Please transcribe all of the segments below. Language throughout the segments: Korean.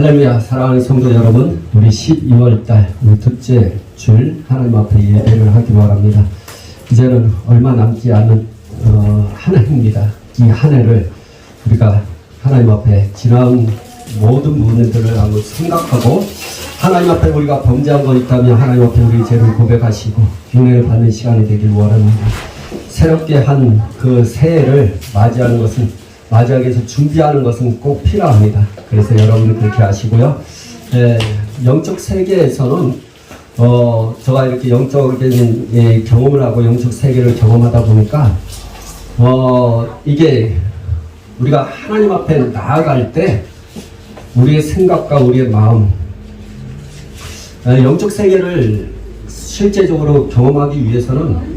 할렐루야. 사랑하는 성도 여러분, 우리 12월달 우리 둘째 줄 하나님 앞에 예배를 하기로 합니다. 이제는 얼마 남지 않은 한 해입니다. 이 한 해를 우리가 하나님 앞에 지난 모든 부분들을 한번 생각하고, 하나님 앞에 우리가 범죄한 거 있다면 하나님 앞에 우리 죄를 고백하시고 윤회를 받는 시간이 되길 원합니다. 새롭게 한 그 새해를 맞이하는 것은, 맞이하기 위해서 준비하는 것은 꼭 필요합니다. 그래서 여러분들 그렇게 하시고요. 영적 세계에서는 제가 이렇게 영적인 경험을 하고 영적 세계를 경험하다 보니까 이게 우리가 하나님 앞에 나아갈 때 우리의 생각과 우리의 마음, 영적 세계를 실제적으로 경험하기 위해서는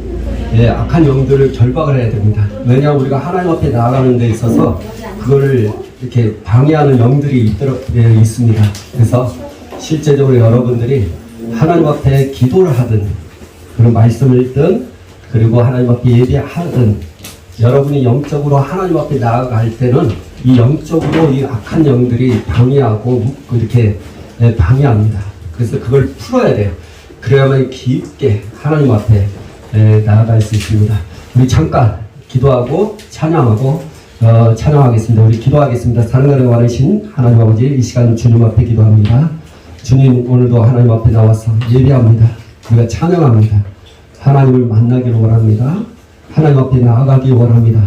악한 영들을 결박을 해야 됩니다. 왜냐하면 우리가 하나님 앞에 나아가는 데 있어서 그거를 이렇게 방해하는 영들이 있습니다. 그래서 실제적으로 여러분들이 하나님 앞에 기도를 하든, 그리고 말씀을 읽든, 그리고 하나님 앞에 예배하든, 여러분이 영적으로 하나님 앞에 나아갈 때는 이 영적으로 이 악한 영들이 방해하고 이렇게 방해합니다. 그래서 그걸 풀어야 돼요. 그래야만 깊게 하나님 앞에 나아갈 수 있습니다. 우리 잠깐 기도하고 찬양하고 찬양하겠습니다. 우리 기도하겠습니다. 사랑하는 왕이신 하나님 아버지, 이 시간 주님 앞에 기도합니다. 주님, 오늘도 하나님 앞에 나와서 예배합니다. 우리가 찬양합니다. 하나님을 만나기를 원합니다. 하나님 앞에 나아가기 원합니다.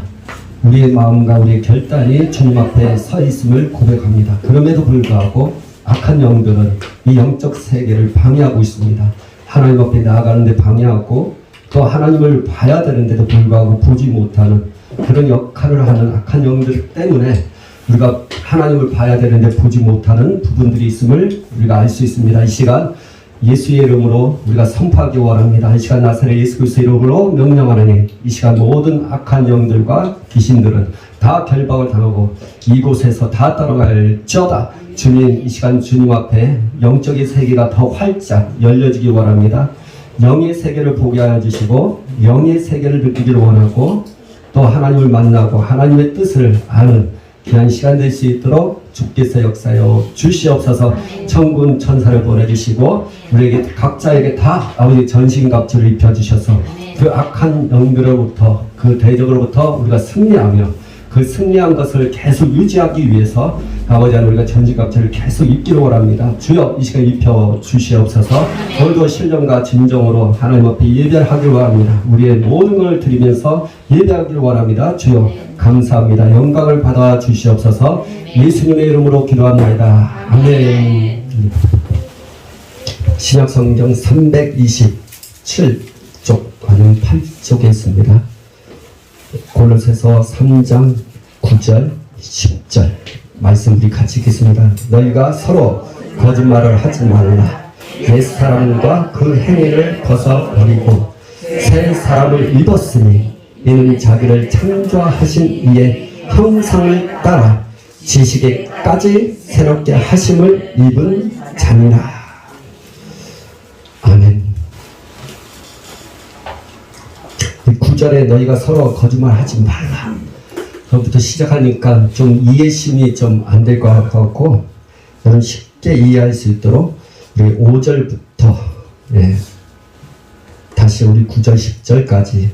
우리의 마음과 우리의 결단이 주님 앞에 서 있음을 고백합니다. 그럼에도 불구하고 악한 영들은 이 영적 세계를 방해하고 있습니다. 하나님 앞에 나아가는데 방해하고, 또 하나님을 봐야 되는데도 불구하고 보지 못하는 그런 역할을 하는 악한 영들 때문에 우리가 하나님을 봐야 되는데 보지 못하는 부분들이 있음을 우리가 알 수 있습니다. 이 시간 예수의 이름으로 우리가 선포하기 원합니다. 이 시간 나사렛 예수 그리스도의 이름으로 명령하노니, 이 시간 모든 악한 영들과 귀신들은 다 결박을 당하고 이곳에서 다 떠나갈지어다. 주님, 이 시간 주님 앞에 영적인 세계가 더 활짝 열려지기 원합니다. 영의 세계를 보게 하여 주시고 영의 세계를 느끼기를 원하고, 또 하나님을 만나고 하나님의 뜻을 아는 귀한 시간 될 수 있도록 주께서 역사여 주시옵소서. 천군 천사를 보내주시고 우리에게 각자에게 다 아버지 전신갑주를 입혀주셔서 그 악한 영들로부터, 그 대적으로부터 우리가 승리하며 그 승리한 것을 계속 유지하기 위해서 아버지 하나님, 우리가 전신갑주를 계속 입기를 원합니다. 주여, 이 시간 입혀 주시옵소서. 오늘도 신령과 진정으로 하나님 앞에 예배하기를 원합니다. 우리의 모든 걸 드리면서 예배하기를 원합니다. 주여, 감사합니다. 영광을 받아 주시옵소서. 예수님의 이름으로 기도합니다. 아멘. 신약성경 327쪽 아니면 8쪽에 있습니다. 골로새서 3장 9절 10절 말씀 우리 같이 읽겠습니다. 너희가 서로 거짓말을 하지 말라. 옛 사람과 그 행위를 벗어버리고 새 사람을 입었으니 이는 자기를 창조하신 이의 형상을 따라 지식에까지 새롭게 하심을 입은 자니라. 아멘. 9절에 너희가 서로 거짓말 하지 말라. 그부터 시작하니까 좀 이해심이 좀 안 될 것 같고, 여러분 쉽게 이해할 수 있도록 우리 5절부터 다시 우리 9절 10절까지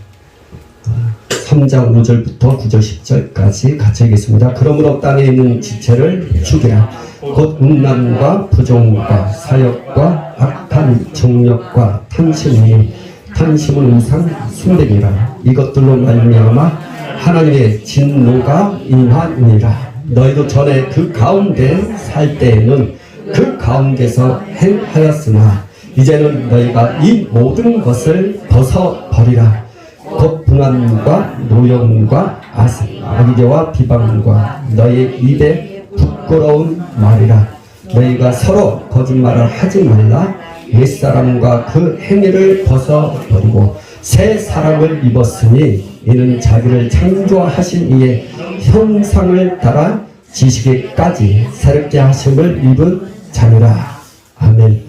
3장 5절부터 9절 10절까지 같이 읽겠습니다. 그러므로 땅에 있는 지체를 죽이라. 곧 음란과 부정과 사역과 악한 정력과 탐심이, 탐심은 우상 숭배니라. 이것들로 말미암아 하나님의 진노가 임하니라. 너희도 전에 그 가운데 살 때에는 그 가운데서 행하였으나 이제는 너희가 이 모든 것을 벗어버리라. 곧 분한과 노염과 악의와 비방과 너희 입에 부끄러운 말이라. 너희가 서로 거짓말을 하지 말라. 옛사람과 그 행위를 벗어버리고 새 사람을 입었으니 이는 자기를 창조하신 이의 형상을 따라 지식에까지 새롭게 하심을 입은 자니라. 아멘.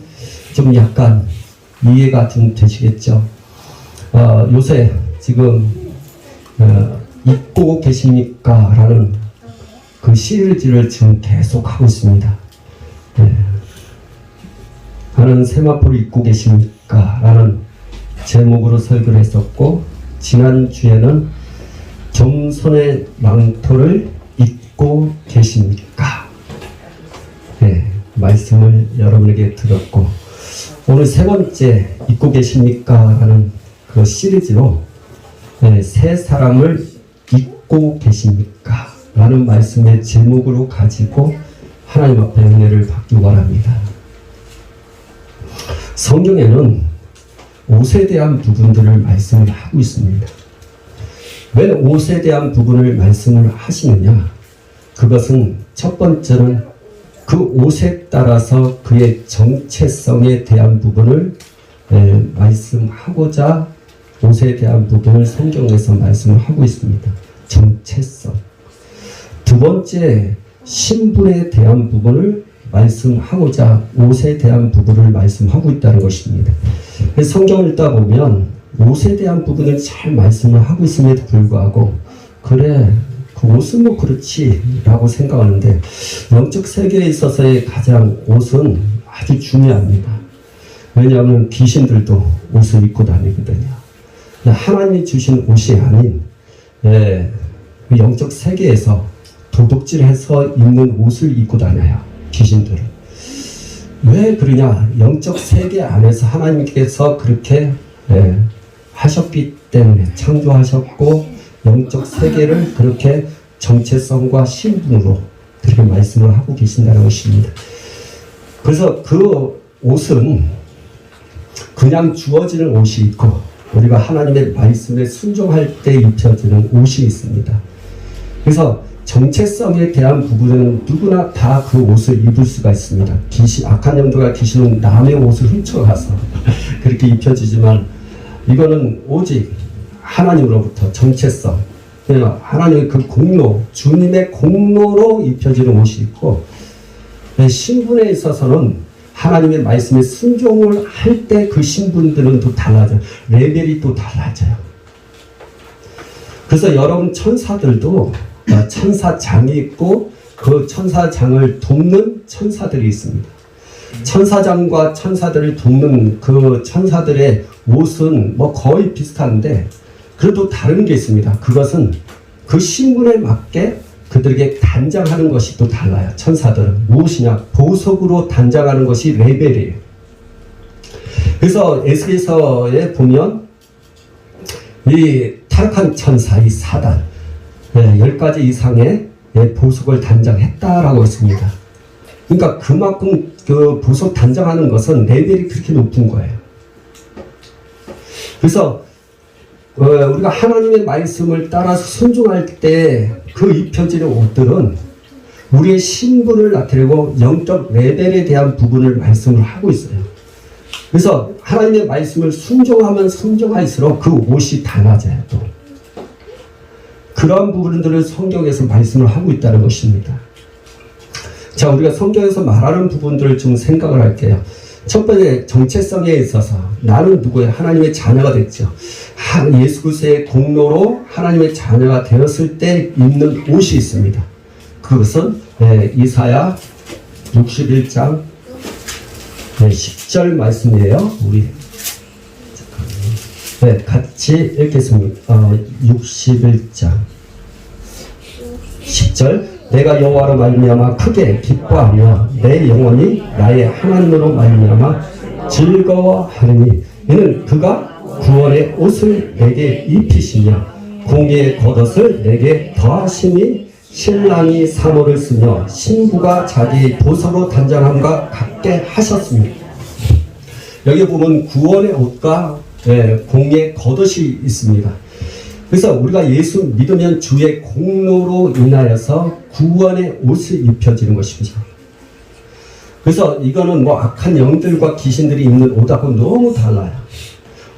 좀 약간 이해가 좀 되시겠죠? 요새 지금 잊고 계십니까? 라는 그 시리즈를 지금 계속 하고 있습니다. 하나는 세마포를 입고 계십니까? 라는 제목으로 설교를 했었고, 지난주에는 겸손의 망토를 입고 계십니까? 말씀을 여러분에게 드렸고, 오늘 세 번째 입고 계십니까? 라는 그 시리즈로 새 사람을 입고 계십니까? 라는 말씀의 제목으로 가지고 하나님 앞에 은혜를 받기 원합니다. 성경에는 옷에 대한 부분들을 말씀을 하고 있습니다. 왜 옷에 대한 부분을 말씀을 하시느냐? 그것은 첫 번째는 그 옷에 따라서 그의 정체성에 대한 부분을 말씀하고자 옷에 대한 부분을 성경에서 말씀을 하고 있습니다. 정체성. 두 번째, 신분에 대한 부분을 말씀하고자 옷에 대한 부분을 말씀하고 있다는 것입니다. 성경을 읽다 보면 옷에 대한 부분을 잘 말씀을 하고 있음에도 불구하고, 그래, 그 옷은 뭐 그렇지 라고 생각하는데, 영적 세계에 있어서의 가장 옷은 아주 중요합니다. 왜냐하면 귀신들도 옷을 입고 다니거든요. 하나님이 주신 옷이 아닌 영적 세계에서 도둑질해서 입는 옷을 입고 다녀요. 귀신들은. 왜 그러냐? 영적 세계 안에서 하나님께서 그렇게 하셨기 때문에, 창조하셨고 영적 세계를 그렇게 정체성과 신분으로 그렇게 말씀을 하고 계신다는 것입니다. 그래서 그 옷은 그냥 주어지는 옷이 있고, 우리가 하나님의 말씀에 순종할 때 입혀지는 옷이 있습니다. 그래서 정체성에 대한 부분은 누구나 다 그 옷을 입을 수가 있습니다. 악한 영도가 귀신은 남의 옷을 훔쳐가서 그렇게 입혀지지만, 이거는 오직 하나님으로부터 정체성, 하나님의 그 공로, 주님의 공로로 입혀지는 옷이 있고, 신분에 있어서는 하나님의 말씀에 순종을 할 때 그 신분들은 또 달라져요. 레벨이 또 달라져요. 그래서 여러분 천사들도 천사장이 있고, 그 천사장을 돕는 천사들이 있습니다. 천사장과 천사들을 돕는 그 천사들의 옷은 뭐 거의 비슷한데, 그래도 다른 게 있습니다. 그것은 그 신분에 맞게 그들에게 단장하는 것이 또 달라요. 천사들은 무엇이냐? 보석으로 단장하는 것이 레벨이에요. 그래서 에스겔서에 보면 이 타락한 천사, 이 사단 10가지 이상의 보석을 단장했다라고 했습니다. 그러니까 그만큼 그 보석 단장하는 것은 레벨이 그렇게 높은 거예요. 그래서 우리가 하나님의 말씀을 따라서 순종할 때 그 입혀지는 옷들은 우리의 신분을 나타내고 영적 레벨에 대한 부분을 말씀을 하고 있어요. 그래서 하나님의 말씀을 순종하면 순종할수록 그 옷이 달라져요. 또 그러한 부분들을 성경에서 말씀을 하고 있다는 것입니다. 자, 우리가 성경에서 말하는 부분들을 좀 생각을 할게요. 첫 번째, 정체성에 있어서 나는 누구예요? 하나님의 자녀가 됐죠. 예수 그리스도의 공로로 하나님의 자녀가 되었을 때 입는 옷이 있습니다. 그것은 이사야 61장 10절 말씀이에요. 우리 같이 읽겠습니다. 61장 10절, 내가 여호와로 말미암아 크게 기뻐하며 내 영혼이 나의 하나님으로 말미암아 즐거워하리니, 이는 그가 구원의 옷을 내게 입히시며 공의의 겉옷을 내게 더하시니, 신랑이 사모를 쓰며 신부가 자기 보석으로 단장함과 같게 하셨습니다. 여기 보면 구원의 옷과 공의의 겉옷이 있습니다. 그래서 우리가 예수 믿으면 주의 공로로 인하여서 구원의 옷을 입혀지는 것입니다. 그래서 이거는 뭐 악한 영들과 귀신들이 입는 옷하고 너무 달라요.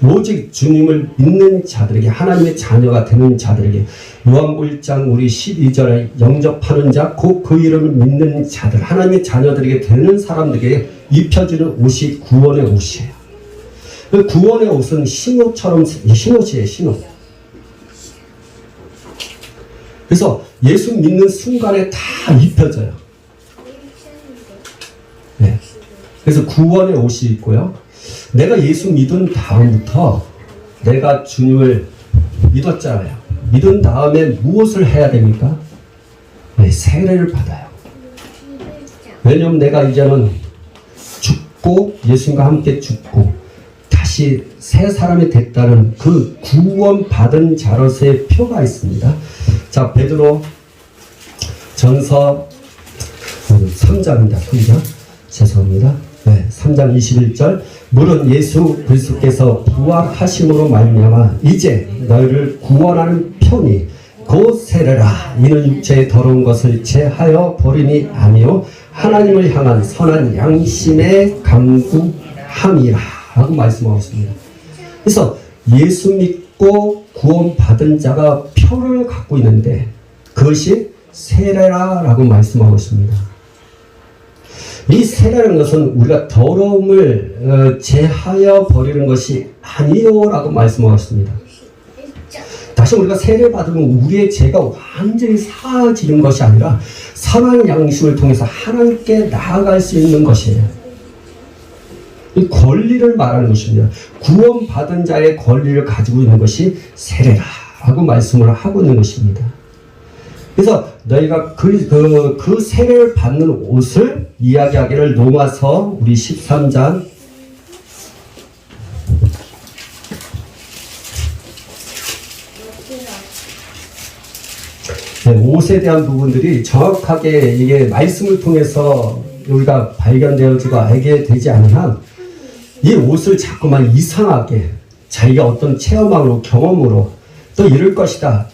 오직 주님을 믿는 자들에게, 하나님의 자녀가 되는 자들에게, 요한복음 1장 우리 12절에 영접하는 자, 곧 그 이름을 믿는 자들, 하나님의 자녀들에게 되는 사람들에게 입혀지는 옷이 구원의 옷이에요. 그 구원의 옷은 신옷처럼, 신옷이에요, 신옷. 그래서 예수 믿는 순간에 다 입혀져요. 그래서 구원의 옷이 있고요. 내가 예수 믿은 다음부터 내가 주님을 믿었잖아요. 믿은 다음에 무엇을 해야 됩니까? 네, 세례를 받아요. 왜냐면 내가 이제는 죽고 예수님과 함께 죽고 다시 새 사람이 됐다는 그 구원받은 자로서의 표가 있습니다. 자, 베드로 전서 3장입니다. 3장. 죄송합니다. 네, 3장 21절. 물은 예수 그리스도께서 부활하심으로 말미암아 이제 너희를 구원하는 편이 곧 세례라. 이는 육체의 더러운 것을 제하여 버림이 아니요 하나님을 향한 선한 양심의 강구함이라 라고 말씀하고 있습니다. 그래서 예수 믿고 구원받은 자가 표를 갖고 있는데 그것이 세례라 라고 말씀하고 있습니다. 이 세례라는 것은 우리가 더러움을 제하여 버리는 것이 아니요 라고 말씀하고 있습니다. 다시 우리가 세례 받으면 우리의 죄가 완전히 사라지는 것이 아니라 선한 양심을 통해서 하나님께 나아갈 수 있는 것이에요. 이 권리를 말하는 것입니다. 구원받은 자의 권리를 가지고 있는 것이 세례라고 말씀을 하고 있는 것입니다. 그래서 너희가 그 세례를 받는 옷을 이야기하기를 로마서 우리 13장 옷에 대한 부분들이 정확하게 이게 말씀을 통해서 우리가 발견되어지고 알게 되지 않은 한 이 옷을 자꾸만 이상하게 자기가 어떤 체험으로 경험으로 또 이럴 것이다.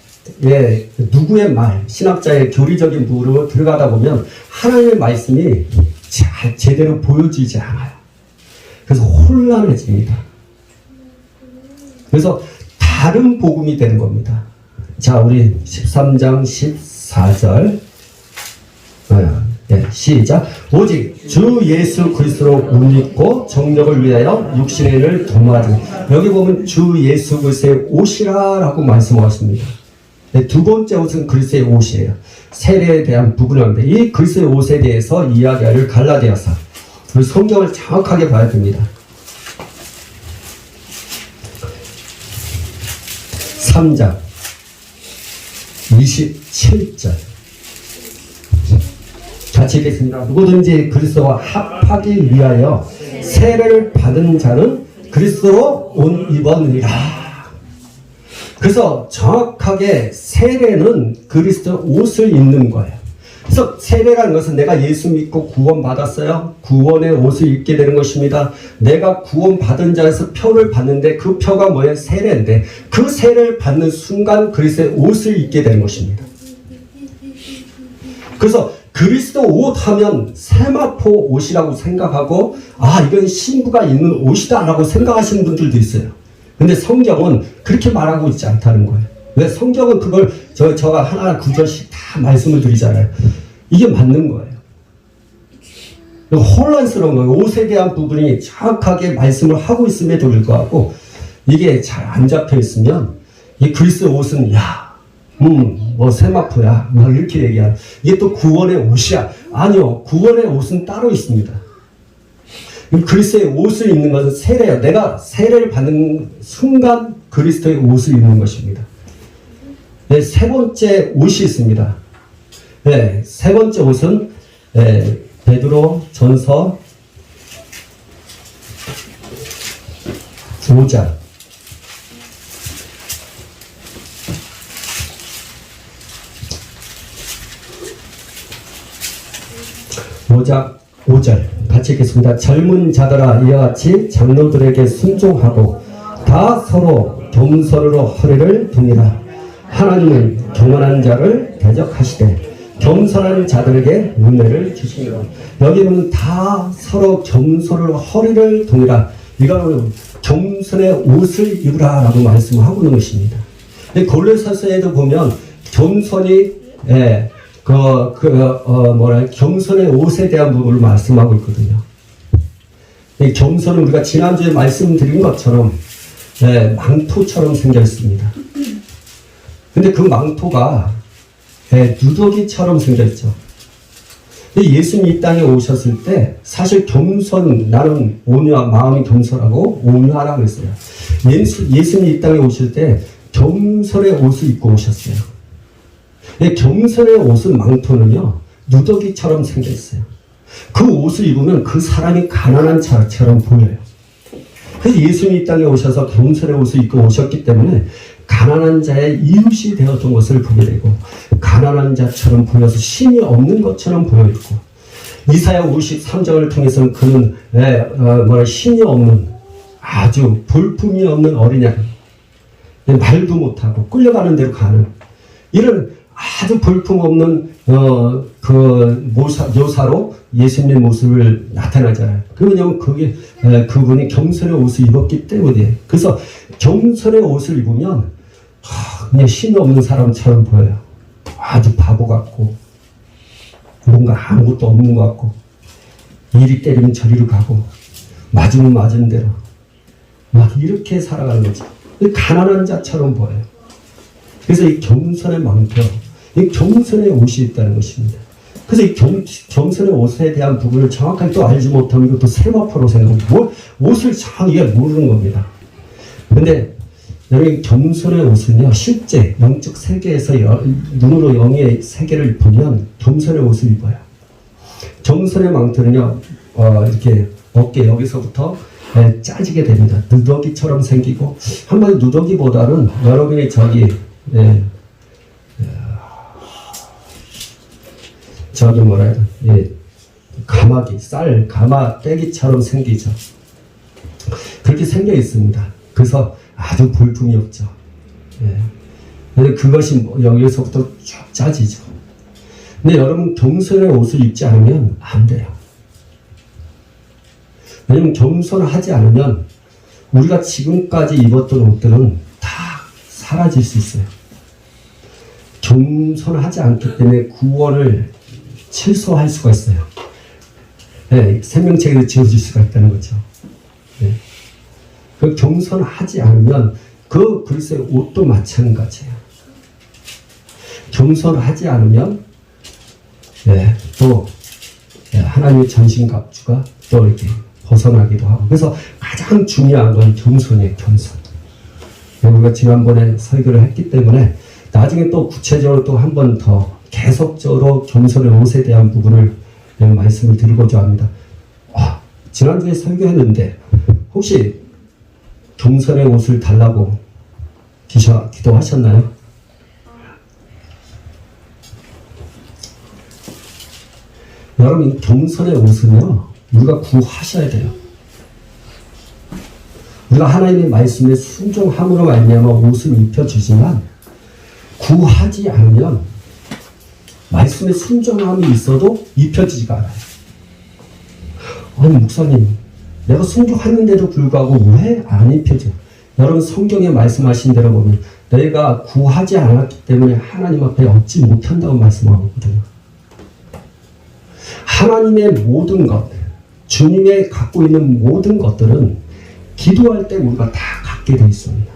예, 누구의 말, 신학자의 교리적인 부분으로 들어가다 보면 하나님의 말씀이 제대로 보여지지 않아요. 그래서 혼란해집니다. 그래서 다른 복음이 되는 겁니다. 자, 우리 13장 14절 시작. 오직 주 예수 그리스도로 못 믿고 정력을 위하여 육신의 일을 도모하지. 여기 보면 주 예수 그리스도의 옷이라 라고 말씀하셨습니다. 두 번째 옷은 그리스도의 옷이에요. 세례에 대한 부분인데 이 그리스도의 옷에 대해서 이야기를 갈라디아서 성경을 정확하게 봐야 됩니다. 3장 27절 같이 읽겠습니다. 누구든지 그리스도와 합하기 위하여 세례를 받은 자는 그리스도로 옷 입었느니라. 그래서 정확하게 세례는 그리스도 옷을 입는 거예요. 그래서 세례라는 것은 내가 예수 믿고 구원받았어요. 구원의 옷을 입게 되는 것입니다. 내가 구원받은 자에서 표를 받는데 그 표가 뭐예요? 세례인데 그 세례를 받는 순간 그리스도의 옷을 입게 되는 것입니다. 그래서 그리스도 옷 하면 세마포 옷이라고 생각하고 이건 신부가 입는 옷이다 라고 생각하시는 분들도 있어요. 근데 성경은 그렇게 말하고 있지 않다는 거예요. 왜? 성경은 그걸 저가 하나 구절씩 다 말씀을 드리잖아요. 이게 맞는 거예요. 혼란스러운 거예요. 옷에 대한 부분이 정확하게 말씀을 하고 있음에도 불구하고 이게 잘 안 잡혀 있으면 이 그리스도 옷은 뭐 세마포야 막 이렇게 얘기하는 이게 또 구원의 옷이야. 아니요, 구원의 옷은 따로 있습니다. 그리스도의 옷을 입는 것은 세례예요. 내가 세례를 받는 순간 그리스도의 옷을 입는 것입니다. 네, 세 번째 옷이 있습니다. 네, 세 번째 옷은 베드로 전서 5장 5절 같이 읽겠습니다. 젊은 자들아 이와 같이 장로들에게 순종하고 다 서로 겸손으로 허리를 두니라. 하나님은 경건한 자를 대적하시되 겸손한 자들에게 은혜를 주시니라. 여기는 다 서로 겸손으로 허리를 두니라. 이거는 겸손의 옷을 입으라 라고 말씀을 하고 있는 것입니다. 골로새서에도 보면 겸손이 겸손의 옷에 대한 부분을 말씀하고 있거든요. 이 겸손은 우리가 지난주에 말씀드린 것처럼 망토처럼 생겨 있습니다. 근데 그 망토가 누더기처럼 생겨 있죠. 예수님 이 땅에 오셨을 때 사실 나는 온유하, 마음이 겸손하고 온유하라고 했어요. 예수님 이 땅에 오실 때 겸손의 옷을 입고 오셨어요. 겸손의 옷은 망토는요 누더기처럼 생겨 있어요. 그 옷을 입으면 그 사람이 가난한 자처럼 보여요. 그래서 예수님이 이 땅에 오셔서 겸손의 옷을 입고 오셨기 때문에 가난한 자의 이웃이 되었던 것을 보게 되고, 가난한 자처럼 보여서 신이 없는 것처럼 보여있고, 이사야 53장을 통해서는 그는 신이 없는, 아주 볼품이 없는 어린양, 말도 못하고 끌려가는 대로 가는 이런 아주 볼품 없는 묘사로 예수님의 모습을 나타나잖아요. 왜냐하면 그분이 겸손의 옷을 입었기 때문에. 그래서 겸손의 옷을 입으면 그냥 신이 없는 사람처럼 보여요. 아주 바보 같고 뭔가 아무것도 없는 것 같고, 이리 때리면 저리로 가고 맞으면 맞은 대로 막 이렇게 살아가는 거죠. 가난한 자처럼 보여요. 그래서 이 겸손의 망토, 이 겸손의 옷이 있다는 것입니다. 그래서 이 겸손의 옷에 대한 부분을 정확하게 또 알지 못하면 이것도 세마포로 생각합니다. 옷을 정확하게 모르는 겁니다. 그런데 여러분, 겸손의 옷은요, 실제 영적 세계에서 눈으로 영의 세계를 보면 겸손의 옷을 입어요. 겸손의 망토는요, 이렇게 어깨 여기서부터 짜지게 됩니다. 누더기처럼 생기고, 한마디 누더기보다는 여러분이 가마귀, 가마떼기처럼 생기죠. 그렇게 생겨 있습니다. 그래서 아주 볼품이 없죠. 근데 그것이 여기서부터 쭉 짜지죠. 근데 여러분, 겸손의 옷을 입지 않으면 안 돼요. 왜냐면 겸손하지 않으면 우리가 지금까지 입었던 옷들은 다 사라질 수 있어요. 겸손하지 않기 때문에 구원을 취소할 수가 있어요. 생명책에도 지어줄 수가 있다는 거죠. 그 겸손하지 않으면 글쎄 옷도 마찬가지예요. 겸손하지 않으면 또 하나님의 전신갑주가 또 이렇게 벗어나기도 하고. 그래서 가장 중요한 건 겸손이에요. 겸손. 우리가 지난번에 설교를 했기 때문에 나중에 또 구체적으로 또 한 번 더 계속적으로 겸손의 옷에 대한 부분을 말씀을 드리고자 합니다. 지난주에 설교했는데 혹시 겸손의 옷을 달라고 기도하셨나요? 여러분, 겸손의 옷은요, 우리가 구하셔야 돼요. 우리가 하나님의 말씀에 순종함으로 말미암아 옷을 입혀주지만, 구하지 않으면 말씀에 순종함이 있어도 입혀지지가 않아요. 아니, 목사님, 내가 순종하는데도 불구하고 왜 안 입혀져? 여러분, 성경에 말씀하신 대로 보면 내가 구하지 않았기 때문에 하나님 앞에 얻지 못한다고 말씀하고 있거든요. 하나님의 모든 것, 주님의 갖고 있는 모든 것들은 기도할 때 우리가 다 갖게 되어 있습니다.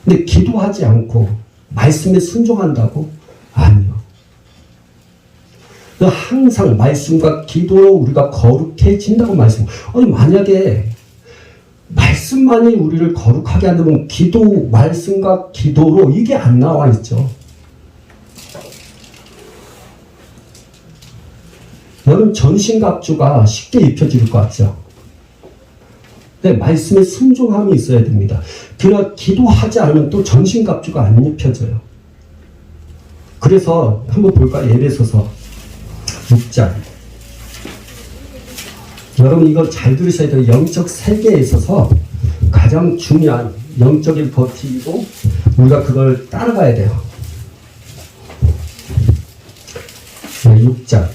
근데 기도하지 않고 말씀에 순종한다고? 아니요. 항상 말씀과 기도로 우리가 거룩해진다고 말씀. 아니, 만약에 말씀만이 우리를 거룩하게 한다면 말씀과 기도로 이게 안 나와 있죠. 여러분, 전신갑주가 쉽게 입혀질 것 같죠? 네, 말씀에 순종함이 있어야 됩니다. 그러나 기도하지 않으면 또 전신갑주가 안 입혀져요. 그래서 한번 볼까요? 에베소서 6장. 여러분, 이거 잘 들으셔야 돼요. 영적 세계에 있어서 가장 중요한 영적인 법칙이고 우리가 그걸 따라가야 돼요. 6장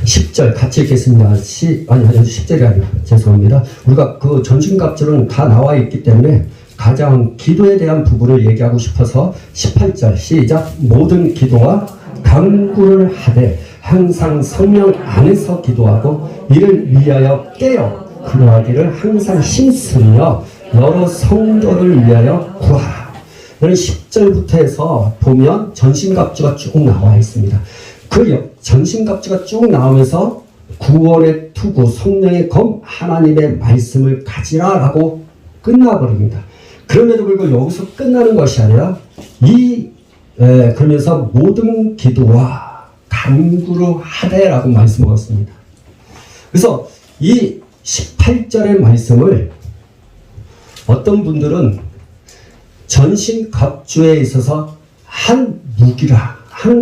10절 같이 읽겠습니다. 10절이 아니라 죄송합니다. 우리가 그 전신갑주는 다 나와 있기 때문에 가장 기도에 대한 부분을 얘기하고 싶어서 18절 시작. 모든 기도와 간구를 하되 항상 성령 안에서 기도하고 이를 위하여 깨어 그러하기를 항상 힘쓰며 여러 성도를 위하여 구하라. 여기 10절부터 해서 보면 전신갑주가 쭉 나와 있습니다. 그 전신갑주가 쭉 나오면서 구원의 투구, 성령의 검, 하나님의 말씀을 가지라 라고 끝나버립니다. 그럼에도 불구하고 여기서 끝나는 것이 아니라 그러면서 모든 기도와 간구로 하되라고 말씀하셨습니다. 그래서 이 18절의 말씀을 어떤 분들은 전신갑주에 있어서 한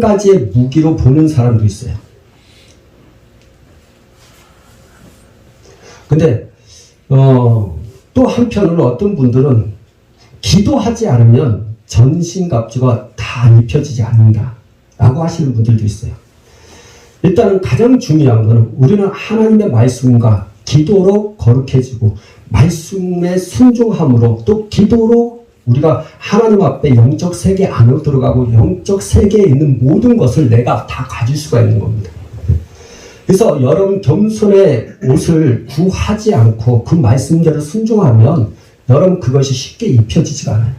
가지의 무기로 보는 사람도 있어요. 근데 또 한편으로 어떤 분들은 기도하지 않으면 전신갑주가 다 입혀지지 않는다 라고 하시는 분들도 있어요. 일단은 가장 중요한 것은 우리는 하나님의 말씀과 기도로 거룩해지고 말씀의 순종함으로 또 기도로 우리가 하나님 앞에 영적 세계 안으로 들어가고 영적 세계에 있는 모든 것을 내가 다 가질 수가 있는 겁니다. 그래서 여러분 겸손의 옷을 구하지 않고 그 말씀대로 순종하면 여러분 그것이 쉽게 입혀지지가 않아요.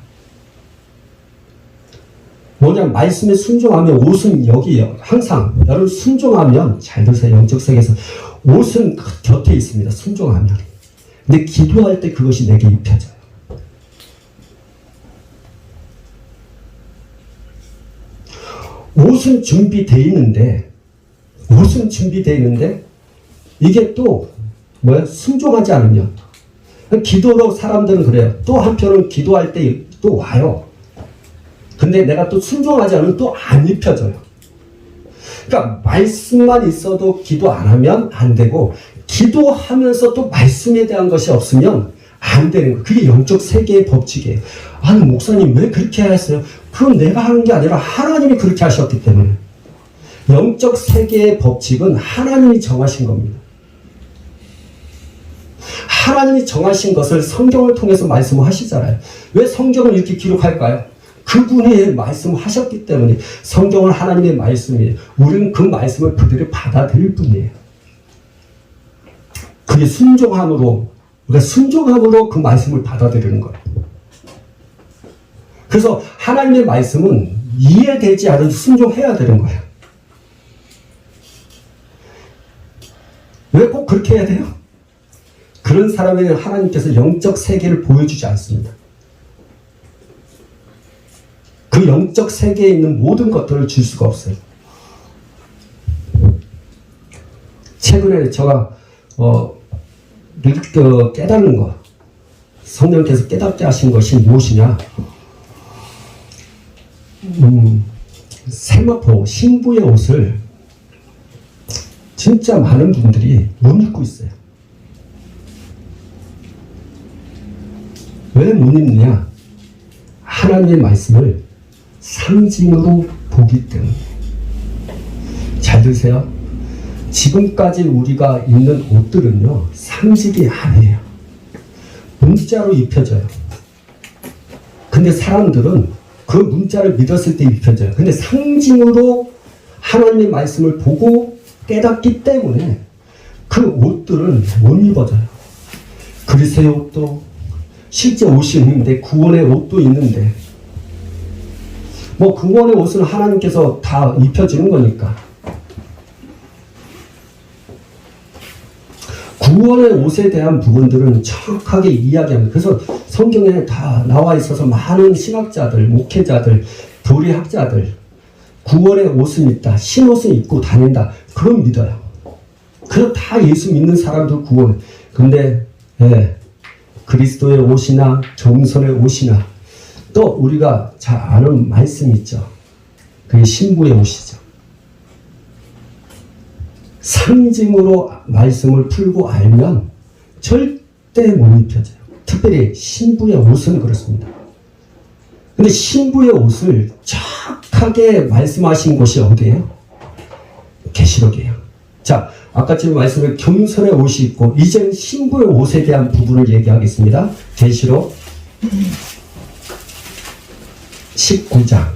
뭐냐, 말씀에 순종하면 옷은 여기 항상 여러분 순종하면 잘 들으세요. 영적 세계에서 옷은 곁에 있습니다. 순종하면. 근데 기도할 때 그것이 내게 입혀져요. 옷은 준비되어 있는데 이게 또 순종하지 않으면 기도로 사람들은 그래요. 또 한편은 기도할 때 또 와요. 근데 내가 또 순종하지 않으면 또 안 입혀져요. 그러니까 말씀만 있어도 기도 안 하면 안 되고 기도하면서 또 말씀에 대한 것이 없으면 안 되는 거예요. 그게 영적 세계의 법칙이에요. 아니 목사님 왜 그렇게 하셨어요? 그건 내가 하는 게 아니라 하나님이 그렇게 하셨기 때문에. 영적 세계의 법칙은 하나님이 정하신 겁니다. 하나님이 정하신 것을 성경을 통해서 말씀하시잖아요. 왜 성경을 이렇게 기록할까요? 그분이 말씀하셨기 때문에. 성경은 하나님의 말씀이에요. 우리는 그 말씀을 그대로 받아들일 뿐이에요. 그게 순종함으로, 우리가 순종함으로 그 말씀을 받아들이는 거예요. 그래서 하나님의 말씀은 이해되지 않아도 순종해야 되는 거예요. 왜 꼭 그렇게 해야 돼요? 그런 사람에게 하나님께서 영적 세계를 보여주지 않습니다. 그 영적 세계에 있는 모든 것들을 줄 수가 없어요. 최근에 제가 깨닫는 것, 성령께서 깨닫게 하신 것이 무엇이냐? 세마포 신부의 옷을 진짜 많은 분들이 못 입고 있어요. 왜 못 입느냐? 하나님의 말씀을 상징으로 보기 때문에. 잘 들으세요. 지금까지 우리가 입는 옷들은요, 상징이 아니에요. 문자로 입혀져요. 근데 사람들은 그 문자를 믿었을 때 입혀져요. 근데 상징으로 하나님의 말씀을 보고 깨닫기 때문에 그 옷들은 못 입어져요. 그리스도의 옷도 실제 옷이 있는데, 구원의 옷도 있는데, 구원의 옷은 하나님께서 다 입혀주는 거니까. 구원의 옷에 대한 부분들은 정확하게 이야기합니다. 그래서 성경에 다 나와 있어서 많은 신학자들, 목회자들, 교리학자들, 구원의 옷은 있다, 신옷은 입고 다닌다, 그건 믿어요. 그래서 다 예수 믿는 사람도 구원. 근데 그리스도의 옷이나 겸손의 옷이나 또 우리가 잘 아는 말씀 있죠. 그게 신부의 옷이죠. 상징으로 말씀을 풀고 알면 절대 못 입혀져요. 특별히 신부의 옷은 그렇습니다. 근데 신부의 옷을 정확하게 말씀하신 곳이 어디예요? 계시록이에요. 자, 아까 지금 말씀을 겸손의 옷이 있고, 이제는 신부의 옷에 대한 부분을 얘기하겠습니다. 계시록 19장.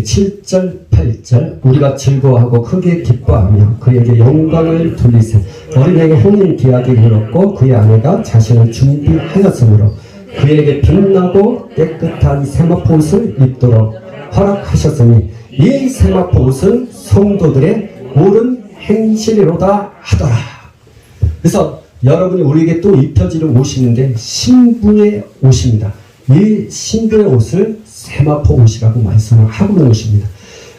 7절, 8절 우리가 즐거워하고 크게 기뻐하며 그에게 영광을 돌리세. 어린아이가 혼인 계약을 이뤘고 그의 아내가 자신을 준비하였으므로 그에게 빛나고 깨끗한 세마포 옷을 입도록 허락하셨으니 이 세마포 옷은 성도들의 옳은 행실이로다 하더라. 그래서 여러분이 우리에게 또 입혀지는 옷이 있는데 신부의 옷입니다. 이 신부의 옷을 세마포 옷이라고 말씀을 하고 있는 것입니다.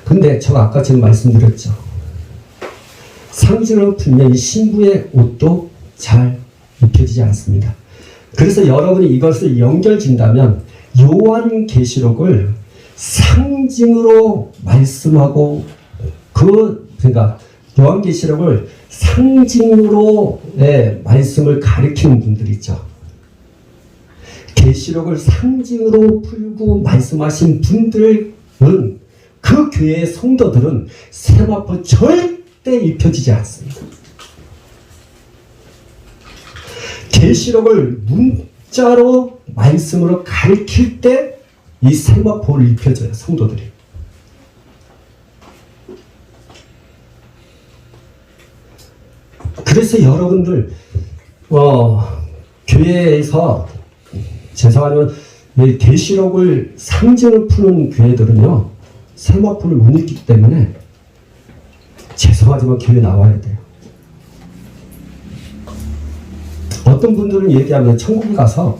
근데 제가 아까 지금 말씀드렸죠. 상징으로 풀면 이 신부의 옷도 잘 입혀지지 않습니다. 그래서 여러분이 이것을 연결진다면 요한계시록을 상징으로 말씀하고 그러니까 요한계시록을 상징으로 말씀을 가리키는 분들이 있죠. 계시록을 상징으로 풀고 말씀하신 분들은 그 교회의 성도들은 세마포 절대 입혀지지 않습니다. 계시록을 문자로 말씀으로 가리킬 때 이 세마포를 입혀줘요, 성도들이. 그래서 여러분들 교회에서 죄송하지만 계시록을 상징을 푸는 교회들은요 세마포를 못 입기 때문에 죄송하지만 교회 나와야 돼요. 어떤 분들은 얘기하면 천국에 가서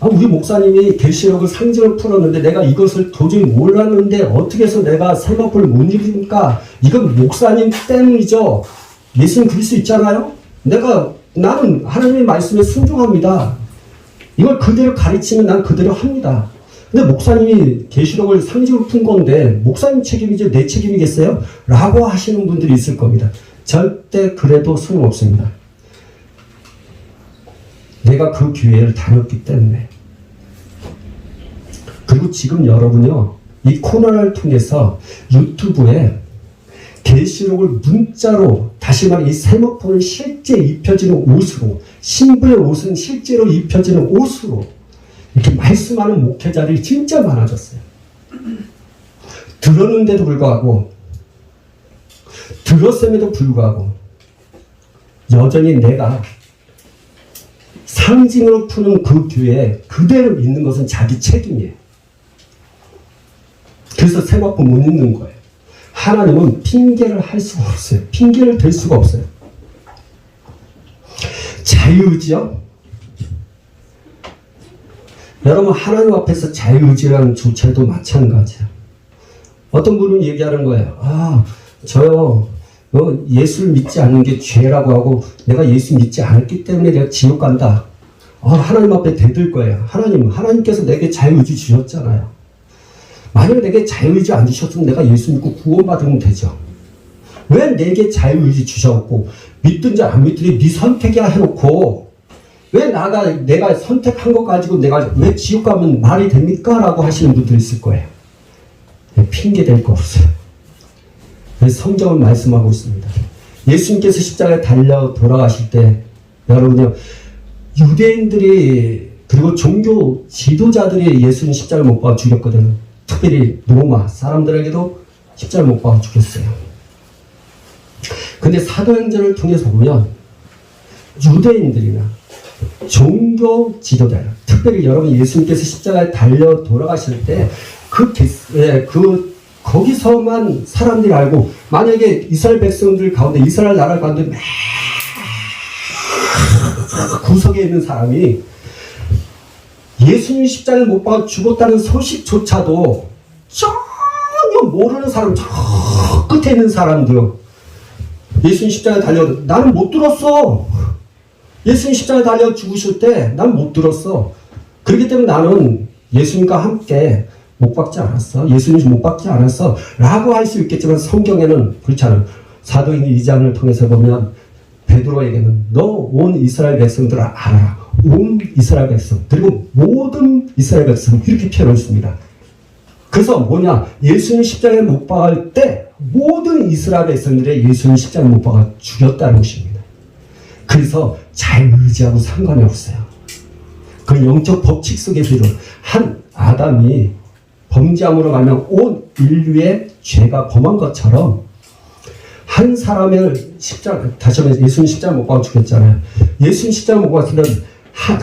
우리 목사님이 계시록을 상징을 풀었는데 내가 이것을 도저히 몰랐는데 어떻게 해서 내가 세마포를 못 입으니까 이건 목사님 때문이죠. 예수님 그럴 수 있잖아요. 나는 하나님의 말씀에 순종합니다. 이걸 그대로 가르치면 난 그대로 합니다. 근데 목사님이 계시록을 상징으로 푼 건데 목사님 책임이지 내 책임이겠어요? 라고 하시는 분들이 있을 겁니다. 절대 그래도 소용없습니다. 내가 그 교회를 다녔기 때문에. 그리고 지금 여러분요 이 코너를 통해서 유튜브에 계시록을 문자로 다시 말해 이 세마포는 실제 입혀지는 옷으로 신부의 옷은 실제로 입혀지는 옷으로 이렇게 말씀하는 목회자들이 진짜 많아졌어요. 들었는데도 불구하고 들었음에도 불구하고 여전히 내가 상징으로 푸는 그 교회에 그대로 있는 것은 자기 책임이에요. 그래서 세마포 못 입는 거예요. 하나님은 핑계를 할 수가 없어요. 핑계를 댈 수가 없어요. 자유의지요? 여러분 하나님 앞에서 자유의지라는 주체도 마찬가지예요. 어떤 분은 얘기하는 거예요. 저요 예수를 믿지 않는 게 죄라고 하고 내가 예수 믿지 않았기 때문에 내가 지옥 간다. 하나님 앞에 대들 거예요. 하나님께서 내게 자유의지 주셨잖아요. 만약에 내게 자유의지 안 주셨으면 내가 예수 믿고 구원받으면 되죠. 왜 내게 자유의지 주셨고 믿든지 안 믿든지 네 선택이야 해놓고 왜 내가 선택한 거 가지고 내가 왜 지옥 가면 말이 됩니까? 라고 하시는 분들이 있을 거예요. 핑계 댈 거 없어요. 성경은 말씀하고 있습니다. 예수님께서 십자가에 달려 돌아가실 때 여러분요 유대인들이 그리고 종교 지도자들이 예수님 십자가를 못 박아 죽였거든요. 특별히 로마 사람들에게도 십자가를 못 박아 죽였어요. 근데 사도행전을 통해서 보면 유대인들이나 종교 지도자 특별히 여러분 예수님께서 십자가에 달려 돌아가실 때 거기서만 사람들이 알고 만약에 이스라엘 백성들 가운데 이스라엘 나라 가운데 구석에 있는 사람이 예수님 십자가를 못 박아 죽었다는 소식조차도 전혀 모르는 사람 저 끝에 있는 사람들 예수님 십자가에 달려 나는 못 들었어. 예수님 십자가에 달려 죽으실 때 난 못 들었어. 그렇기 때문에 나는 예수님과 함께 못 박지 않았어. 예수님 못 박지 않았어. 라고 할 수 있겠지만 성경에는 그렇지 않아요. 사도행전 2장을 통해서 보면 베드로에게는 너 온 이스라엘 백성들을 알아라. 온 이스라엘 백성 그리고 모든 이스라엘 백성 이렇게 표현했습니다. 그래서 뭐냐 예수님 십자가에 못 박을 때 모든 이스라엘 백성들의 예수님 십자가에 못 박아 죽였다는 것입니다. 그래서 자유의지하고 상관이 없어요. 그 영적 법칙 속에서도 한 아담이 범죄함으로 말하면 온 인류의 죄가 범한 것처럼 한 사람을 다시 한번 예수님 십자가 못 박아 죽였잖아요. 예수님 십자가 못 박았으면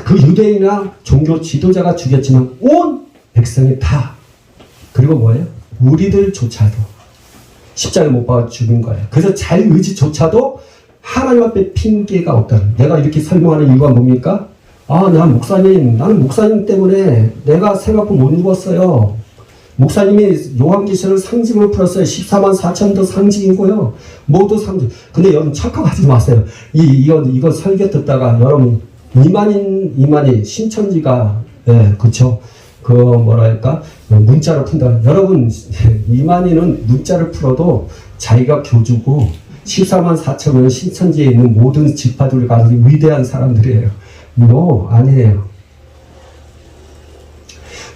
그 유대인이나 종교 지도자가 죽였지만 온 백성이 다, 그리고 뭐예요? 우리들조차도 십자가에 못 박아 죽인 거예요. 그래서 자유의지조차도 하나님 앞에 핑계가 없다는. 내가 이렇게 설명하는 이유가 뭡니까? 나는 목사님 때문에 내가 생각보다 못 죽었어요. 목사님이 요한계시를 상징으로 풀었어요. 14만 4천도 상징이고요. 모두 상징. 근데 여러분 착각하지 마세요. 이거 설교 듣다가 여러분 이만희 신천지가, 그쵸? 문자로 푼다. 여러분, 이만희는 문자를 풀어도 자기가 교주고 14만 4천은 신천지에 있는 모든 지파들을 가지고 위대한 사람들이에요. 아니에요.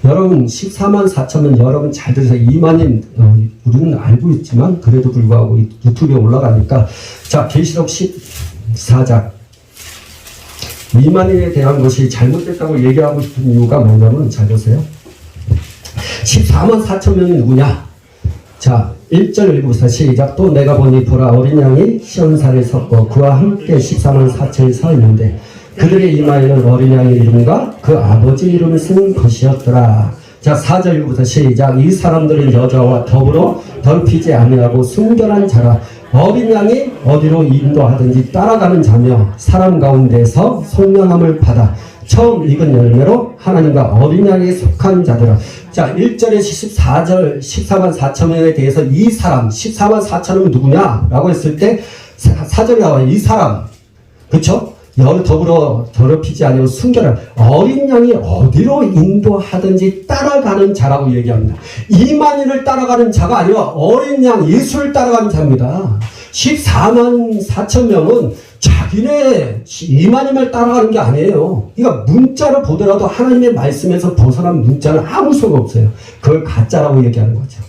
여러분 14만 4천은 여러분 잘 들으세요. 이만희 우리는 알고 있지만 그래도 불구하고 유튜브에 올라가니까. 자, 계시록 14장 이만희에 대한 것이 잘못됐다고 얘기하고 싶은 이유가 뭐냐면, 잘 보세요. 14만 4천 명이 누구냐? 자, 1절 읽어보세요. 시작. 또 내가 보니 보라, 어린 양이 시온산에 섰고 그와 함께 14만 4천이 서 있는데 그들의 이마에는 어린 양의 이름과 그 아버지 이름을 쓴 것이었더라. 자, 4절 읽어보세요. 시작. 이 사람들은 여자와 더불어 덜피지 아니하고 순결한 자라. 어린 양이 어디로 인도하든지 따라가는 자며 사람 가운데서 성령함을 받아 처음 익은 열매로 하나님과 어린 양에 속한 자들아. 자, 1절에 14절 14만 4천 명에 대해서 이 사람 14만 4천은 누구냐? 라고 했을 때 4절에 나와요. 이 사람, 그쵸? 더불어 더럽히지 아니하고 순결한 어린 양이 어디로 인도하든지 따라가는 자라고 얘기합니다. 이만희를 따라가는 자가 아니라 어린 양 예수를 따라가는 자입니다. 14만 4천 명은 자기네 이만희를 따라가는 게 아니에요. 그러니까 문자로 보더라도 하나님의 말씀에서 벗어난 문자는 아무 소용 없어요. 그걸 가짜라고 얘기하는 거죠.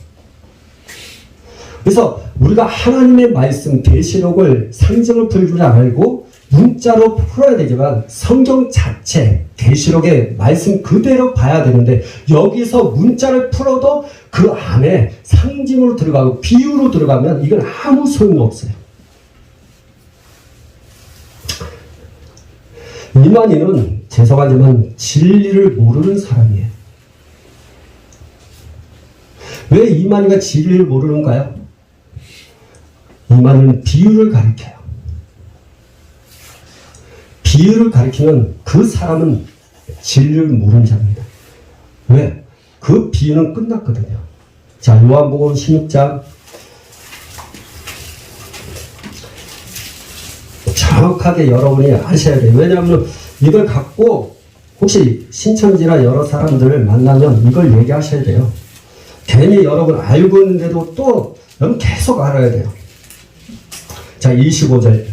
그래서 우리가 하나님의 말씀 계시록을 상징을 풀지 말고 문자로 풀어야 되지만 성경 자체 계시록의 말씀 그대로 봐야 되는데, 여기서 문자를 풀어도 그 안에 상징으로 들어가고 비유로 들어가면 이건 아무 소용이 없어요. 이만희는 죄송하지만 진리를 모르는 사람이에요. 왜 이만희가 진리를 모르는가요? 이만희는 비유를 가리켜요. 비유를 가리키면 그 사람은 진리를 모르는 자입니다. 왜? 그 비유는 끝났거든요. 자, 요한복음 16장 정확하게 여러분이 아셔야 돼요. 왜냐하면 이걸 갖고 혹시 신천지나 여러 사람들을 만나면 이걸 얘기하셔야 돼요. 괜히 여러분 알고 있는데도 또 여러분 계속 알아야 돼요. 자, 25절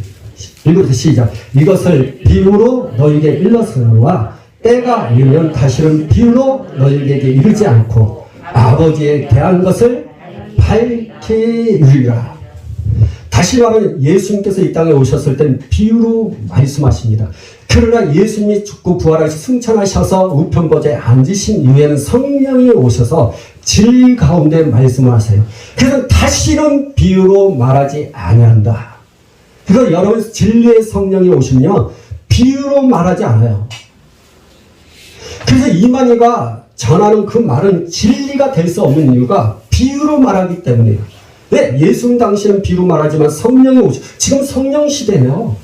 읽어서 시작. 이것을 비유로 너에게 일렀으니와 때가 이르면 다시는 비유로 너에게 이르지 않고 아버지에 대한 것을 밝히리라. 다시 말하면 예수님께서 이 땅에 오셨을 땐 비유로 말씀하십니다. 그러나 예수님이 죽고 부활하셔 승천하셔서 우편보좌에 앉으신 이후에는 성령이 오셔서 진리 가운데 말씀을 하세요. 그래서 다시는 비유로 말하지 아니한다. 그래서 여러분 진리의 성령이 오시면 비유로 말하지 않아요. 그래서 이만희가 전하는 그 말은 진리가 될 수 없는 이유가 비유로 말하기 때문이에요. 네, 예수님 당시는 비유로 말하지만 성령이 지금 성령 시대네요.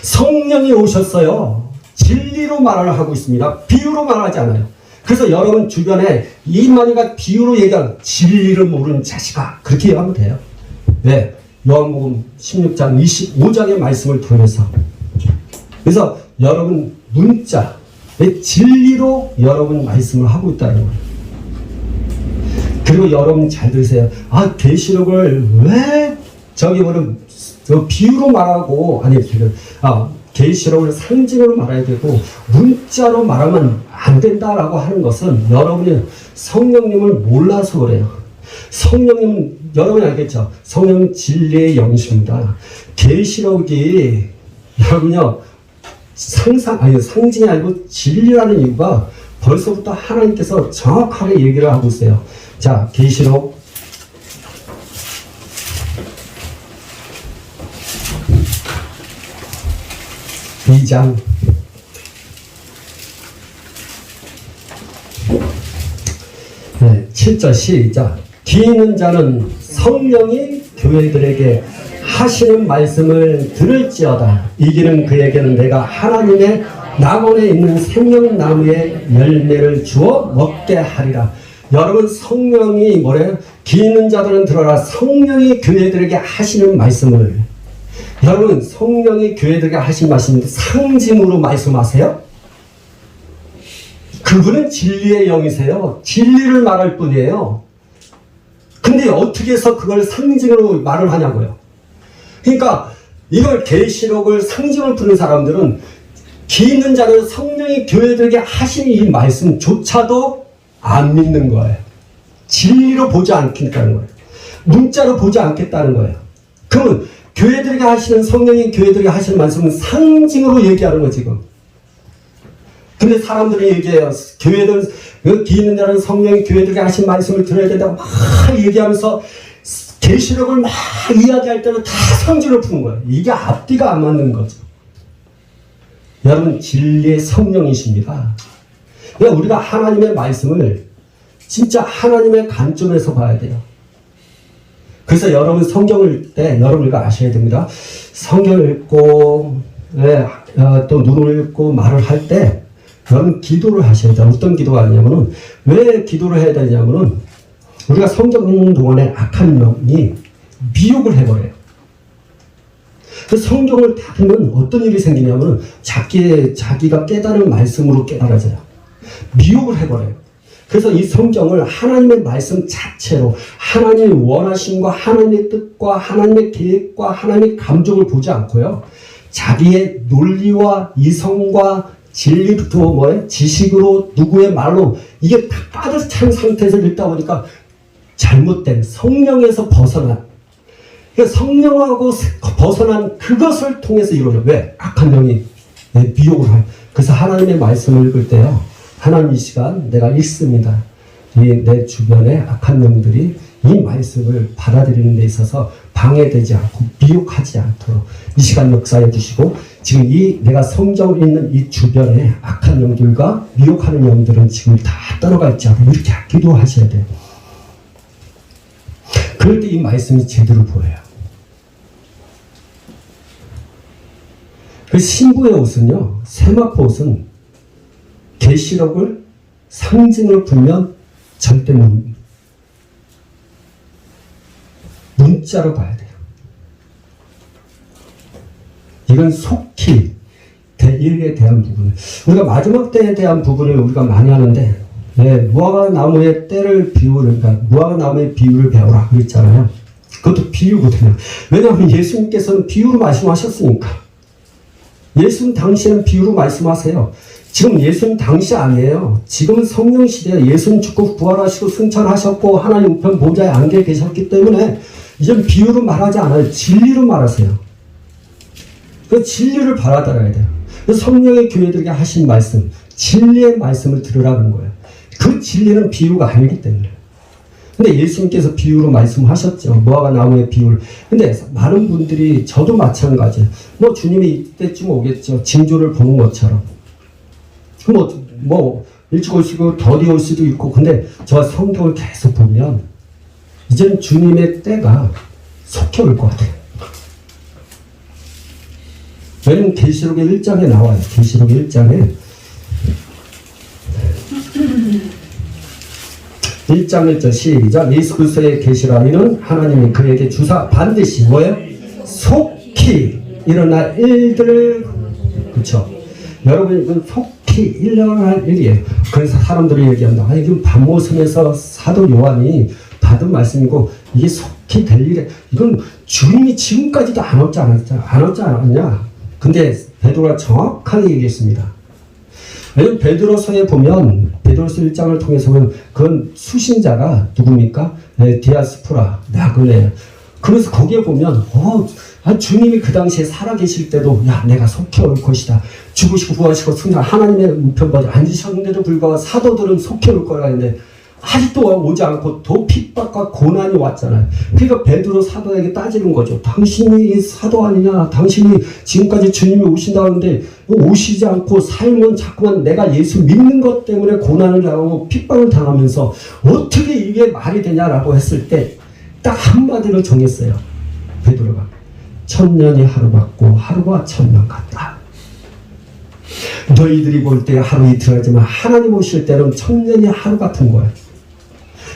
성령이 오셨어요. 진리로 말을 하고 있습니다. 비유로 말하지 않아요. 그래서 여러분 주변에 이만희가 비유로 얘기하는 진리를 모르는 자식아, 그렇게 얘기하면 돼요. 네. 요한복음 16장 25장의 말씀을 통해서. 그래서 여러분 문자 진리로 여러분 말씀을 하고 있다는 거예요. 그리고 여러분 잘 들으세요. 계시록을 왜 비유로 말하고, 계시록을 상징으로 말해야 되고 문자로 말하면 안 된다라고 하는 것은 여러분이 성령님을 몰라서 그래요. 성령님, 여러분이 알겠죠? 성령은 진리의 영이십니다. 계시록이 여러분요 상징이 아니고 진리라는 이유가 벌써부터 하나님께서 정확하게 얘기를 하고 있어요. 자, 계시록 2장 7절 시작. 귀 있는 자는 성령이 교회들에게 하시는 말씀을 들을지어다. 이기는 그에게는 내가 하나님의 낙원에 있는 생명나무의 열매를 주어 먹게 하리라. 여러분, 성령이 뭐래요? 귀 있는 자들은 들어라. 성령이 교회들에게 하시는 말씀을. 여러분, 성령이 교회들에게 하신 말씀인데 상징으로 말씀하세요? 그분은 진리의 영이세요. 진리를 말할 뿐이에요. 근데 어떻게 해서 그걸 상징으로 말을 하냐고요. 그러니까 이걸 계시록을 상징으로 푸는 사람들은 귀 있는 자는 성령이 교회들에게 하신 이 말씀조차도 안 믿는 거예요. 진리로 보지 않겠다는 거예요. 문자로 보지 않겠다는 거예요. 그러면 교회들에게 하시는, 성령이 교회들에게 하시는 말씀은 상징으로 얘기하는 거지 지금. 근데 사람들이 얘기해요. 교회들, 귀 있는 자는 성령이 교회들에게 하신 말씀을 들어야 된다고 막 얘기하면서 계시록을 막 이야기할 때는 다 상징으로 푸는 거예요. 이게 앞뒤가 안 맞는 거죠. 여러분, 진리의 성령이십니다. 그러니까 우리가 하나님의 말씀을 진짜 하나님의 관점에서 봐야 돼요. 그래서 여러분 성경을 읽을 때 여러분 이거 아셔야 됩니다. 성경을 읽고 또 눈을 읽고 말을 할 때 여러분 기도를 하셔야 돼요. 어떤 기도가 아니냐면은, 왜 기도를 해야 되냐면은 우리가 성경 읽는 동안에 악한 영이 미혹을 해버려요. 그 성경을 닫으면 어떤 일이 생기냐면은 자기가 깨달은 말씀으로 깨달아져요. 미혹을 해버려요. 그래서 이 성경을 하나님의 말씀 자체로 하나님의 원하심과 하나님의 뜻과 하나님의 계획과 하나님의 감정을 보지 않고요. 자기의 논리와 이성과 진리부터 지식으로 누구의 말로 이게 다 빠져 찬 상태에서 읽다 보니까 잘못된 성령에서 벗어난, 그러니까 성령하고 벗어난 그것을 통해서 이루어져. 왜? 악한 영이 미혹을 하요. 그래서 하나님의 말씀을 읽을 때요, 하나님 이 시간 내가 읽습니다. 내 주변에 악한 영들이 이 말씀을 받아들이는 데 있어서 방해되지 않고 미혹하지 않도록 이 시간 역사해 주시고, 지금 내가 성경을 읽는 이 주변에 악한 영들과 미혹하는 영들은 지금 다 떠나가 있지 않고 이렇게 기도하셔야 돼요. 그럴 때 이 말씀이 제대로 보여요. 그 신부의 옷은요, 세마포 옷은 계시록을 상징으로 풀면 절대 문자로 봐야 돼요. 이건 속히 일에 대한 부분, 우리가 마지막 때에 대한 부분을 우리가 많이 하는데, 무화과 나무의 때를 비우니까 무화과 나무의 비유를 배우라 그랬잖아요. 그것도 비유거든요. 왜냐하면 예수님께서는 비유로 말씀하셨으니까. 예수님 당시에는 비유로 말씀하세요. 지금 예수님 당시 아니에요. 지금은 성령 시대에 예수님 죽고 부활하시고 승천하셨고 하나님 우편 보좌에 앉아 계셨기 때문에 이제는 비유로 말하지 않아요. 진리로 말하세요. 그 진리를 받아들여야 돼요. 성령의 교회들에게 하신 말씀, 진리의 말씀을 들으라는 거예요. 그 진리는 비유가 아니기 때문에. 근데 예수님께서 비유로 말씀하셨죠. 무화과 나무의 비유를. 근데 많은 분들이, 저도 마찬가지예요. 주님이 이때쯤 오겠죠. 징조를 보는 것처럼. 일찍 올 수도 있고 더디 올 수도 있고. 근데 저 성경을 계속 보면 이제는 주님의 때가 속해 올 것 같아요. 왜냐면 계시록의 1장에 나와요. 계시록의 1장에 1장 1절 시작. 예수 그리스도의 계시라. 이는 하나님이 그에게 주사 반드시 뭐예요? 속히 일어날 일들을, 그렇죠? 여러분, 이건 속히 일어날 일이에요. 그래서 사람들이 얘기한다. 이건 반모섬에서 사도 요한이 받은 말씀이고 이게 속히 될 일에, 이건 주님이 지금까지도 안 왔지 않았냐? 근데 베드로가 정확하게 얘기했습니다. 왜냐면 베드로서에 보면, 베드로서 1장을 통해서 보면 그건 수신자가 누굽니까? 디아스포라, 나그네. 그래서 거기에 보면 주님이 그 당시에 살아계실 때도 내가 속히 올 것이다. 죽으시고 부활하시고 승천 하나님의 우편받아 앉으셨는데도 불구하고 사도들은 속히 올 거라 했는데 아직도 오지 않고 더 핍박과 고난이 왔잖아요. 그러니까 베드로 사도에게 따지는 거죠. 당신이 사도 아니냐? 당신이 지금까지 주님이 오신다는데 오시지 않고 삶은 자꾸만 내가 예수 믿는 것 때문에 고난을 당하고 핍박을 당하면서 어떻게 이게 말이 되냐라고 했을 때 딱 한마디로 정했어요. 베드로가. 천년이 하루 같고 하루가 천년 같다. 너희들이 볼 때 하루 이틀 하지만 하나님 오실 때는 천년이 하루 같은 거예요.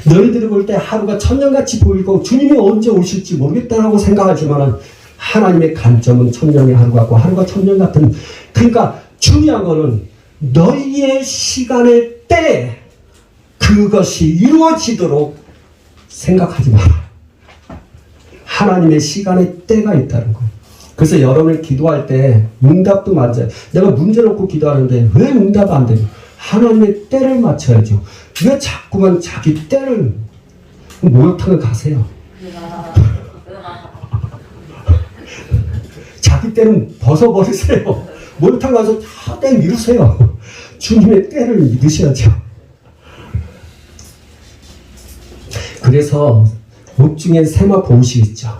너희들이 볼 때 하루가 천년같이 보이고 주님이 언제 오실지 모르겠다라고 생각하지만 하나님의 관점은 천년이 하루 같고 하루가 천년 같은. 그러니까 중요한 거는 너희의 시간의 때에 그것이 이루어지도록 생각하지 마라. 하나님의 시간의 때가 있다는 거예요. 그래서 여러분이 기도할 때 응답도 맞아요. 내가 문제 놓고 기도하는데 왜 응답 안 되냐? 하나님의 때를 맞춰야죠. 왜 자꾸만 자기 때를 목욕탕을 가세요? 자기 때는 벗어버리세요. 목욕탕 가서 다 때 미루세요. 주님의 때를 믿으셔야죠. 그래서 옷 중에 세마포 옷이 있죠.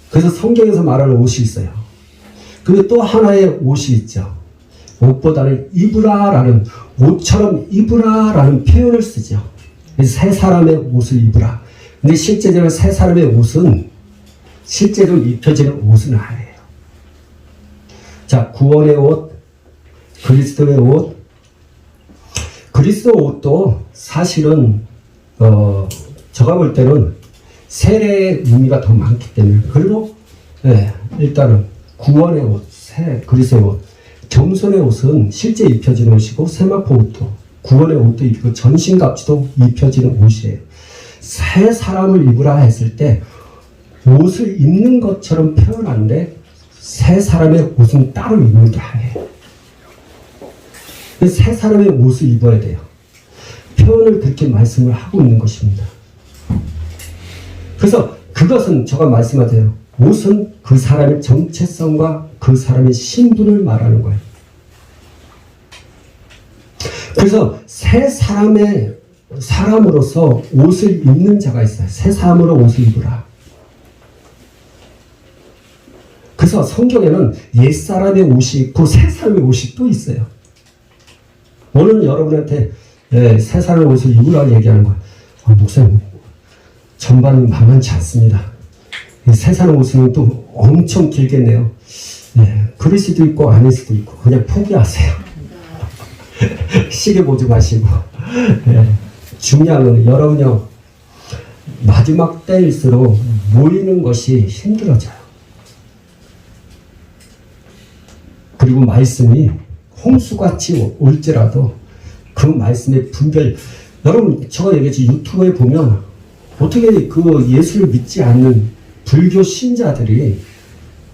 그래서 성경에서 말하는 옷이 있어요. 그리고 또 하나의 옷이 있죠. 옷보다는 입으라라는, 옷처럼 입으라라는 표현을 쓰죠. 새 사람의 옷을 입으라. 근데 실제적으로 새 사람의 옷은 실제로 입혀지는 옷은 아니에요. 자, 구원의 옷, 그리스도의 옷. 그리스도 옷도 사실은 제가 볼 때는 세례의 의미가 더 많기 때문에. 그리고 일단은 구원의 옷, 그리스도의 옷, 겸손의 옷은 실제 입혀지는 옷이고 세마포 옷도 구원의 옷도 입고 전신갑주도 입혀지는 옷이에요. 새 사람을 입으라 했을 때 옷을 입는 것처럼 표현하는데 새 사람의 옷은 따로 입는 게 아니에요. 새 사람의 옷을 입어야 돼요. 표현을 그렇게 말씀을 하고 있는 것입니다. 그래서 그것은 제가 말씀하세요. 옷은 그 사람의 정체성과 그 사람의 신분을 말하는 거예요. 그래서 새 사람으로서 옷을 입는 자가 있어요. 새 사람으로 옷을 입으라. 그래서 성경에는 옛사람의 옷이 있고 새 사람의 옷이 또 있어요. 오늘 여러분한테 새 사람의 옷을 입으라고 얘기하는 거예요. 목사님, 전반은 만만치 않습니다. 새 사람 옷은 또 엄청 길겠네요. 그럴 수도 있고 아닐 수도 있고 그냥 포기하세요. 시계 보지 마시고. 중요한 건 여러분요, 마지막 때일수록 모이는 것이 힘들어져요. 그리고 말씀이 홍수같이 올지라도 그 말씀의 분별, 여러분 제가 얘기했지, 유튜브에 보면 어떻게 그 예수를 믿지 않는 불교 신자들이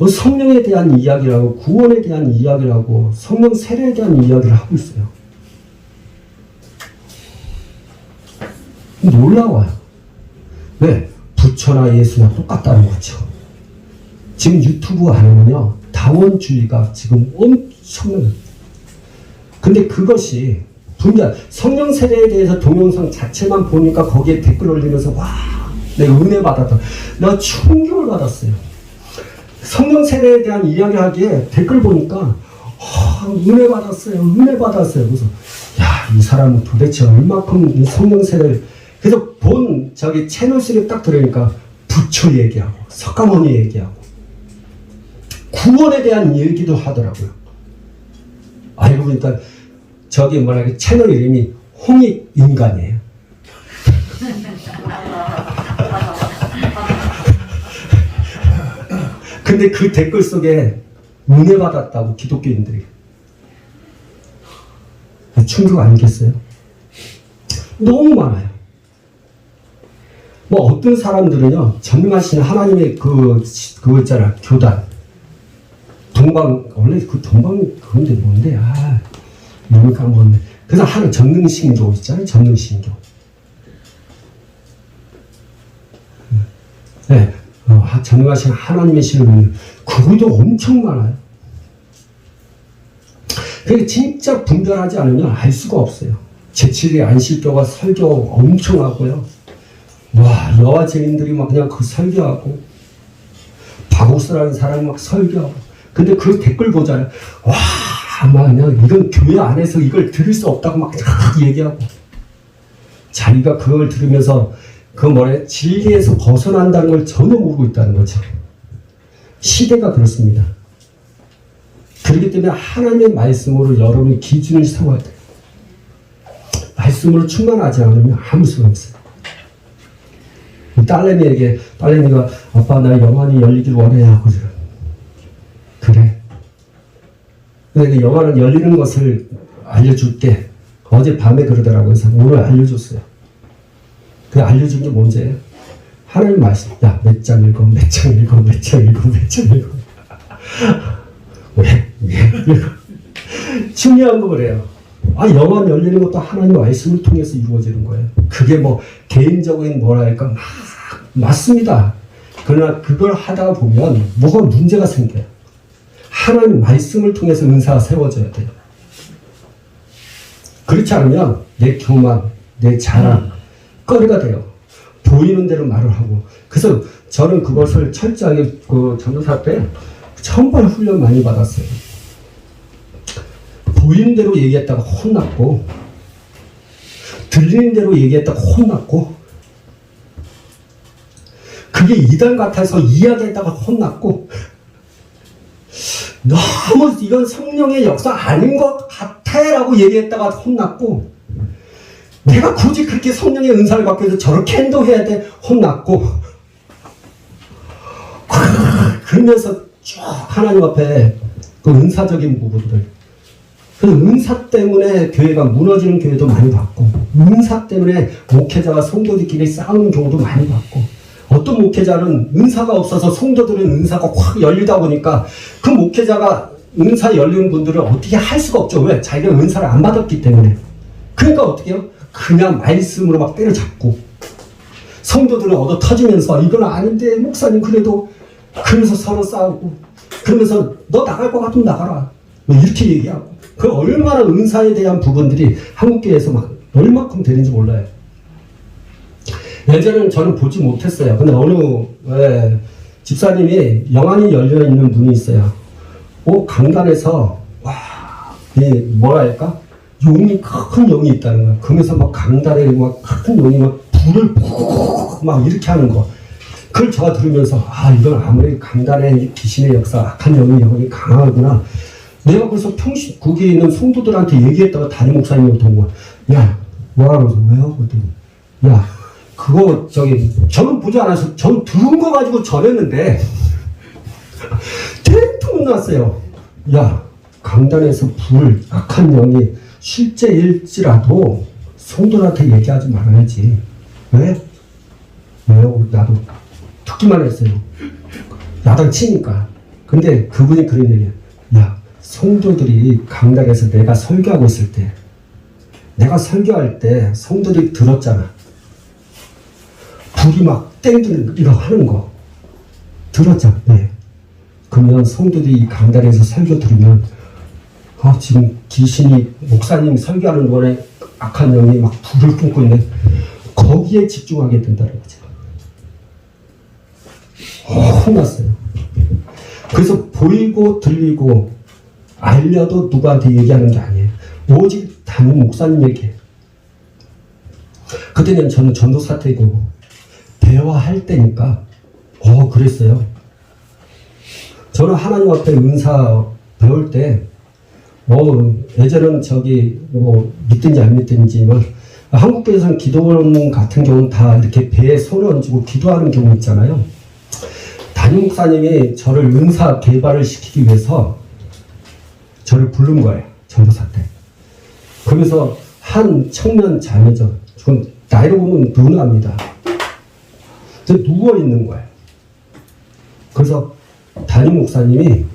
성령에 대한 이야기를 하고 구원에 대한 이야기를 하고 성령 세례에 대한 이야기를 하고 있어요. 놀라워요. 왜? 부처나 예수나 똑같다는 거죠. 지금 유튜브 안에는요, 다원주의가 지금 엄청난. 근데 그것이 분별, 성령 세례에 대해서 동영상 자체만 보니까 거기에 댓글 올리면서 와, 내가 은혜 받았다. 내가 충격을 받았어요. 성령 세례에 대한 이야기하기에 댓글 보니까 은혜 받았어요. 은혜 받았어요. 그래서 야, 이 사람은 도대체 얼마큼 성령 세례를. 그래서 본 저기 채널 속에 딱 들으니까 부처 얘기하고 석가모니 얘기하고 구원에 대한 얘기도 하더라고요. 알고 보니까 저기 뭐랄까 채널 이름이 홍익인간이에요. 근데 그 댓글 속에 은혜 받았다고 기독교인들이. 충격 아니겠어요? 너무 많아요. 뭐 어떤 사람들은요, 전능하신 하나님의 그거 있잖아, 교단. 원래 그 그건데 뭔데, 이름을 까먹었네. 그래서 하는 전능신교 있잖아요, 전능신교. 네, 전능하신 하나님의 신을 그것도 엄청 많아요. 그게 진짜 분별하지 않으면 알 수가 없어요. 제7의 안식교가 설교 엄청 하고요. 와, 여아 죄인들이 막 그냥 그 설교하고, 박옥수라는 사람이 막 설교하고. 근데 그 댓글 보잖아요. 와, 막 그냥 이건 교회 안에서 이걸 들을 수 없다고 막 얘기하고. 자기가 그걸 들으면서 그 뭐래, 진리에서 벗어난다는 걸 전혀 모르고 있다는 거죠. 시대가 그렇습니다. 그렇기 때문에 하나님의 말씀으로 여러분이 기준을 세워야 돼요. 말씀으로 충만하지 않으면 아무 수가 없어요. 딸내미에게, 딸내미가 아빠 나 영안이 열리길 원해 하고 그래. 근데 영안은 열리는 것을 알려줄게. 어제 밤에 그러더라고요. 그래서 오늘 알려줬어요. 그 알려준 게 뭔지예요? 하나님 말씀. 야, 몇 장 읽어, 몇 장 읽어, 몇 장 읽어, 몇 장 읽어. 왜? 중요한 거 그래요. 영안 열리는 것도 하나님 말씀을 통해서 이루어지는 거예요. 그게 뭐 개인적인 뭐랄까 맞습니다. 그러나 그걸 하다가 보면 뭐가 문제가 생겨요. 하나님 말씀을 통해서 은사가 세워져야 돼요. 그렇지 않으면 내 교만, 내 자랑, 거리가 돼요. 보이는 대로 말을 하고. 그래서 저는 그것을 철저하게 그 전도사 때 정말 훈련 많이 받았어요. 보이는 대로 얘기했다가 혼났고, 들리는 대로 얘기했다가 혼났고, 그게 이단 같아서 이야기했다가 혼났고, 너무 이건 성령의 역사 아닌 것 같아 라고 얘기했다가 혼났고, 내가 굳이 그렇게 성령의 은사를 받기 위해서 저렇게 행동해야 돼 혼났고, 그러면서 쭉 하나님 앞에 그 은사적인 부분들, 그 은사 때문에 교회가 무너지는 교회도 많이 봤고, 은사 때문에 목회자가 성도들끼리 싸우는 경우도 많이 봤고, 어떤 목회자는 은사가 없어서 성도들은 은사가 확 열리다 보니까 그 목회자가 은사 열리는 분들은 어떻게 할 수가 없죠. 왜? 자기가 은사를 안 받았기 때문에. 그러니까 어떻게 해요? 그냥 말씀으로 막 때려잡고, 성도들은 얻어 터지면서 이건 아닌데 목사님 그래도, 그러면서 서로 싸우고, 그러면서 너 나갈 것 같으면 나가라 뭐 이렇게 얘기하고. 그 얼마나 은사에 대한 부분들이 한국교회에서 막 얼마큼 되는지 몰라요. 예전에는 저는 보지 못했어요. 근데 어느 집사님이 영안이 열려있는 분이 있어요. 강단에서 와, 뭐랄까? 용이, 큰 용이 있다는 거야. 그러면서 막 강단에 막 큰 용이 막 불을 막 이렇게 하는 거. 그걸 제가 들으면서, 이건 아무리 강단의 귀신의 역사, 악한 영이 강하구나. 내가 그래서 평신, 거기에 있는 성도들한테 얘기했다가 담임 목사님부터 온 거야. 야, 뭐라고 해서, 왜요? 그랬더니, 야, 그거, 저는 보지 않아서, 전 들은 거 가지고 전했는데, 대통령 났어요. 야, 강단에서 악한 영이 실제일지라도 성도한테 얘기하지 말아야지. 왜? 왜요? 나도 듣기만 했어요. 야당 치니까. 근데 그분이 그런 얘기야. 야, 성도들이 강단에서 내가 설교하고 있을 때, 내가 설교할 때 성도들이 들었잖아. 불이 막 땡기는 이거 하는 거 들었잖아. 네. 그러면 성도들이 강단에서 설교 들으면 지금 귀신이 목사님 설교하는 거에 악한 영이 막 불을 뿜고 있는 거기에 집중하게 된다는 거죠. 혼났어요. 그래서 보이고 들리고 알려도 누구한테 얘기하는 게 아니에요. 오직 담임 목사님에게. 그때는 저는 전도사 때고 대화할 때니까 그랬어요. 저는 하나님 앞에 은사 배울 때 예전은 믿든지 안 믿든지만 한국교회에서는 기도원 같은 경우는 다 이렇게 배에 손을 얹고 기도하는 경우 있잖아요. 담임 목사님이 저를 은사 개발을 시키기 위해서 저를 부른 거예요. 전도사 때. 그러면서 한 청년 자매죠. 지금 나이로 보면 누나입니다. 누워 있는 거예요. 그래서 담임 목사님이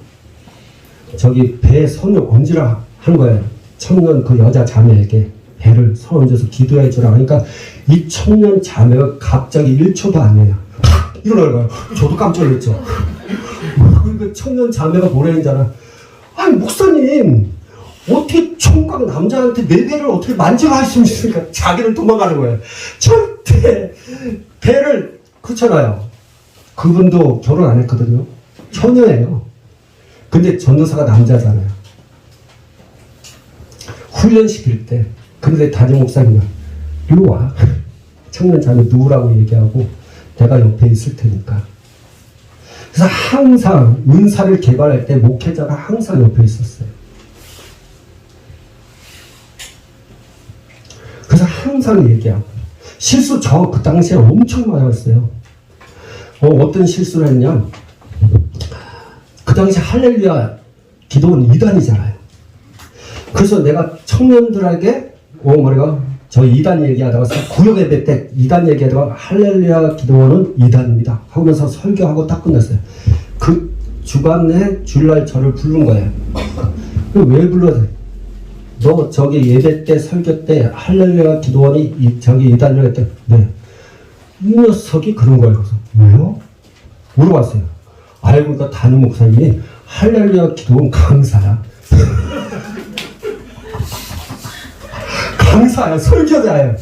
배에 손을 얹으라 한 거예요. 청년 그 여자 자매에게 배를 손 얹어서 기도해 주라. 그러니까 이 청년 자매가 갑자기 1초도 안 해요. 일어나는 거예요. 저도 깜짝 놀랐죠. 그러니까 청년 자매가 뭐라 했잖아. 목사님, 어떻게 총각 남자한테 내 배를 어떻게 만지고 할 수 있습니까? 자기는 도망가는 거예요. 절대 배를, 그렇잖아요. 그분도 결혼 안 했거든요. 처녀예요. 근데 전도사가 남자잖아요. 훈련시킬 때, 근데 담임 목사님은 일로 와. 청년 자녀 누구라고 얘기하고 내가 옆에 있을 테니까. 그래서 항상 은사를 개발할 때 목회자가 항상 옆에 있었어요. 그래서 항상 얘기하고 실수 저 그 당시에 엄청 많이 했어요. 어떤 실수를 했냐, 그 당시 할렐루야 기도는 2단이잖아요. 그래서 내가 청년들에게 저 2단 얘기하다가 구역 예배 때 2단 얘기하다가 할렐루야 기도원은 2단입니다 하면서 설교하고 딱 끝났어요. 그 주간에 주일날 저를 부른 거예요. 왜 불러요? 너 저기 예배 때 설교 때 할렐루야 기도원이 저기 2단이라고 했대. 네. 이 녀석이 그런 거예요. 그래서 왜요? 물어봤어요. 알고 보니까 담임 목사님이 할렐루야 기도원 강사야. 강사야, 설교자야.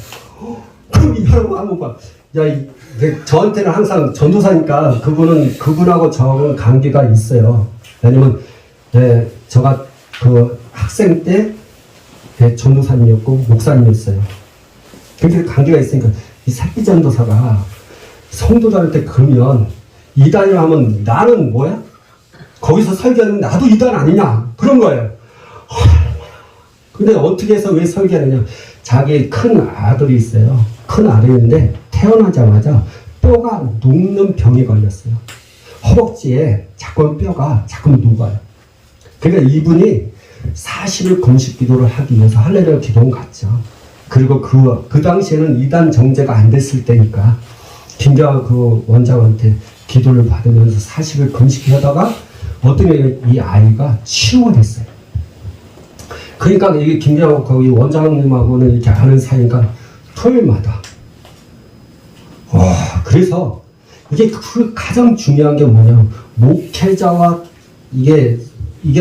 그럼 여러분 한번 봐. 저한테는 항상 전도사니까 그분하고 저하고는 관계가 있어요. 왜냐면 저가 그 학생 때 전도사님이었고 목사님이었어요. 그렇게 관계가 있으니까 이 새끼 전도사가 성도들한테 그러면 2단이라 하면 나는 뭐야? 거기서 설교하면 나도 2단 아니냐? 그런 거예요. 근데 어떻게 해서 왜 설계하느냐? 자기 큰 아들이 있어요. 큰 아들인데 태어나자마자 뼈가 녹는 병이 걸렸어요. 허벅지에 자꾸 뼈가 자꾸 녹아요. 그러니까 이분이 40일 금식 기도를 하기 위해서 할렐루야 기도원 갔죠. 그리고 그 당시에는 2단 정제가 안 됐을 때니까 김경아 그 원장한테 기도를 받으면서 40일 금식하다가 어떤 이 아이가 치유가 됐어요. 그러니까 이게 김경호 거기 원장님하고는 이렇게 아는 사이니까 토요일마다. 그래서 이게 그 가장 중요한 게 뭐냐면 목회자와 이게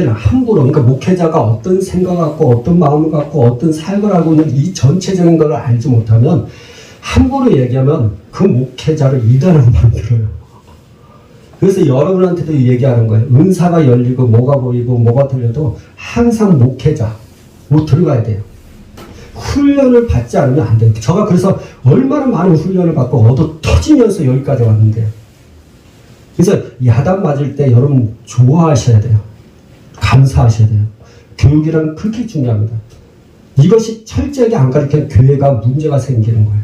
함부로, 그러니까 목회자가 어떤 생각을 갖고 어떤 마음을 갖고 어떤 사역을 하고 있는 이 전체적인 걸 알지 못하면 함부로 얘기하면 그 목회자를 이단으로 만들어요. 그래서 여러분한테도 얘기하는 거예요. 은사가 열리고 뭐가 보이고 뭐가 들려도 항상 목회자 못 들어가야 돼요. 훈련을 받지 않으면 안 돼요. 제가 그래서 얼마나 많은 훈련을 받고 얻어 터지면서 여기까지 왔는데요. 그래서 야단 맞을 때 여러분 좋아하셔야 돼요. 감사하셔야 돼요. 교육이란 그렇게 중요합니다. 이것이 철저하게 안 가르치면 교회가 문제가 생기는 거예요.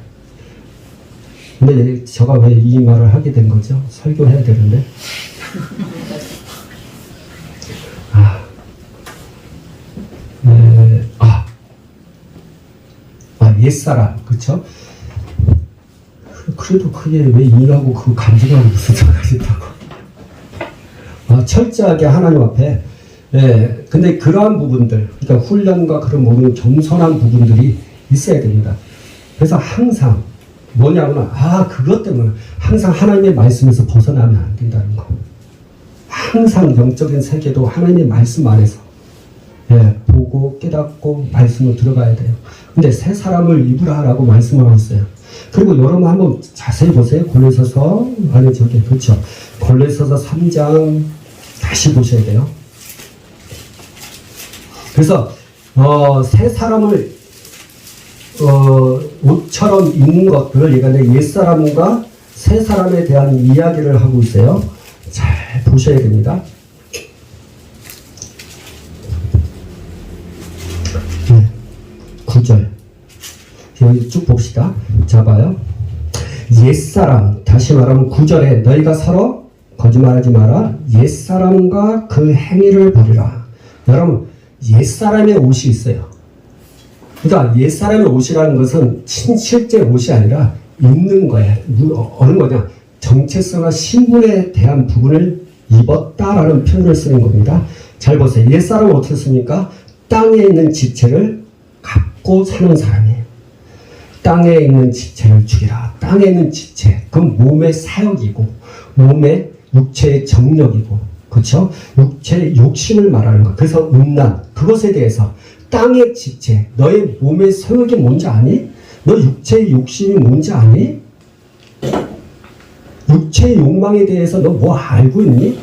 근데 제가 왜 이 말을 하게 된 거죠? 설교해야 되는데. 옛사람, 그쵸? 그래도 그게 왜 일하고 그 감정하고 무슨 상관이 있다고. 철저하게 하나님 앞에, 근데 그러한 부분들, 그러니까 훈련과 그런 모든 겸손한 부분들이 있어야 됩니다. 그래서 항상, 뭐냐면, 그것 때문에 항상 하나님의 말씀에서 벗어나면 안 된다는 거. 항상 영적인 세계도 하나님의 말씀 안에서, 보고 깨닫고 말씀으로 들어가야 돼요. 근데 새 사람을 입으라라고 말씀하고 있어요. 그리고 여러분 한번 자세히 보세요. 골로새서 그렇죠. 골로새서 3장 다시 보셔야 돼요. 그래서 새 사람을 옷처럼 입는 것들을 얘가 옛 사람과 새 사람에 대한 이야기를 하고 있어요. 잘 보셔야 됩니다. 9절 여기 쭉 봅시다. 자 봐요. 옛사람, 다시 말하면 9절에 너희가 서로 거짓말하지 마라. 옛사람과 그 행위를 버리라. 여러분 옛사람의 옷이 있어요. 그러니까 옛사람의 옷이라는 것은 실제 옷이 아니라 입는 거예요. 어느 거냐, 정체성과 신분에 대한 부분을 입었다라는 표현을 쓰는 겁니다. 잘 보세요. 옛사람은 어떻게 씁니까? 땅에 있는 지체를 갖고 사는 사람이에요. 땅에 있는 지체를 죽이라. 땅에 있는 지체, 그건 몸의 사역이고 몸의 육체의 정력이고 그렇죠? 육체의 욕심을 말하는 것. 그래서 음란, 그것에 대해서 땅의 지체, 너의 몸의 소욕이 뭔지 아니? 너 육체의 욕심이 뭔지 아니? 육체의 욕망에 대해서 너 뭐 알고 있니?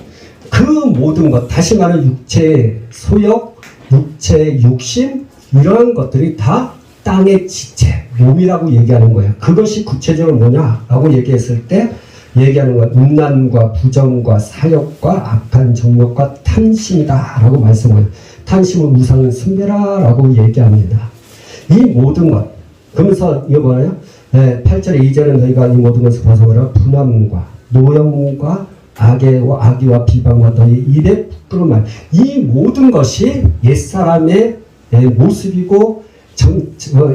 그 모든 것, 다시 말하면 육체의 소욕, 육체의 욕심, 이러한 것들이 다 땅의 지체, 몸이라고 얘기하는 거예요. 그것이 구체적으로 뭐냐라고 얘기했을 때 얘기하는 거예요. 음란과 부정과 사욕과 악한 정욕과 탐심이다라고 말씀해요. 탐심은 우상은 숭배라라고 얘기합니다. 이 모든 것, 그러면서 이거 뭐예요? 8절에 이제는 너희가 이 모든 것을 벗어버려 분함과 노염과 악의와 비방과 너희 입에 부끄러운 말, 이 모든 것이 옛사람의 모습이고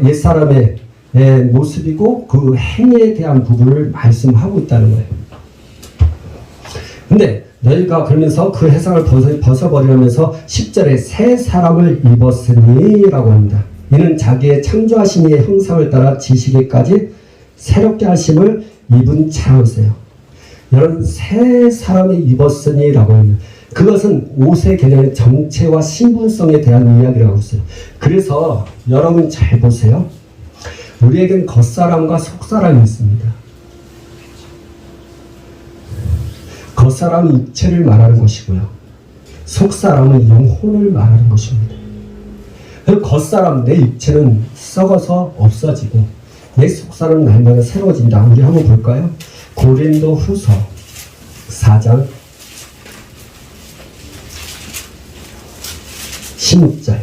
옛사람의 모습이고 그 행위에 대한 부분을 말씀하고 있다는 거예요. 근데 너희가 그러면서 그 해상을 벗어버리면서 10절에 새 사람을 입었으니 라고 합니다. 이는 자기의 창조하신 이의 형상을 따라 지시기까지 새롭게 하심을 입은 채로세요. 여러분, 새 사람을 입었으니 라고 합니다. 그것은 옷의 개념의 정체와 신분성에 대한 이야기라고 했어요. 그래서 여러분 잘 보세요. 우리에겐 겉사람과 속사람이 있습니다. 겉사람은 육체를 말하는 것이고요. 속사람은 영혼을 말하는 것입니다. 겉사람, 내 육체는 썩어서 없어지고 내 속사람은 날마다 새로워진다. 우리 한번 볼까요? 고린도 후서 4장 16절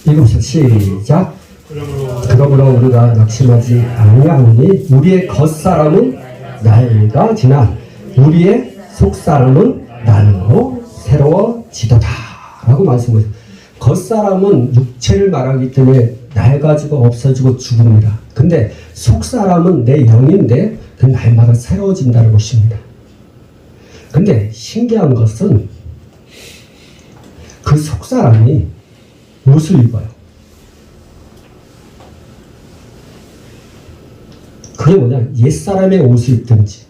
읽읍시다. 시작. 그러므로 우리가 낙심하지 아니하오니 우리의 겉사람은 낡아지나 우리의 속사람은 날로 새로워지도다 라고 말씀하세요. 겉사람은 육체를 말하기 때문에 낡아지고 없어지고 죽습니다. 근데 속사람은 내 영인데 그 날마다 새로워진다는 것입니다. 근데 신기한 것은 그 속사람이 옷을 입어요. 그게 뭐냐? 옛사람의 옷을 입든지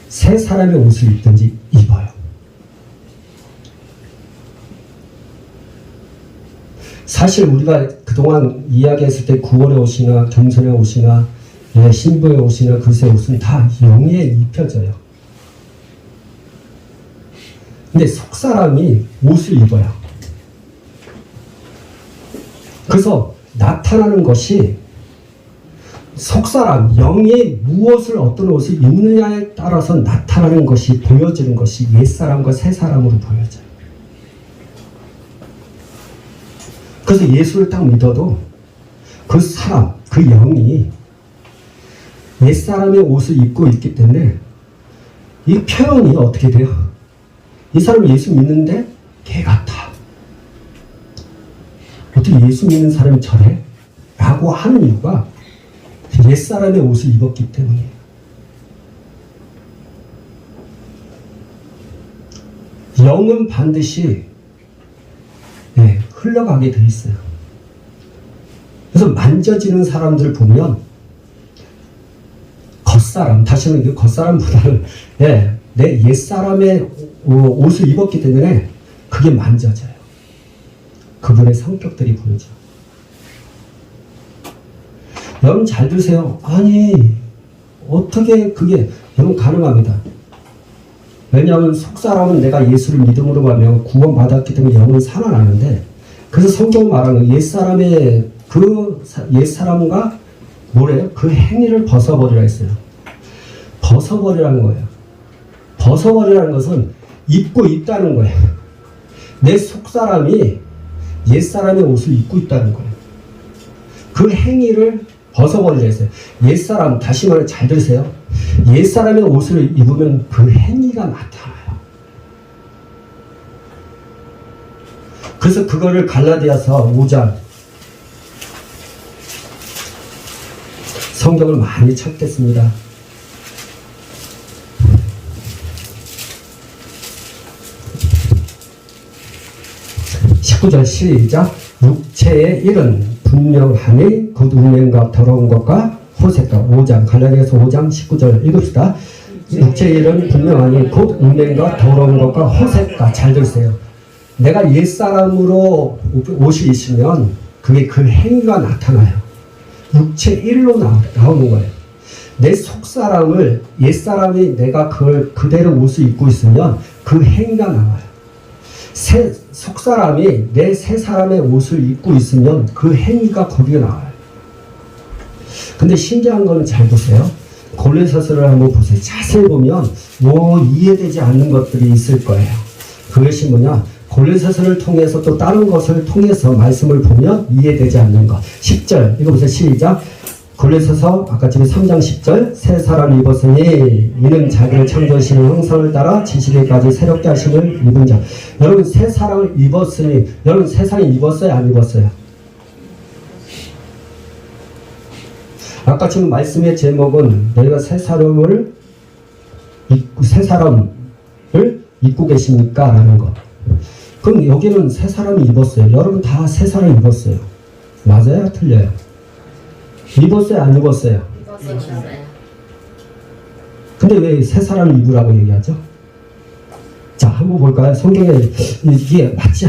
새 사람의 옷을 입든지 입어요. 사실 우리가 그동안 이야기했을 때 구원의 옷이나 겸손의 옷이나 신부의 옷이나 그리스의 옷은 다 영에 입혀져요. 근데 속사람이 옷을 입어요. 그래서 나타나는 것이 속사람, 영이 무엇을 어떤 옷을 입느냐에 따라서 나타나는 것이 보여지는 것이 옛사람과 새사람으로 보여져요. 그래서 예수를 딱 믿어도 그 사람, 그 영이 옛사람의 옷을 입고 있기 때문에 이 표현이 어떻게 돼요? 이 사람이 예수 믿는데 개 같아. 어떻게 예수 믿는 사람이 저래? 라고 하는 이유가 옛사람의 옷을 입었기 때문이에요. 영은 반드시 흘러가게 돼 있어요. 그래서 만져지는 사람들 보면 겉사람, 다시 한번 겉사람보다는 내 옛사람의 옷을 입었기 때문에 그게 만져져요. 그분의 성격들이 보이죠. 여러분 잘 드세요. 아니 어떻게 그게 여러분 가능합니다. 왜냐하면 속사람은 내가 예수를 믿음으로 하면 구원받았기 때문에 영은 살아나는데, 그래서 성경 말하는 옛사람의 그 옛사람과 뭐래요? 그 행위를 벗어버리라 했어요. 벗어버리라는 거예요. 벗어버리라는 것은 입고 있다는 거예요. 내 속사람이 옛사람의 옷을 입고 있다는 거예요. 그 행위를 벗어버리라 했어요. 옛사람, 다시 말해 잘 들으세요. 옛사람의 옷을 입으면 그 행위가 나타나요. 그래서 그거를 갈라디아서 5장 성경을 많이 찾겠습니다. 19절 시작. 육체의 일은 분명하니 곧 운명과 더러운 것과 호색과 5장 갈라디아서 5장 19절 읽읍시다. 육체의 일은 분명하니 곧 음행과 더러운 것과 호색과, 잘 들으세요. 내가 옛사람으로 옷이 있으면 그게 그 행위가 나타나요. 육체 일로 나오는 거예요. 내 속사람을, 옛사람이 내가 그걸 그대로 옷을 입고 있으면 그 행위가 나와요. 속사람이 내 새 사람의 옷을 입고 있으면 그 행위가 거기에 나와요. 근데 신기한 거는 잘 보세요. 골로새서를 한번 보세요. 자세히 보면 이해되지 않는 것들이 있을 거예요. 그것이 뭐냐? 골로새서를 통해서 또 다른 것을 통해서 말씀을 보면 이해되지 않는 것. 10절 읽어보세요. 시작. 골로새서 아까 지금 3장 10절, 새 사람 입었으니 이는 자기를 창조하시는 형상을 따라 지시기까지 새롭게 하심을 입은 자. 여러분 새 사람을 입었으니, 여러분 세상에 입었어요 안 입었어요? 아까 지금 말씀의 제목은 너희가 새 사람을 입고 계십니까? 라는 거. 그럼 여기는 새 사람이 입었어요. 여러분 다 새 사람 입었어요. 맞아요? 틀려요? 입었어요? 안 입었어요? 입었어요. 근데 왜 새 사람을 입으라고 얘기하죠? 자, 한번 볼까요? 성경에 이게 마치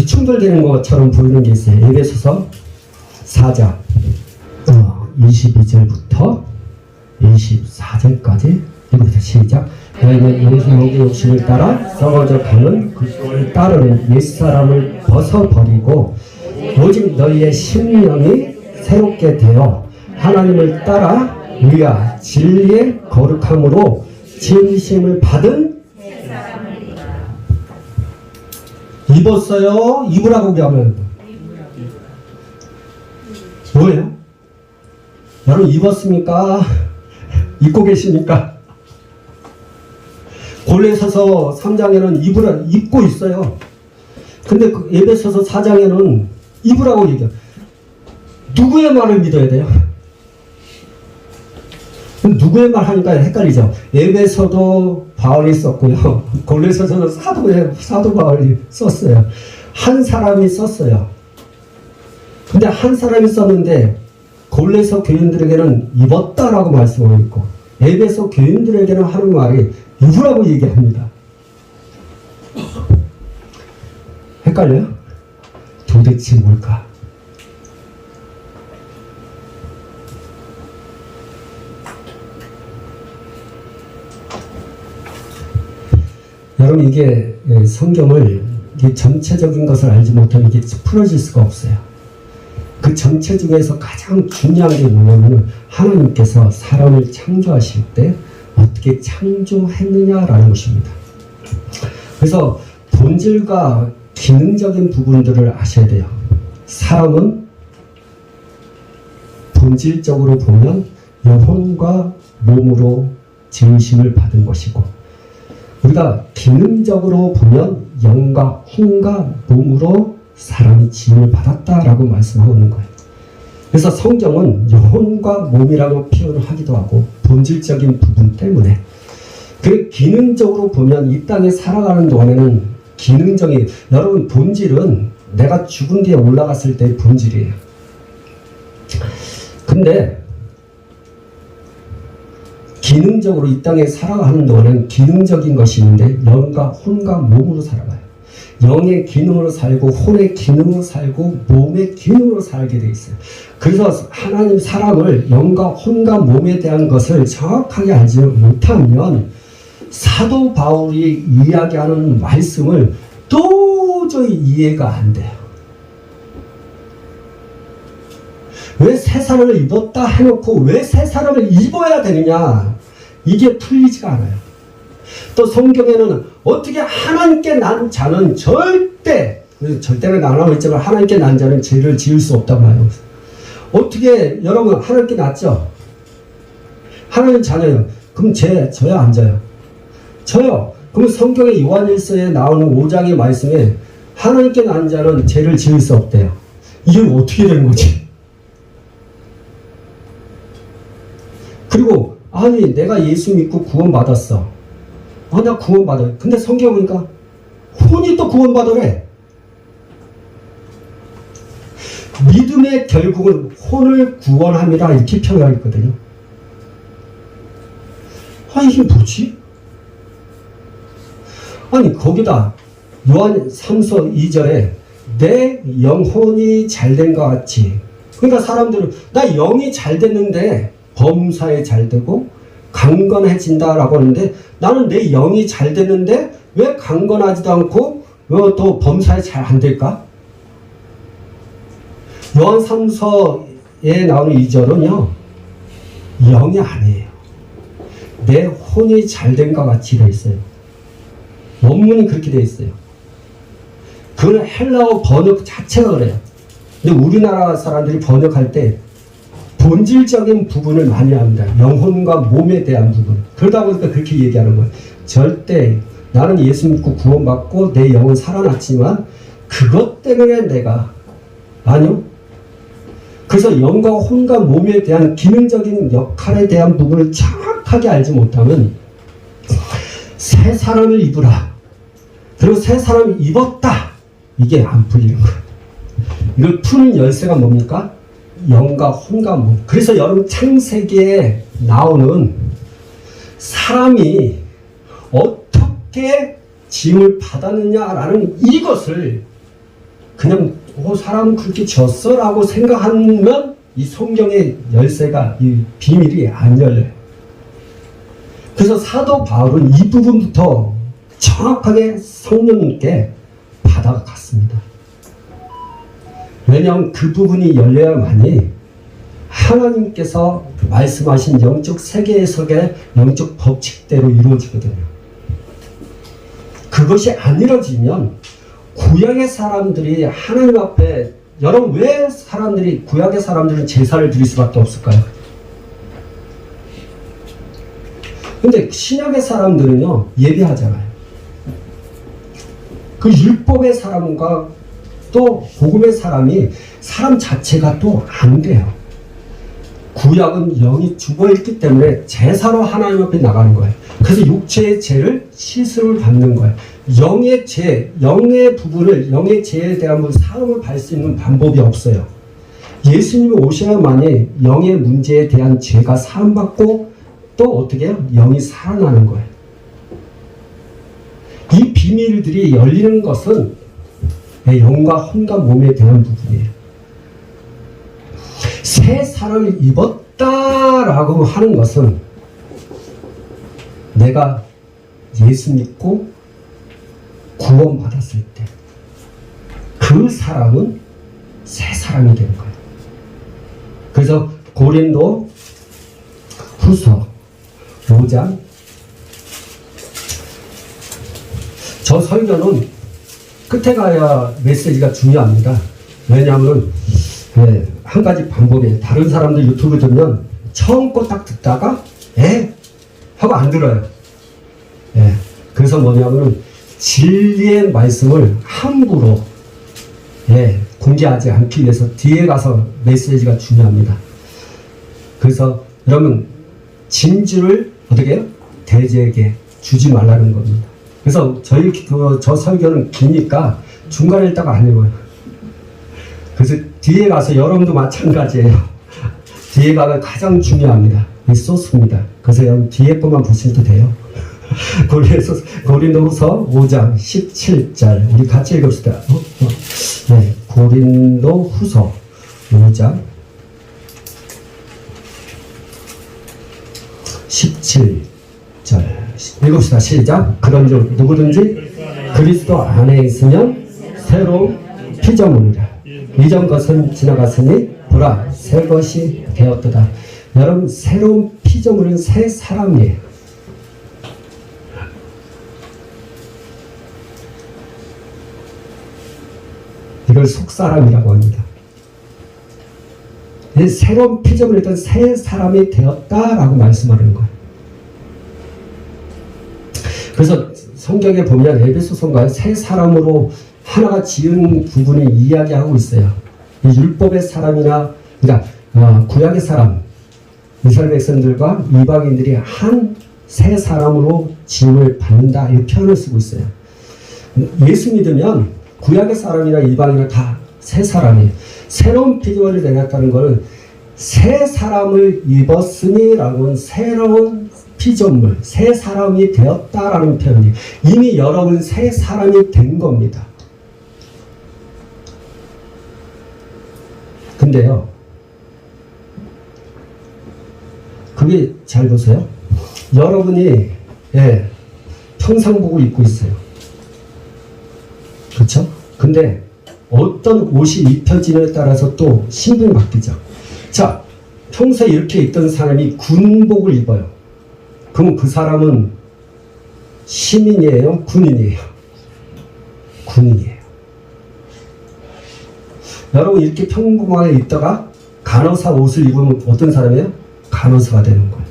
충돌되는 것처럼 보이는 게 있어요. 에베소서 4장 22절부터 24절까지 이거부터 시작. 너희는 영생의 욕심을 따라 썩어져 가는 그걸 따르는 옛사람을 벗어버리고 오직 너희의 심령이 새롭게 되어 하나님을 따라 의와 진리의 거룩함으로 지으심을 받은 입었어요? 입으라고 얘기하면 뭐예요? 여러분 입었습니까? 입고 계십니까? 골로새서 3장에는 입고 있어요. 근데 그 에베소서 4장에는 입으라고 얘기해요. 누구의 말을 믿어야 돼요? 누구의 말 하니까 헷갈리죠. 에베소도 바울이 썼고요. 골로새서도 사도 바울이 썼어요. 한 사람이 썼어요. 근데 한 사람이 썼는데 골로새 교인들에게는 입었다라고 말씀하고 있고 에베소 교인들에게는 하는 말이 입으라고 얘기합니다. 헷갈려요? 도대체 뭘까? 여러분 이게 성경을 이게 전체적인 것을 알지 못하면 이게 풀어질 수가 없어요. 그 전체 중에서 가장 중요한 게 뭐냐면 하나님께서 사람을 창조하실 때 어떻게 창조했느냐라는 것입니다. 그래서 본질과 기능적인 부분들을 아셔야 돼요. 사람은 본질적으로 보면 영혼과 몸으로 지으심을 받은 것이고 우리가 기능적으로 보면 영과 혼과 몸으로 사람이 지음을 받았다라고 말씀하고 있는 거예요. 그래서 성경은 영혼과 몸이라고 표현을 하기도 하고 본질적인 부분 때문에 그 기능적으로 보면 이 땅에 살아가는 동안에는 기능적인 여러분 본질은 내가 죽은 뒤에 올라갔을 때의 본질이에요. 근데 기능적으로 이 땅에 살아가는 동안은 기능적인 것이 있는데 영과 혼과 몸으로 살아가요. 영의 기능으로 살고 혼의 기능으로 살고 몸의 기능으로 살게 돼 있어요. 그래서 하나님 사람을 영과 혼과 몸에 대한 것을 정확하게 알지 못하면 사도 바울이 이야기하는 말씀을 도저히 이해가 안 돼요. 왜 새 사람을 입었다 해놓고 왜 새 사람을 입어야 되느냐? 이게 풀리지가 않아요. 또 성경에는 어떻게 하나님께 난 자는 절대가 나라고 했지만 하나님께 난 자는 죄를 지을 수 없단 말이에요. 어떻게 여러분 하나님께 났죠? 하나님 자녀요. 그럼 저요 안 져요? 저요. 그럼 성경의 요한일서에 나오는 5장의 말씀에 하나님께 난 자는 죄를 지을 수 없대요. 이게 어떻게 된 거지? 그리고 아니 내가 예수 믿고 구원받았어. 나 구원받아요. 근데 성경 보니까 혼이 또 구원받으래. 믿음의 결국은 혼을 구원합니다. 이렇게 표현하고 있거든요. 아, 이게 뭐지? 아니, 거기다 요한 3서 2절에 내 영혼이 잘된 것 같이. 그러니까 사람들은 나 영이 잘 됐는데 범사에 잘 되고 강건해진다라고 하는데 나는 내 영이 잘 됐는데 왜 강건하지도 않고 왜 또 범사에 잘 안 될까? 요한 3서에 나오는 2절은요. 영이 아니에요. 내 혼이 잘된 것 같이 되어 있어요. 원문이 그렇게 되어 있어요. 그건 헬라어 번역 자체가 그래요. 근데 우리나라 사람들이 번역할 때 본질적인 부분을 많이 합니다. 영혼과 몸에 대한 부분. 그러다 보니까 그렇게 얘기하는 거예요. 절대 나는 예수 믿고 구원받고 내 영은 살아났지만 그것 때문에 내가 아니요. 그래서 영과 혼과 몸에 대한 기능적인 역할에 대한 부분을 정확하게 알지 못하면 새 사람을 입으라. 그리고 새 사람을 입었다. 이게 안 풀리는 거예요. 이걸 푸는 열쇠가 뭡니까? 영과 혼과 몸. 그래서 여러분 창세기에 나오는 사람이 어떻게 짐을 받았느냐라는 이것을 그냥 사람은 그렇게 졌어? 라고 생각하면 이 성경의 열쇠가 이 비밀이 안 열려요. 그래서 사도 바울은 이 부분부터 정확하게 성령님께 받아갔습니다. 왜냐하면 그 부분이 열려야만이 하나님께서 말씀하신 영적 세계 해석의 영적 법칙대로 이루어지거든요. 그것이 안 이루어지면 구약의 사람들이 하나님 앞에 여러분 왜 구약의 사람들은 제사를 드릴 수밖에 없을까요? 근데 신약의 사람들은요 예배하잖아요. 그 율법의 사람과 또 복음의 사람 자체가 또 안 돼요. 구약은 영이 죽어있기 때문에 제사로 하나님 앞에 나가는 거예요. 그래서 육체의 죄를 시술을 받는 거예요. 영의 죄, 영의 부분을, 영의 죄에 대한 사함을 받을 수 있는 방법이 없어요. 예수님이 오셔야만이 영의 문제에 대한 죄가 사함받고 또 어떻게 해요? 영이 살아나는 거예요. 이 비밀들이 열리는 것은 영과 혼과 몸에 대한 부분이에요. 새 사람을 입었다라고 하는 것은 내가 예수 믿고 구원받았을 때 그 사람은 새 사람이 되는 거예요. 그래서 고린도 후서 5장 저 설교는 끝에 가야 메시지가 중요합니다. 왜냐하면 한 가지 방법이에요. 다른 사람들 유튜브 듣면 처음 거 딱 듣다가 하고 안 들어요. 그래서 뭐냐면 진리의 말씀을 함부로 공개하지 않기 위해서 뒤에 가서 메시지가 중요합니다. 그래서 여러분 진주를 어떻게 해요? 대제에게 주지 말라는 겁니다. 그래서 저 설교는 기니까 중간에 있다가 안 읽어요. 그래서 뒤에 가서 여러분도 마찬가지예요. 뒤에 가면 가장 중요합니다. 이 소스입니다. 그래서 여러분 뒤에 것만 보시면 돼요. 고린도후서 5장 17절 우리 같이 읽읍시다. 고린도후서 5장 17절 읽읍시다. 시작. 그런즉 누구든지 그리스도 안에 있으면 새로운 피조물이라. 이전 것은 지나갔으니 보라 새 것이 되었도다. 여러분 새로운 피조물은 새 사람이에요. 이걸 속사람이라고 합니다. 새로운 피조물이던 새 사람이 되었다라고 말씀하는 거예요. 그래서 성경에 보면 에베소서가 새 사람으로 하나가 지은 부분을 이야기하고 있어요. 이 율법의 사람이나 그러니까 구약의 사람 이스라엘 백성들과 이방인들이 한 새 사람으로 지음을 받는다 이 표현을 쓰고 있어요. 예수 믿으면 구약의 사람이나 이방인이나 다 새 사람이에요. 새로운 피조물이 되었다는 것은 새 사람을 입었으니 라고는 새로운 피조물, 새 사람이 되었다라는 표현이 이미 여러분 새 사람이 된 겁니다. 근데요, 그게 잘 보세요. 여러분이 평상복을 입고 있어요. 그렇죠? 근데 어떤 옷이 입혀지느냐에 따라서 또 신분이 바뀌죠. 자, 평소에 이렇게 입던 사람이 군복을 입어요. 그럼 그 사람은 시민이에요? 군인이에요? 군인이에요. 여러분 이렇게 평범하게 입다가 간호사 옷을 입으면 어떤 사람이에요? 간호사가 되는 거예요.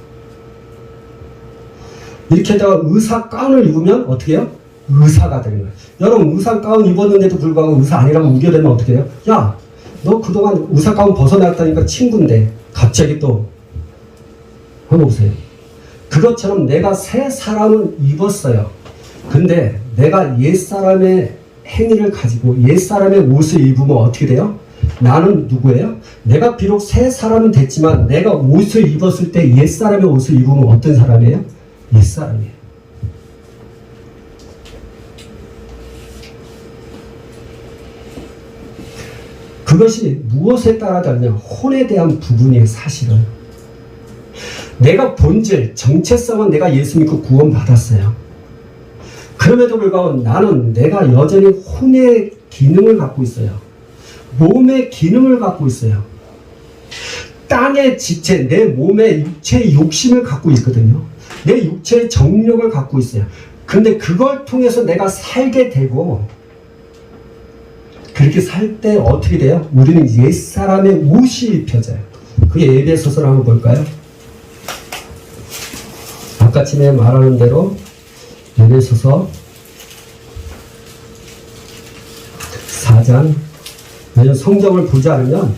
이렇게 하다가 의사 가운을 입으면 어떻게 해요? 의사가 되는 거예요. 여러분 의사 가운 입었는데도 불구하고 의사 아니라고 우겨대면 어떻게 해요? 야, 너 그동안 의사 가운 벗어났다니까 친구인데 갑자기 또 한번 보세요. 그것처럼 내가 새 사람을 입었어요. 근데 내가 옛사람의 행위를 가지고 옛사람의 옷을 입으면 어떻게 돼요? 나는 누구예요? 내가 비록 새 사람은 됐지만 내가 옷을 입었을 때 옛사람의 옷을 입으면 어떤 사람이에요? 옛사람이에요. 그것이 무엇에 따라 다르냐? 혼에 대한 부분이에요. 사실은 내가 본질, 정체성은 내가 예수 믿고 구원받았어요. 그럼에도 불구하고 나는 내가 여전히 혼의 기능을 갖고 있어요. 몸의 기능을 갖고 있어요. 땅의 지체, 내 몸의 육체의 욕심을 갖고 있거든요. 내 육체의 정력을 갖고 있어요. 근데 그걸 통해서 내가 살게 되고 그렇게 살 때 어떻게 돼요? 우리는 옛사람의 옷이 입혀져요. 그게 에베소서를 한번 볼까요? 아까쯤에 말하는 대로 에베소서 4장, 왜냐면 성경을 보지 않으면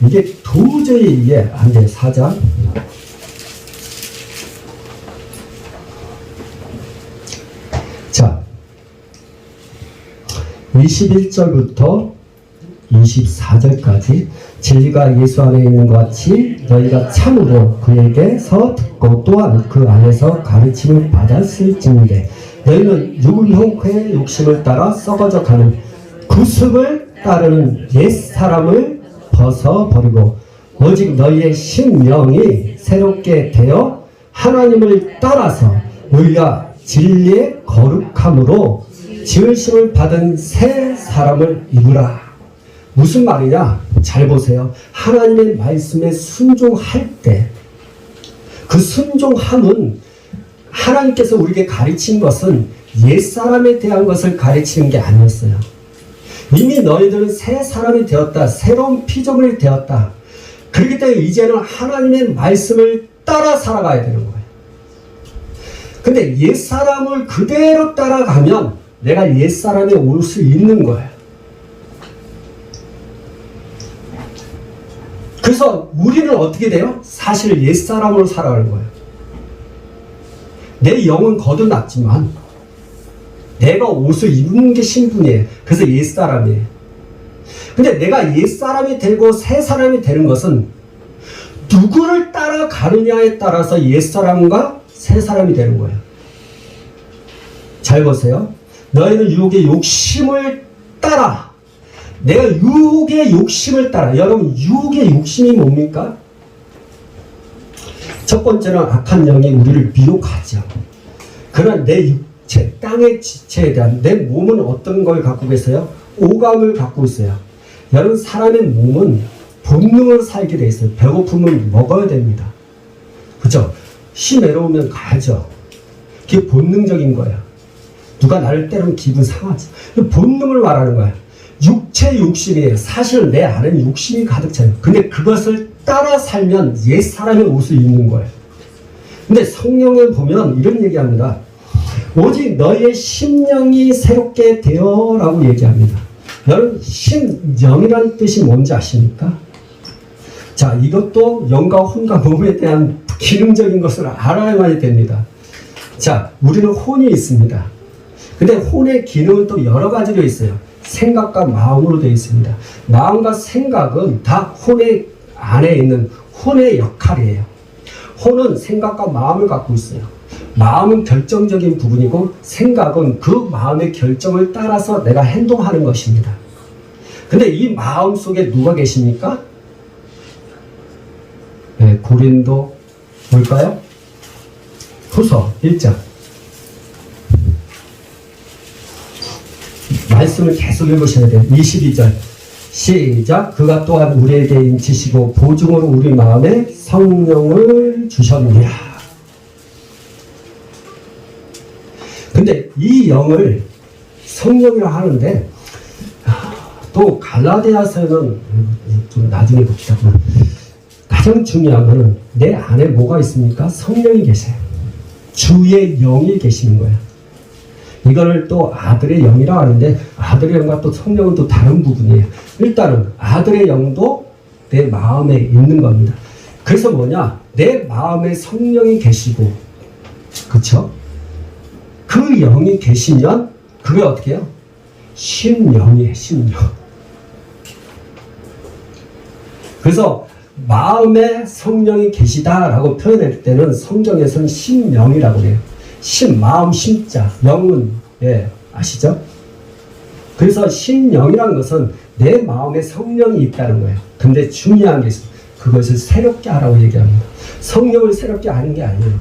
이게 도저히 이해 안 돼요. 4장 자 21절부터 24절까지 진리가 예수 안에 있는 것 같이 너희가 참으로 그에게서 듣고 또한 그 안에서 가르침을 받았을진데 너희는 육형의 욕심을 따라 썩어져 가는 구습을 따르는 옛사람을 벗어버리고 오직 너희의 심령이 새롭게 되어 하나님을 따라서 의와 진리의 거룩함으로 지으심을 받은 새 사람을 입으라. 무슨 말이냐? 잘 보세요. 하나님의 말씀에 순종할 때 그 순종함은 하나님께서 우리에게 가르친 것은 옛사람에 대한 것을 가르치는 게 아니었어요. 이미 너희들은 새 사람이 되었다. 새로운 피조물이 되었다. 그렇기 때문에 이제는 하나님의 말씀을 따라 살아가야 되는 거예요. 근데 옛사람을 그대로 따라가면 내가 옛사람의 옷을 입는 거예요. 그래서 우리는 어떻게 돼요? 사실 옛사람으로 살아가는 거예요. 내 영은 거듭났지만 내가 옷을 입는 게 신분이에요. 그래서 옛사람이에요. 근데 내가 옛사람이 되고 새사람이 되는 것은 누구를 따라가느냐에 따라서 옛사람과 새사람이 되는 거예요. 잘 보세요. 너희는 유혹의 욕심을 따라. 내가 유혹의 욕심을 따라. 여러분 유혹의 욕심이 뭡니까? 첫 번째는 악한 영이 우리를 미혹하죠. 그러나 내 육체, 땅의 지체에 대한 내 몸은 어떤 걸 갖고 계세요? 오감을 갖고 있어요. 여러분 사람의 몸은 본능으로 살게 돼 있어요. 배고프면 먹어야 됩니다. 그렇죠? 시 내려오면 가야죠. 그게 본능적인 거예요. 누가 나를 때리면 기분 상하지. 본능을 말하는 거야. 육체 욕심이에요. 사실 내 안에는 욕심이 가득 차요. 근데 그것을 따라 살면 옛 사람의 옷을 입는 거예요. 근데 성경에 보면 이런 얘기합니다. 오직 너희의 심령이 새롭게 되어 라고 얘기합니다. 여러분 심령이라는 뜻이 뭔지 아십니까? 자, 이것도 영과 혼과 몸에 대한 기능적인 것을 알아야만 됩니다. 자, 우리는 혼이 있습니다. 근데 혼의 기능은 또 여러 가지로 있어요. 생각과 마음으로 되어 있습니다. 마음과 생각은 다 혼의 안에 있는 혼의 역할이에요. 혼은 생각과 마음을 갖고 있어요. 마음은 결정적인 부분이고 생각은 그 마음의 결정을 따라서 내가 행동하는 것입니다. 근데 이 마음 속에 누가 계십니까? 네, 고린도 볼까요? 후서 1장. 말씀을 계속 읽으셔야 돼요. 22절 시작. 그가 또한 우리에게 인치시고 보증으로 우리 마음에 성령을 주셨느니라. 근데 이 영을 성령이라 하는데 또 갈라디아서는 좀 나중에 봅시다. 가장 중요한 것은 내 안에 뭐가 있습니까? 성령이 계세요. 주의 영이 계시는 거예요. 이거를 또 아들의 영이라고 하는데 아들의 영과 또 성령은 또 다른 부분이에요. 일단은 아들의 영도 내 마음에 있는 겁니다. 그래서 뭐냐? 내 마음에 성령이 계시고, 그쵸? 그 영이 계시면 그게 어떻게 해요? 심령이에요. 심령. 그래서 마음에 성령이 계시다라고 표현할 때는 성경에서는 심령이라고 해요. 마음 심자, 영은, 예, 아시죠? 그래서 심령이라는 것은 내 마음에 성령이 있다는 거예요. 근데 중요한 게 있어요. 그것을 새롭게 하라고 얘기합니다. 성령을 새롭게 하는 게 아니에요.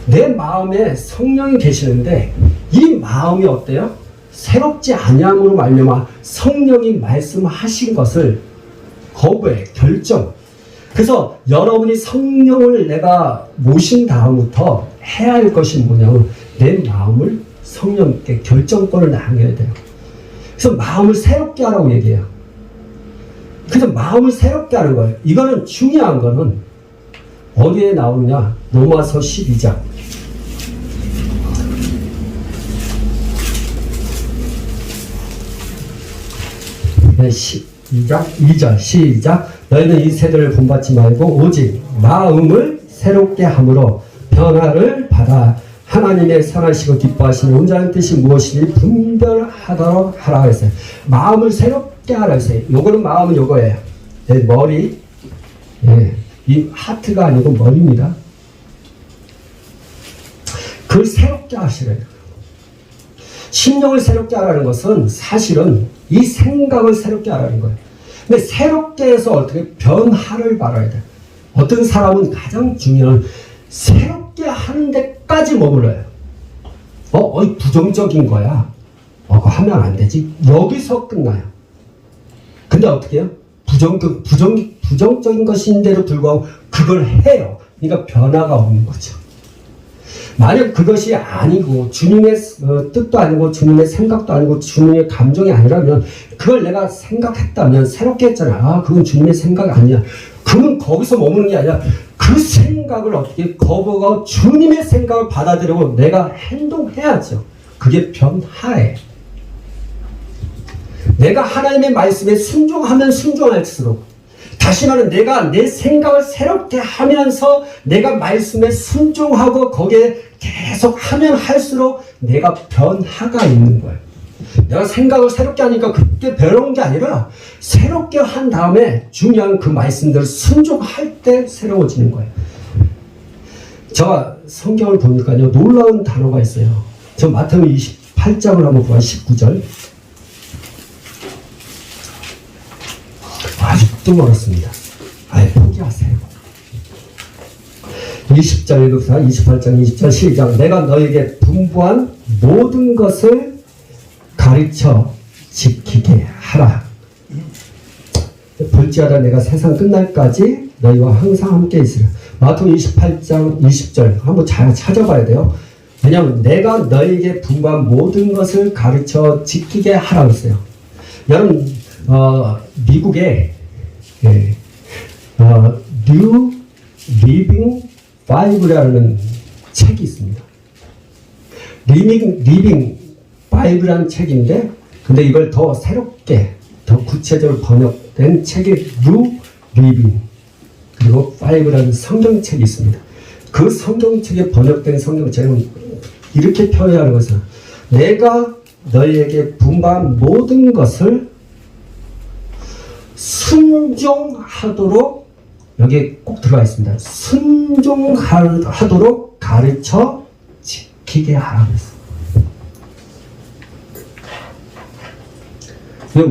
내 마음에 성령이 계시는데 이 마음이 어때요? 새롭지 아니함으로 말미암아 성령이 말씀하신 것을 거부해, 결정. 그래서 여러분이 성령을 내가 모신 다음부터 해야 할 것이 뭐냐면 내 마음을 성령께 결정권을 남겨야 돼요. 그래서 마음을 새롭게 하라고 얘기해요. 그래서 마음을 새롭게 하는 거예요. 이거는 중요한 거는 어디에 나오느냐? 로마서 12장. 네, 2절 시작. 너희는 이 세대를 본받지 말고 오직 마음을 새롭게 함으로 변화를 받아 하나님의 선하시고 기뻐하시는 온전한 뜻이 무엇인지 분별하도록 하라 했어요. 마음을 새롭게 하라 했어요. 요거는 마음은 요거예요. 네, 머리. 네, 이 하트가 아니고 머리입니다. 그걸 새롭게 하시래요. 심령을 새롭게 하라는 것은 사실은 이 생각을 새롭게 하라는 거예요. 근데 새롭게 해서 어떻게 변화를 바라야 돼. 어떤 사람은 가장 중요한 새롭게 하는 데까지 머물러요. 부정적인 거야. 그거 하면 안 되지. 여기서 끝나요. 근데 어떻게 해요? 부정적인 것인데도 불구하고 그걸 해요. 그러니까 변화가 없는 거죠. 만약 그것이 아니고 주님의 뜻도 아니고 주님의 생각도 아니고 주님의 감정이 아니라면 그걸 내가 생각했다면 새롭게 했잖아. 그건 주님의 생각이 아니야. 그건 거기서 머무는 게 아니라 그 생각을 어떻게 거부하고 주님의 생각을 받아들이고 내가 행동해야죠. 그게 변화예요. 내가 하나님의 말씀에 순종하면 순종할수록 다시 말하면 내가 내 생각을 새롭게 하면서 내가 말씀에 순종하고 거기에 계속 하면 할수록 내가 변화가 있는 거예요. 내가 생각을 새롭게 하니까 그때 배워온 게 아니라 새롭게 한 다음에 중요한 그 말씀들을 순종할 때 새로워지는 거예요. 제가 성경을 보니까요 놀라운 단어가 있어요. 저 마태복음 28장을 한번 보아 19절. 아직도 멀었습니다. 아예 포기하세요. 20절 읽읍시다. 28장 20절 시작. 내가 너에게 분부한 모든 것을 가르쳐 지키게 하라. 볼지어다 내가 세상 끝날까지 너희와 항상 함께 있으라. 마태복음 28장 20절 한번 잘 찾아봐야 돼요. 왜냐하면 내가 너에게 분부한 모든 것을 가르쳐 지키게 하라고 했어요. 여러분 미국에 New Living Bible라는 책이 있습니다. Living Bible라는 책인데, 근데 이걸 더 새롭게, 더 구체적으로 번역된 책이 New Living 그리고 Bible라는 성경책이 있습니다. 그 성경책에 번역된 성경책은 이렇게 표현하는 것은 내가 너희에게 분부한 모든 것을 순종하도록 여기에 꼭 들어가 있습니다. 순종하도록 가르쳐 지키게 하라고 했어요.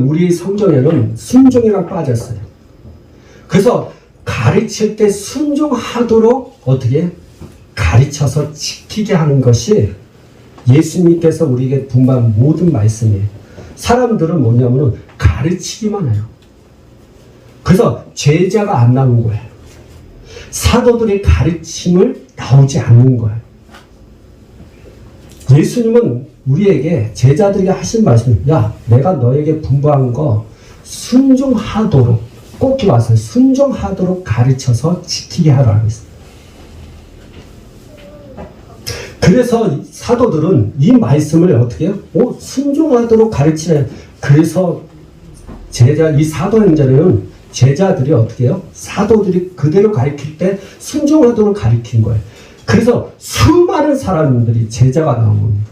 우리 성경에는 순종이랑 빠졌어요. 그래서 가르칠 때 순종하도록 어떻게 가르쳐서 지키게 하는 것이 예수님께서 우리에게 분부한 모든 말씀이에요. 사람들은 뭐냐면은 가르치기만 해요. 그래서 제자가 안 나오는 거예요. 사도들의 가르침을 나오지 않는 거예요. 예수님은 우리에게 제자들에게 하신 말씀, 야, 내가 너에게 분부한 거 순종하도록, 꼭 기억하세요. 순종하도록 가르쳐서 지키게 하라고 했어요. 그래서 사도들은 이 말씀을 어떻게 해요? 순종하도록 가르치래. 그래서 이 사도행전에는 제자들이 어떻게 해요? 사도들이 그대로 가르칠 때 순종하도록 가르친 거예요. 그래서 수많은 사람들이 제자가 나온 겁니다.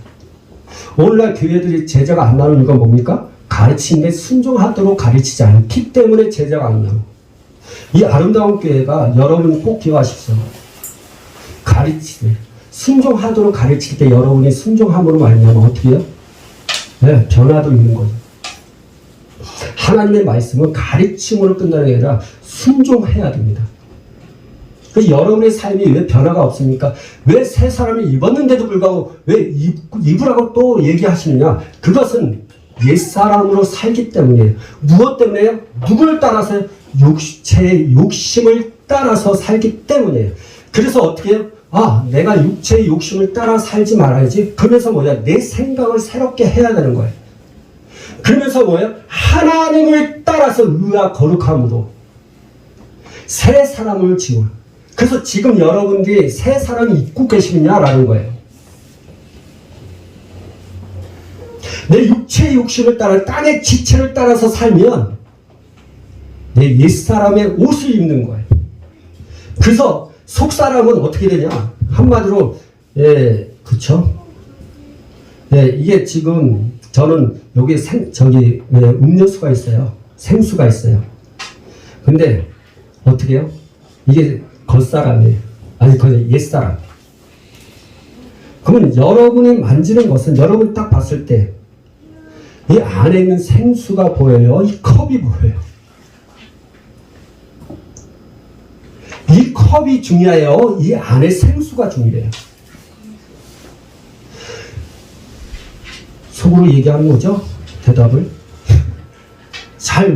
오늘날 교회들이 제자가 안 나오는 이유가 뭡니까? 가르치는데 순종하도록 가르치지 않기 때문에 제자가 안 나오고. 이 아름다운 교회가 여러분 꼭 기억하십시오. 가르치되 순종하도록 가르칠 때 여러분이 순종함으로 말미암아 어떻게 해요? 네, 변화도 있는 거죠. 하나님의 말씀은 가르침으로 끝나는 게 아니라 순종해야 됩니다. 여러분의 삶이 왜 변화가 없습니까? 왜 새 사람이 입었는데도 불구하고 왜 입으라고 또 얘기하시느냐? 그것은 옛사람으로 살기 때문이에요. 무엇 때문에요? 누구를 따라서요? 육체의 욕심을 따라서 살기 때문이에요. 그래서 어떻게 해요? 내가 육체의 욕심을 따라 살지 말아야지. 그러면서 뭐냐? 내 생각을 새롭게 해야 되는 거예요. 그러면서 뭐예요? 하나님을 따라서 의와 거룩함으로 새 사람을 지워. 그래서 지금 여러분들이 새 사람이 입고 계시느냐라는 거예요. 내 육체의 욕심을 따라 땅의 지체를 따라서 살면 내 옛사람의 옷을 입는 거예요. 그래서 속사람은 어떻게 되냐? 한마디로 그쵸? 이게 지금 저는 여기 음료수가 있어요. 생수가 있어요. 근데 어떻게 해요? 이게 겉사람이에요. 아니, 그건 옛사람. 그러면 여러분이 만지는 것은 여러분 딱 봤을 때 이 안에 있는 생수가 보여요? 이 컵이 보여요? 이 컵이 중요해요? 이 안에 생수가 중요해요? 속으로 얘기하는 거죠? 대답을.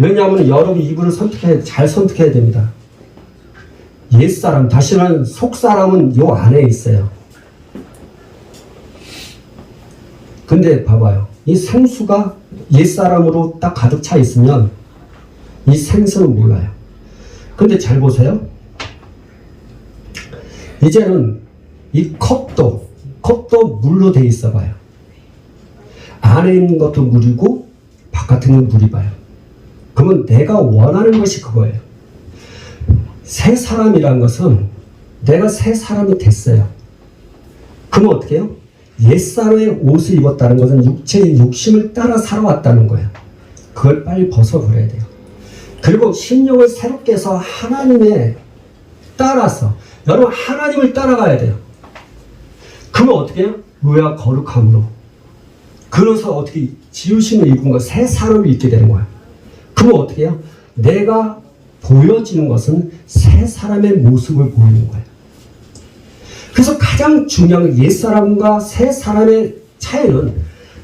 왜냐하면 여러분 이분을 잘 선택해야 됩니다. 옛사람, 다시는 속사람은 요 안에 있어요. 근데 봐봐요. 이 생수가 옛사람으로 딱 가득 차 있으면 이 생수는 몰라요. 근데 잘 보세요. 이제는 이 컵도 물로 돼 있어 봐요. 안에 있는 것도 물이고 바깥에 있는 물이 봐요. 그러면 내가 원하는 것이 그거예요. 새 사람이란 것은 내가 새 사람이 됐어요. 그러면 어떻게 해요? 옛사람의 옷을 입었다는 것은 육체의 욕심을 따라 살아왔다는 거예요. 그걸 빨리 벗어버려야 돼요. 그리고 심령을 새롭게 해서 하나님에 따라서 여러분 하나님을 따라가야 돼요. 그러면 어떻게 해요? 의와 거룩함으로. 그래서 어떻게 지으심을 입은 거, 새 사람을 입게 되는 거야. 그러면 어떻게 해요? 내가 보여지는 것은 새 사람의 모습을 보이는 거예요. 그래서 가장 중요한 옛사람과 새 사람의 차이는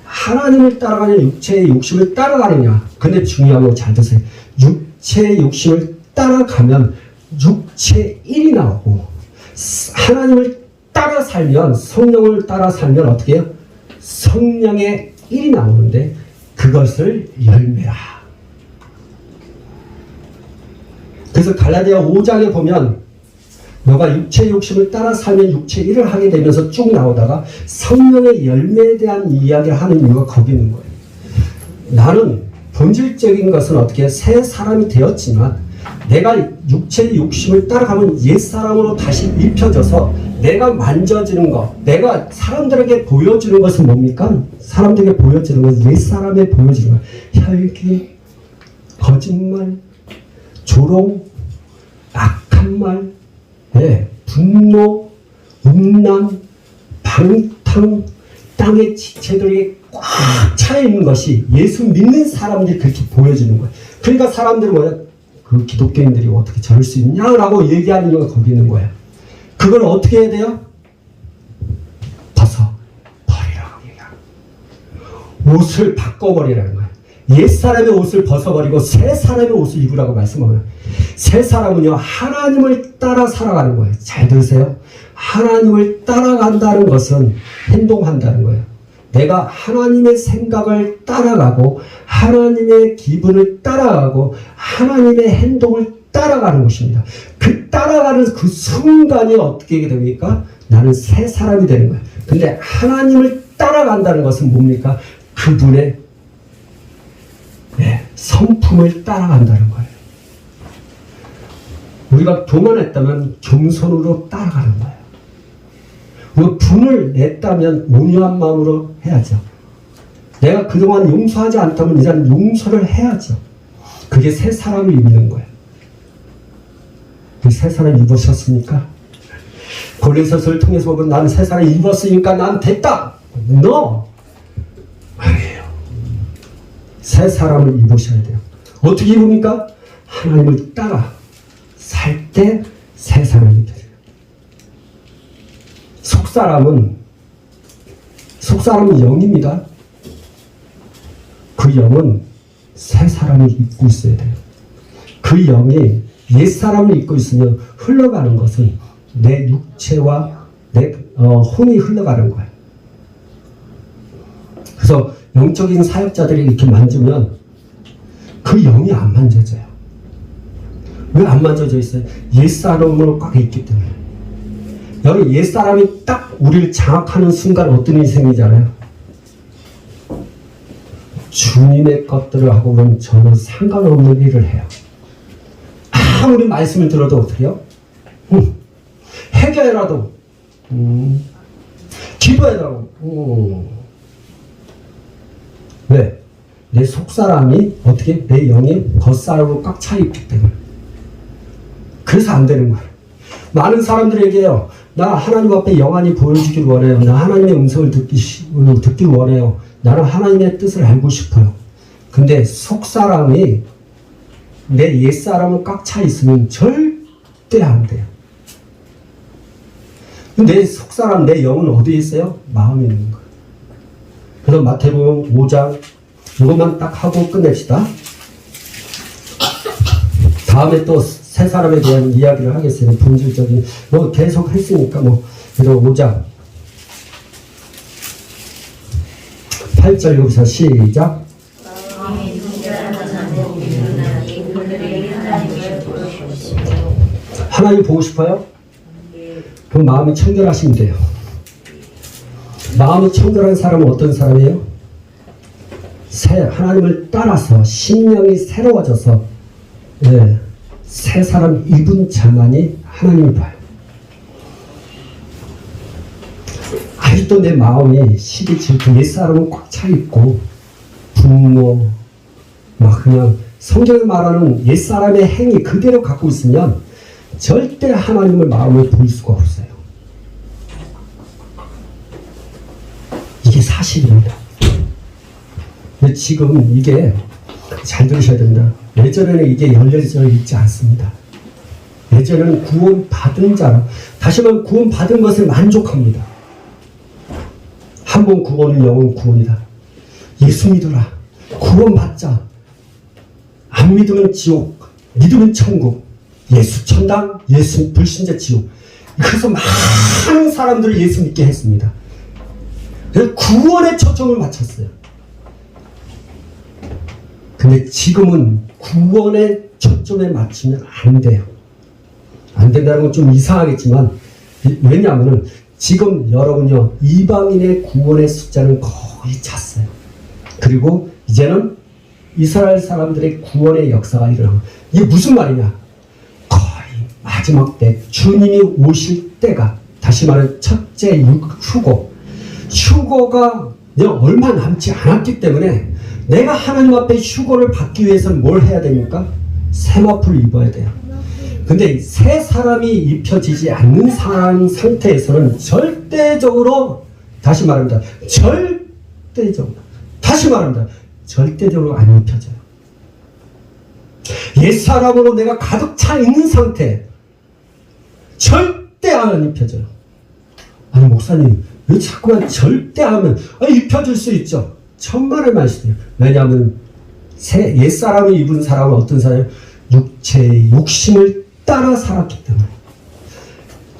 하나님을 따라가냐 육체의 욕심을 따라가느냐. 근데 중요한 거 잘 드세요. 육체의 욕심을 따라가면 육체 1이 나오고 하나님을 따라 살면 성령을 따라 살면 어떻게 해요? 성령의 1이 나오는데 그것을 열매라. 그래서 갈라디아 5장에 보면 너가 육체의 욕심을 따라 살면 육체 1을 하게 되면서 쭉 나오다가 성령의 열매에 대한 이야기를 하는 이유가 거기 있는 거예요. 나는 본질적인 것은 어떻게 새 사람이 되었지만 내가 육체의 욕심을 따라가면 옛사람으로 다시 입혀져서 내가 만져지는 것, 내가 사람들에게 보여주는 것은 뭡니까? 사람들에게 보여주는 것은 옛사람에 보여주는 것. 혈기, 거짓말, 조롱, 악함, 잔말, 분노, 음란, 방탕, 땅의 지체들이 꽉 차 있는 것이 예수 믿는 사람들이 그렇게 보여주는 거예요. 그러니까 사람들은 뭐야? 그 기독교인들이 어떻게 저럴 수 있냐라고 얘기하는 이유가 거기 있는 거예요. 그걸 어떻게 해야 돼요? 벗어 버리라고 얘기하고 옷을 바꿔버리라는 거예요. 옛사람의 옷을 벗어버리고 새 사람의 옷을 입으라고 말씀하고요. 새 사람은요, 하나님을 따라 살아가는 거예요. 잘 들으세요. 하나님을 따라간다는 것은 행동한다는 거예요. 내가 하나님의 생각을 따라가고 하나님의 기분을 따라가고 하나님의 행동을 따라가는 것입니다. 그 따라가는 그 순간이 어떻게 됩니까? 나는 새 사람이 되는 거예요. 근데 하나님을 따라간다는 것은 뭡니까? 그분의 성품을 따라간다는 거예요. 우리가 교만했다면 겸손으로 따라가는 거예요. 우리가 분을 냈다면 온유한 마음으로 해야죠. 내가 그동안 용서하지 않다면 이제는 용서를 해야죠. 그게 새 사람을 입는 거예요. 그 새 사람 입으셨습니까? 고린도서를 통해서 보면 나는 새 사람 입었으니까 난 됐다. No! 아니에요. 새 사람을 입으셔야 돼요. 어떻게 입습니까? 하나님을 따라 살 때 새 사람이 돼요. 속사람은 영입니다. 그 영은 새 사람을 입고 있어야 돼요. 그 영이 옛 사람을 입고 있으면 흘러가는 것은 내 육체와 내 혼이 흘러가는 거예요. 그래서 영적인 사역자들이 이렇게 만지면 그 영이 안 만져져요. 왜 안 만져져 있어요? 옛 사람으로 꽉 있기 때문에. 여러분, 옛 사람이 딱 우리를 장악하는 순간 어떤 일이 생기잖아요. 주님의 것들을 하고 보면 저는 상관없는 일을 해요. 아무리 말씀을 들어도 어떻게 해요? 해결해라도 기도해라도 왜? 내 속사람이 어떻게? 내 영이 겉사람으로 꽉 차 있기 때문에. 그래서 안 되는 거예요. 많은 사람들에게요, 나 하나님 앞에 영안이 보여주길 원해요. 나 하나님의 음성을 듣길 원해요. 나는 하나님의 뜻을 알고 싶어요. 근데 속사람이 내 옛사람을 꽉 차 있으면 절대 안 돼요. 내 속사람, 내 영은 어디에 있어요? 마음에 있는 거예요. 그래서 마태복음 5장 이것만 딱 하고 끝냅시다. 다음에 또 새 사람에 대한 이야기를 하겠어요. 본질적인 계속 했으니까 그래서 5장 8절 여기서 시작. 하나님 보고 싶어요? 그럼 마음이 청결하시면 돼요. 마음이 청결한 사람은 어떤 사람이에요? 하나님을 따라서 심령이 새로워져서 새 사람 입은 자만이 하나님을 봐요. 아직도 내 마음이 시기 질투, 옛사람은 꽉 차있고 분노, 그냥 성경이 말하는 옛사람의 행위 그대로 갖고 있으면 절대 하나님을 마음을 보일 수가 없어요. 이게 사실입니다. 근데 지금 이게 잘 들으셔야 됩니다. 예전에는 이게 열려져 있지 않습니다. 예전에는 구원 받은 자라, 다시 말하면 구원 받은 것을 만족합니다. 한 번 구원은 영원 구원이다. 예수 믿어라. 구원 받자. 안 믿으면 지옥, 믿으면 천국. 예수 천당, 예수 불신자 지옥. 그래서 많은 사람들을 예수 믿게 했습니다. 그래서 구원에 초점을 맞췄어요. 근데 지금은 구원에 초점에 맞추면 안 돼요. 안 된다는 건 좀 이상하겠지만, 왜냐하면 지금 여러분요, 이방인의 구원의 숫자는 거의 찼어요. 그리고 이제는 이스라엘 사람들의 구원의 역사가 일어나고, 이게 무슨 말이냐? 거의 마지막 때 주님이 오실 때가, 다시 말해 첫째 휴거가 얼마 남지 않았기 때문에 내가 하나님 앞에 휴거를 받기 위해서는 뭘 해야 됩니까? 세마포를 입어야 돼요. 근데 새 사람이 입혀지지 않는 상태에서는 절대적으로, 다시 말합니다, 절대적으로 안 입혀져요. 옛사람으로 내가 가득 차 있는 상태, 절대 안 입혀져요. 아니 목사님 왜 자꾸만 절대 하면 입혀질 수 있죠. 천만의 말씀이에요. 왜냐하면 옛사람을 입은 사람은 어떤 사람이에요? 육체의 욕심을 따라 살았기 때문에.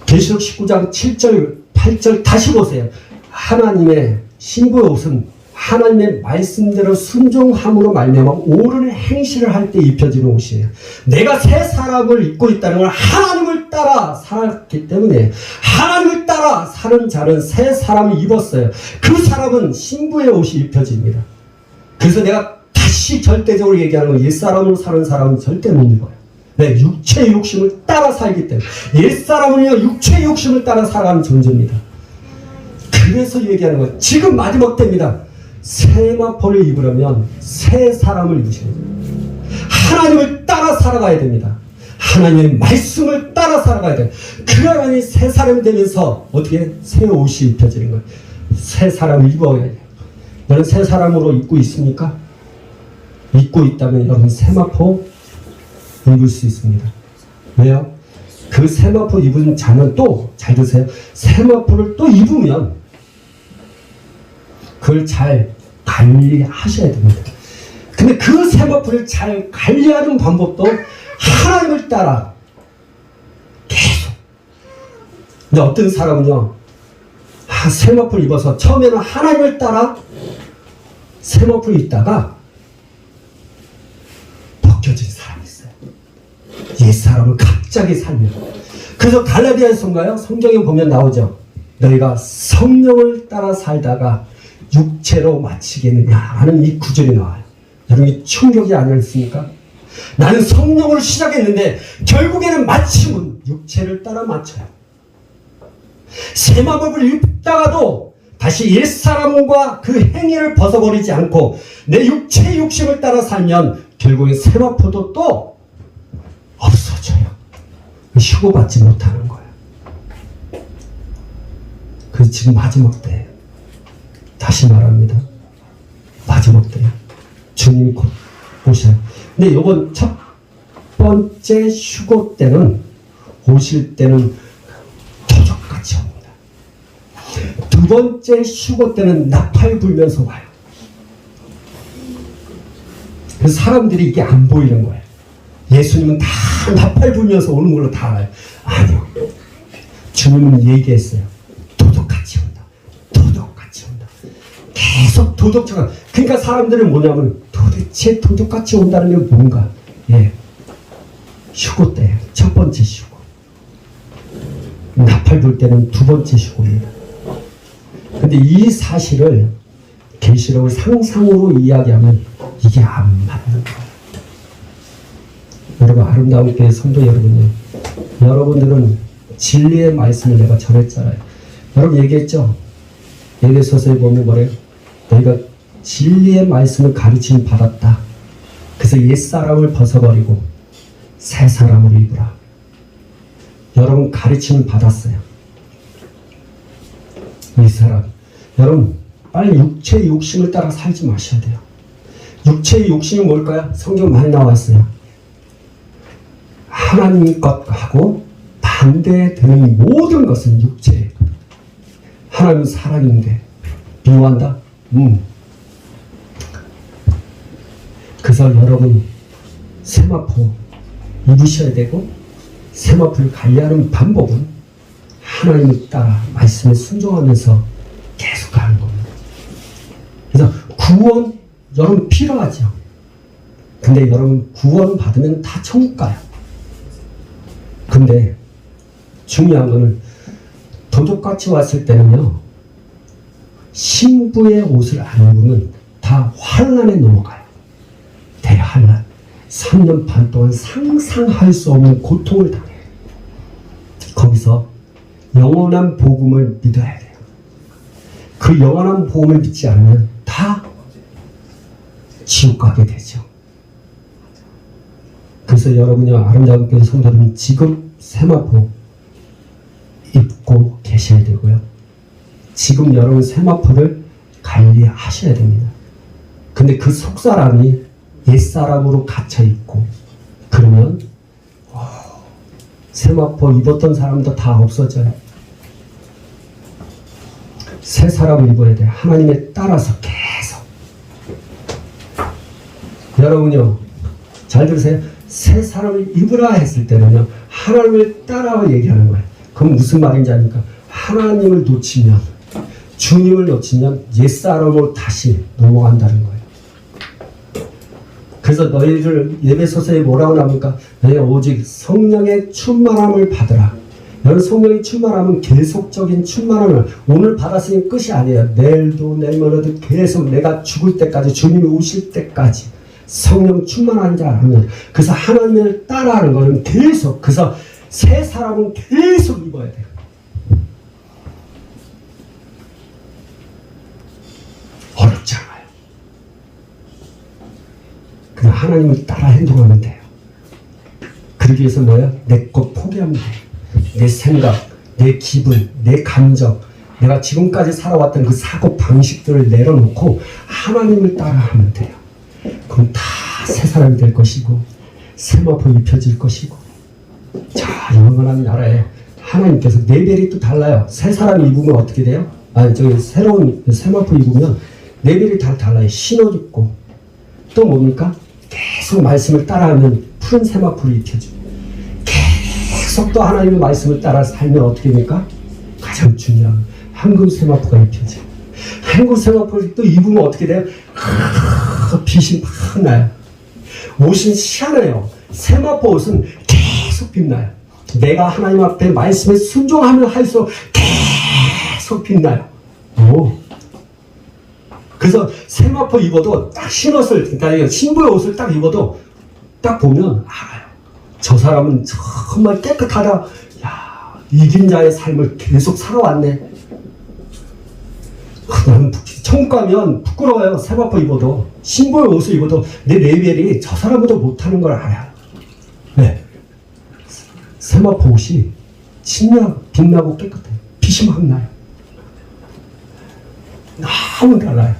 계시록 19장 7절 8절 다시 보세요. 하나님의 신부의 옷은 하나님의 말씀대로 순종함으로 말미암아 옳은 행실을 할 때 입혀지는 옷이에요. 내가 새 사람을 입고 있다는 건 하나님을 따라 살았기 때문에, 하나님을 따라 사는 자는 새 사람을 입었어요. 그 사람은 신부의 옷이 입혀집니다. 그래서 내가 다시 절대적으로 얘기하는 건 옛사람으로 사는 사람은 절대 못 입어요. 네, 육체의 욕심을 따라 살기 때문에. 옛사람은요 육체의 욕심을 따라 살아가는 존재입니다. 그래서 얘기하는 거예요. 지금 마지막 때입니다. 세마포를 입으려면 새 사람을 입으셔야 돼요. 하나님을 따라 살아가야 됩니다. 하나님의 말씀을 따라 살아가야 돼요. 그래야만이 새 사람이 되면서 어떻게 새 옷이 입혀지는 거예요. 새 사람을 입어야 돼요. 여러분 새 사람으로 입고 있습니까? 입고 있다면 여러분 세마포 입을 수 있습니다. 왜요? 그 세마포 입은 자는 또 잘 드세요. 세마포를 또 입으면 그걸 잘 관리하셔야 됩니다. 근데 그 세마포를 잘 관리하는 방법도 하나님을 따라 계속. 근데 어떤 사람은요, 세마포를 입어서 처음에는 하나님을 따라 세마포를 입다가 벗겨진 사람이 있어요. 옛사람을 갑자기 살면. 그래서 갈라디아서인가요? 성경에 보면 나오죠. 너희가 성령을 따라 살다가 육체로 마치겠느냐 하는 이 구절이 나와요. 여러분이 충격이 아니었습니까? 나는 성령으로 시작했는데 결국에는 마침은 육체를 따라 마쳐요. 세마법을 입다가도 다시 옛사람과 그 행위를 벗어버리지 않고 내 육체의 욕심을 따라 살면 결국엔 세마포도 또 없어져요. 휴고받지 못하는 거예요. 그래서 지금 마지막 때예요. 다시 말합니다. 마지막 때예요. 주님이 곧 오셔요. 근데 이번 첫 번째 휴고 때는, 오실 때는 도적같이 옵니다. 두 번째 휴고 때는 나팔 불면서 와요. 그래서 사람들이 이게 안 보이는 거예요. 예수님은 다 나팔 불면서 오는 걸로 다 알아요. 아니요. 주님은 얘기했어요. 도둑같이 온다. 도둑같이 온다. 계속 도둑처럼. 그러니까 사람들은 뭐냐면 도대체 도둑같이 온다는 게 뭔가. 예. 휴고 때예요. 첫 번째 휴고. 나팔 불 때는 두 번째 휴고입니다. 근데 이 사실을 계시록을 상상으로 이야기하면 이게 안 맞는 거예요. 여러분, 아름다운 교회 성도 여러분요, 여러분들은 진리의 말씀을 내가 전했잖아요. 여러분 얘기했죠? 에베소서에 보면 뭐래요? 너희가 진리의 말씀을 가르침 받았다. 그래서 옛사람을 벗어버리고 새 사람으로 입으라. 여러분 가르침을 받았어요. 이 사람, 여러분 빨리 육체의 욕심을 따라 살지 마셔야 돼요. 육체의 욕심이 뭘까요? 성경 많이 나왔어요. 하나님 것하고 반대되는 모든 것은 육체. 하나님은 사랑인데 미워한다? 그래서 여러분 세마포 입으셔야 되고, 세마포를 관리하는 방법은 하나님을 따라 말씀에 순종하면서 계속 가는 겁니다. 그래서 구원 여러분 필요하죠. 근데 여러분 구원 받으면 다 천국 가요. 근데 중요한 거는 도둑같이 왔을 때는요, 신부의 옷을 안 입으면 다 환난에 넘어가요. 대환난. 3년 반 동안 상상할 수 없는 고통을 당해요. 거기서 영원한 복음을 믿어야 돼요. 그 영원한 복음을 믿지 않으면 다 지옥 가게 되죠. 그래서 그래서 여러분이 아름다운 교회 성도는 지금 세마포 입고 계셔야 되고요. 지금 여러분 세마포를 관리하셔야 됩니다. 근데 그 속사람이 옛사람으로 갇혀있고 그러면 세마포 입었던 사람도 다 없어져요. 새 사람을 입어야 돼요. 하나님에 따라서 계속. 여러분요, 잘 들으세요. 새 사람을 입으라 했을 때는요, 하나님을 따라 얘기하는 거예요. 그럼 무슨 말인지 아닙니까? 하나님을 놓치면, 주님을 놓치면 옛사람으로 다시 넘어간다는 거예요. 그래서 너희들 예배소서에 뭐라고 나옵니까? 너희 오직 성령의 충만함을 받으라. 여러분, 성령의 충만함은 계속적인 충만함을 오늘 받았으니 끝이 아니에요. 내일도 내일모레도 계속 내가 죽을 때까지, 주님이 오실 때까지 성령 충만한 자라면, 그래서 하나님을 따라하는 것은 계속, 그래서 새 사람은 계속 입어야 돼요. 어렵지 않아요. 그냥 하나님을 따라 행동하면 돼요. 그러기 위해서 뭐야? 내 것 포기하면 돼요. 내 생각, 내 기분, 내 감정, 내가 지금까지 살아왔던 그 사고 방식들을 내려놓고 하나님을 따라하면 돼요. 그럼 다 새 사람이 될 것이고 세마포 입혀질 것이고. 자, 영원한 나라에 하나님께서 레벨이 또 달라요. 새 사람이 입으면 어떻게 돼요? 저기 새로운 세마포 입으면 레벨이 다 달라요. 신옷 입고 또 뭡니까? 계속 말씀을 따라하면 푸른 세마포를 입혀주고, 계속 또 하나님의 말씀을 따라 살면 어떻게 됩니까? 가장 중요한 황금 세마포가 입혀져. 황금 세마포를 또 입으면 어떻게 돼요? 빛이 막 나요. 옷은 희한해요. 세마포 옷은 계속 빛나요. 내가 하나님 앞에 말씀에 순종하면 할수록 계속 빛나요. 그래서 세마포 입어도 딱 신옷을, 그러니까 신부의 옷을 딱 입어도 딱 보면 알아요. 저 사람은 정말 깨끗하다. 야, 이긴 자의 삶을 계속 살아왔네. 나는 천국 가면 부끄러워요. 세마포 입어도, 신부의 옷을 입어도 내 레벨이 저 사람보다 못하는 걸 알아요. 네. 세마포 옷이 진짜 빛나고 깨끗해요. 빛이 막 나요. 너무 달라요.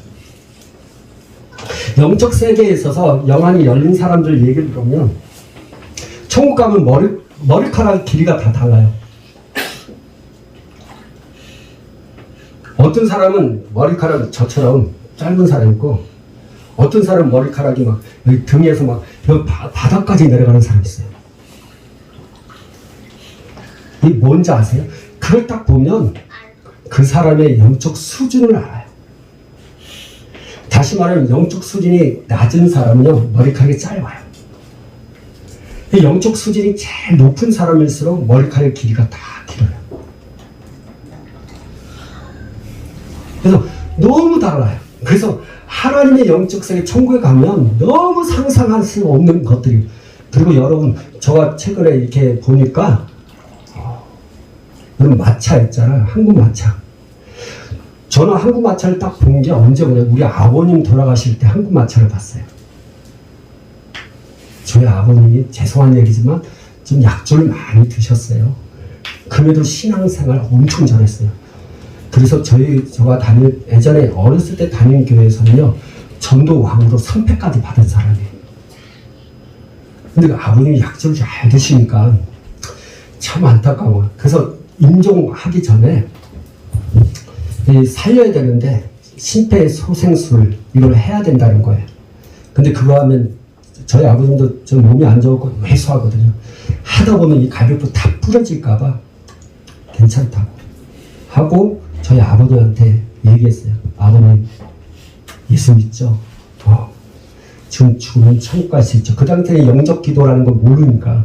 영적 세계에 있어서 영안이 열린 사람들 얘기를 들으면 천국 가면 머리카락 길이가 다 달라요. 어떤 사람은 머리카락이 저처럼 짧은 사람이 있고, 어떤 사람은 머리카락이 막 여기 등에서 막 여기 바닥까지 내려가는 사람이 있어요. 이게 뭔지 아세요? 그걸 딱 보면 그 사람의 영적 수준을 알아요. 다시 말하면 영적 수준이 낮은 사람은요, 머리카락이 짧아요. 영적 수준이 제일 높은 사람일수록 머리카락 길이가 다 길어요. 그래서 너무 달라요. 그래서 하나님의 영적 세계 천국에 가면 너무 상상할 수 없는 것들이. 그리고 여러분, 저가 최근에 이렇게 보니까 여러분 마차 있잖아요. 한국 마차. 저는 한국 마차를 딱 본 게 언제 보냐, 우리 아버님 돌아가실 때 한국 마차를 봤어요. 저희 아버님이 죄송한 얘기지만 좀 약주를 많이 드셨어요. 그래도 신앙생활 엄청 잘했어요. 그래서 저가 예전에 어렸을 때 다닌 교회에서는요, 전도왕으로 상패까지 받은 사람이에요. 근데 아버님이 약주를 잘 드시니까 참 안타까워요. 그래서 임종하기 전에 살려야 되는데 심폐소생술 이걸 해야 된다는 거예요. 근데 그거 하면 저희 아버님도 좀 몸이 안 좋고 왜소하거든요. 하다 보면 이 갈비뼈 다 부러질까봐 괜찮다고 하고 저희 아버님한테 얘기했어요. 아버님, 예수 믿죠? 지금 죽으면 천국 갈 수 있죠. 그 당시에 영적 기도라는 걸 모르니까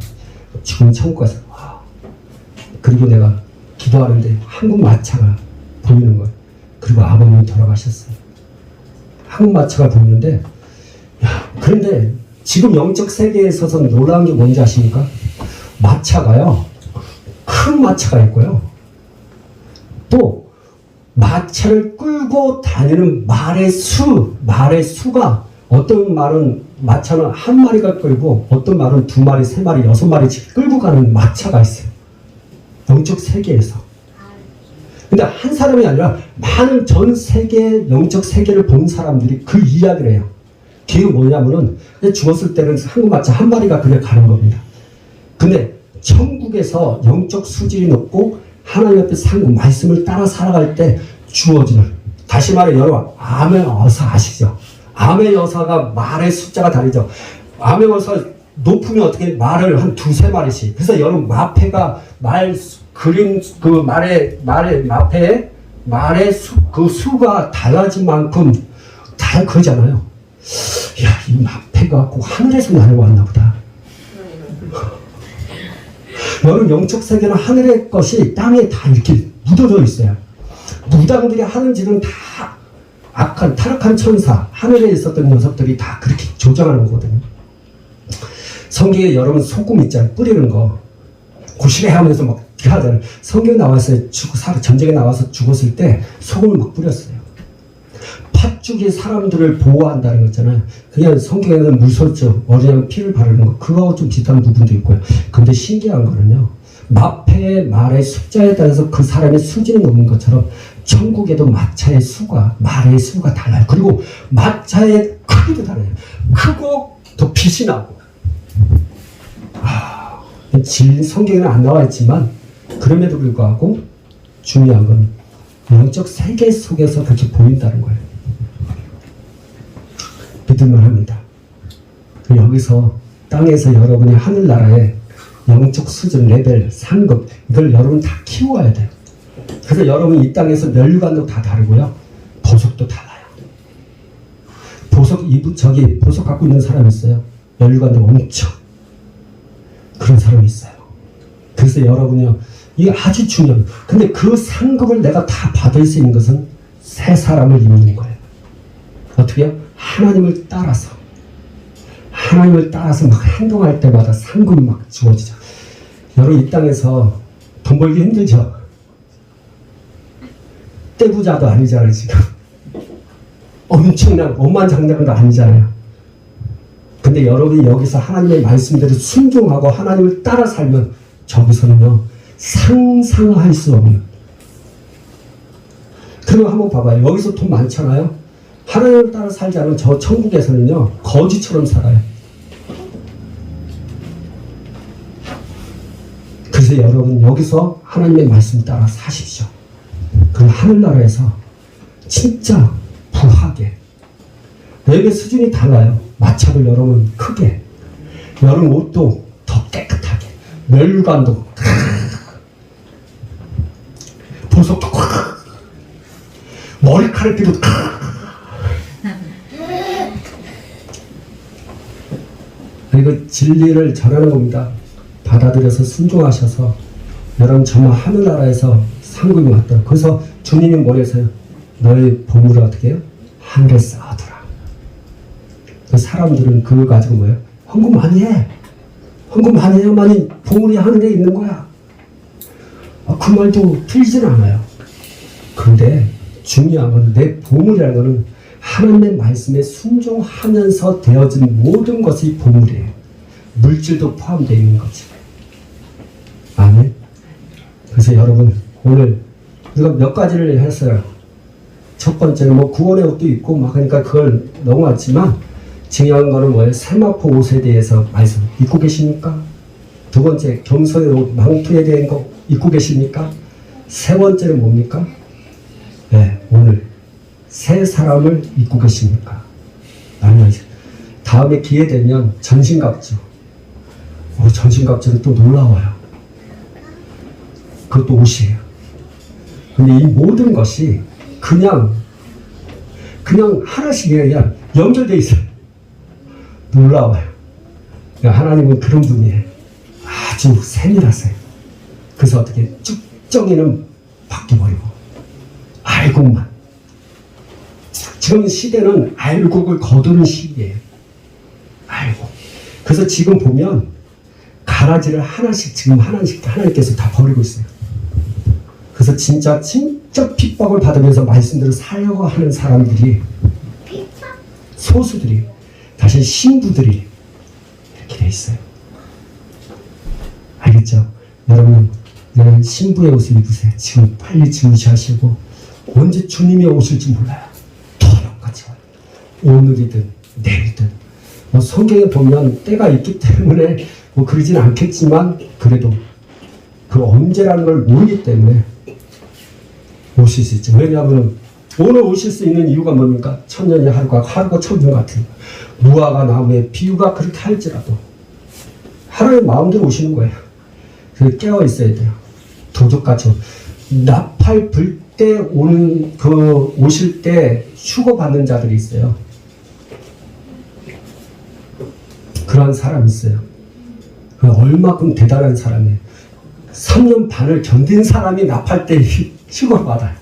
죽으면 천국 가서. 그리고 내가 기도하는데 한국 마차가 보이는 거예요. 그리고 아버님이 돌아가셨어요. 한국 마차가 보이는데, 그런데 지금 영적 세계에 있어서 놀라운 게 뭔지 아십니까? 마차가요, 큰 마차가 있고요. 또 마차를 끌고 다니는 말의 수가, 어떤 말은 마차는 한 마리가 끌고 어떤 말은 두 마리, 세 마리, 여섯 마리씩 끌고 가는 마차가 있어요. 영적 세계에서. 근데 한 사람이 아니라 많은 전 세계 영적 세계를 본 사람들이 그 이야기를 해요. 그게 뭐냐면은 죽었을 때는 한국 마차 한 마리가 그냥 가는 겁니다. 근데 천국에서 영적 수질이 높고 하나님 앞에 살고 말씀을 따라 살아갈 때 주어지는, 다시 말해 여러분 암의 어사 아시죠? 암의 여사가 말의 숫자가 다르죠. 암의 여사 높으면 어떻게 말을 한 두세 마리씩. 그래서 여러분 마패가 말 그림 그 말의 마패에 말의 그 수가 달라진 만큼 다 그러잖아요. 야, 이 마패가 꼭 하늘에서 날아왔나 보다. 여러분 영적 세계는 하늘의 것이 땅에 다 이렇게 묻어져 있어요. 무당들이 하는 짓은 다 악한 타락한 천사, 하늘에 있었던 녀석들이 다 그렇게 조장하는 거거든요. 성경에 여러분 소금 있잖아요. 뿌리는 거. 고시래 하면서 막 하잖아요. 성경에 나왔어요. 전쟁에 나와서 죽었을 때 소금을 막 뿌렸어요. 팥죽이 사람들을 보호한다는 거 있잖아요. 그냥 성경에는 물소죠. 어린양 피를 바르는 거. 그거하고 좀 비슷한 부분도 있고요. 근데 신기한 거는요. 마패의 말의 숫자에 따라서 그 사람의 수준이 높은 것처럼 천국에도 마차의 수가, 말의 수가 달라요. 그리고 마차의 크기도 달라요. 크고 더 빛이 나고. 성경에는 안 나와 있지만 그럼에도 불구하고 중요한 건 영적 세계 속에서 그렇게 보인다는 거예요. 믿을만 합니다. 여기서 땅에서 여러분이 하늘나라의 영적 수준, 레벨, 상급 이걸 여러분 다 키워야 돼요. 그래서 여러분 이 땅에서 면류관도 다 다르고요. 보석도 달라요. 보석 갖고 있는 사람 있어요. 면류관도 엄청 그런 사람이 있어요. 그래서 여러분이요, 이게 아주 중요해요. 근데 그 상급을 내가 다 받을 수 있는 것은 새 사람을 입는 거예요. 어떻게요? 하나님을 따라서 막 행동할 때마다 상급이 막 주어지죠. 여러분 이 땅에서 돈 벌기 힘들죠? 떼부자도 아니잖아요 지금. 엄청난 억만장자도 아니잖아요. 근데 여러분이 여기서 하나님의 말씀대로 순종하고 하나님을 따라 살면 저기서는요 상상할 수 없는. 그럼 한번 봐봐요. 여기서 돈 많잖아요. 하나님을 따라 살지 않으면 저 천국에서는요 거지처럼 살아요. 그래서 여러분 여기서 하나님의 말씀 따라 사십시오. 그럼 하늘나라에서 진짜 부하게, 내게 수준이 달라요. 마차도 여러분 크게, 여러분 옷도 더 깨끗하게, 면류관도 보석도 머리카락도 이거 진리를 전하는 겁니다. 받아들여서 순종하셔서 여러분 정말 하늘나라에서 상급이 왔다. 그래서 주님이 뭐래서요? 너의 보물을 어떻게 해요? 하늘에 쌓아두라. 그 사람들은 그걸 가지고 뭐예요? 헌금 많이 해. 헌금 많이 해야만이 보물이 하늘에 있는 거야. 그 말도 틀리진 않아요. 그런데 중요한 건 내 보물이라는 거는 하나님의 말씀에 순종하면서 되어진 모든 것이 보물이에요. 물질도 포함되어 있는 거지. 아멘. 그래서 여러분 오늘 우리가 몇 가지를 했어요. 첫 번째는 뭐 구원의 옷도 있고 막 하니까 그걸 넘어갔지만 중요한 거는 뭐예요? 세마포 옷에 대해서 말씀 입고 계십니까? 두 번째 겸손의 옷 망토에 대한 거 입고 계십니까? 세 번째는 뭡니까? 네, 오늘 새 사람을 입고 계십니까? 다음에 기회 되면 전신갑주. 전신갑주는 또 놀라워요. 그것도 옷이에요. 근데 이 모든 것이 그냥 하나씩 그냥 연결되어 있어요. 놀라워요. 하나님은 그런 분이에요. 아주 세밀하세요. 그래서 어떻게 쭉정이는 바뀌어버리고 알곡만. 지금 시대는 알곡을 거두는 시기예요. 알곡. 그래서 지금 보면 가라지를 하나씩 지금 하나님께서 다 버리고 있어요. 그래서 진짜 핍박을 받으면서 말씀대로 살려고 하는 사람들이 소수들이 다시 사실 신부들이 이렇게 돼 있어요. 알겠죠? 여러분, 신부의 옷을 입으세요. 지금 빨리 준비하시고 언제 주님이 오실지 몰라요. 토요같이 와요. 오늘이든 내일이든. 뭐 성경에 보면 때가 있기 때문에 뭐 그러진 않겠지만 그래도 그 언제라는 걸 모르기 때문에 오실 수 있죠. 왜냐하면 오늘 오실 수 있는 이유가 뭡니까? 천년이 하루가 천년 같은 무화과 나무의 비유가 그렇게 할지라도 하루의 마음대로 오시는 거예요. 그래서 깨어 있어야 돼요. 도적같이 나팔 불 때 오는 그 오실 때 휴거 받는 자들이 있어요. 그런 사람이 있어요. 얼마큼 대단한 사람이에요. 3년 반을 견딘 사람이 나팔 때 휴거를 받아요.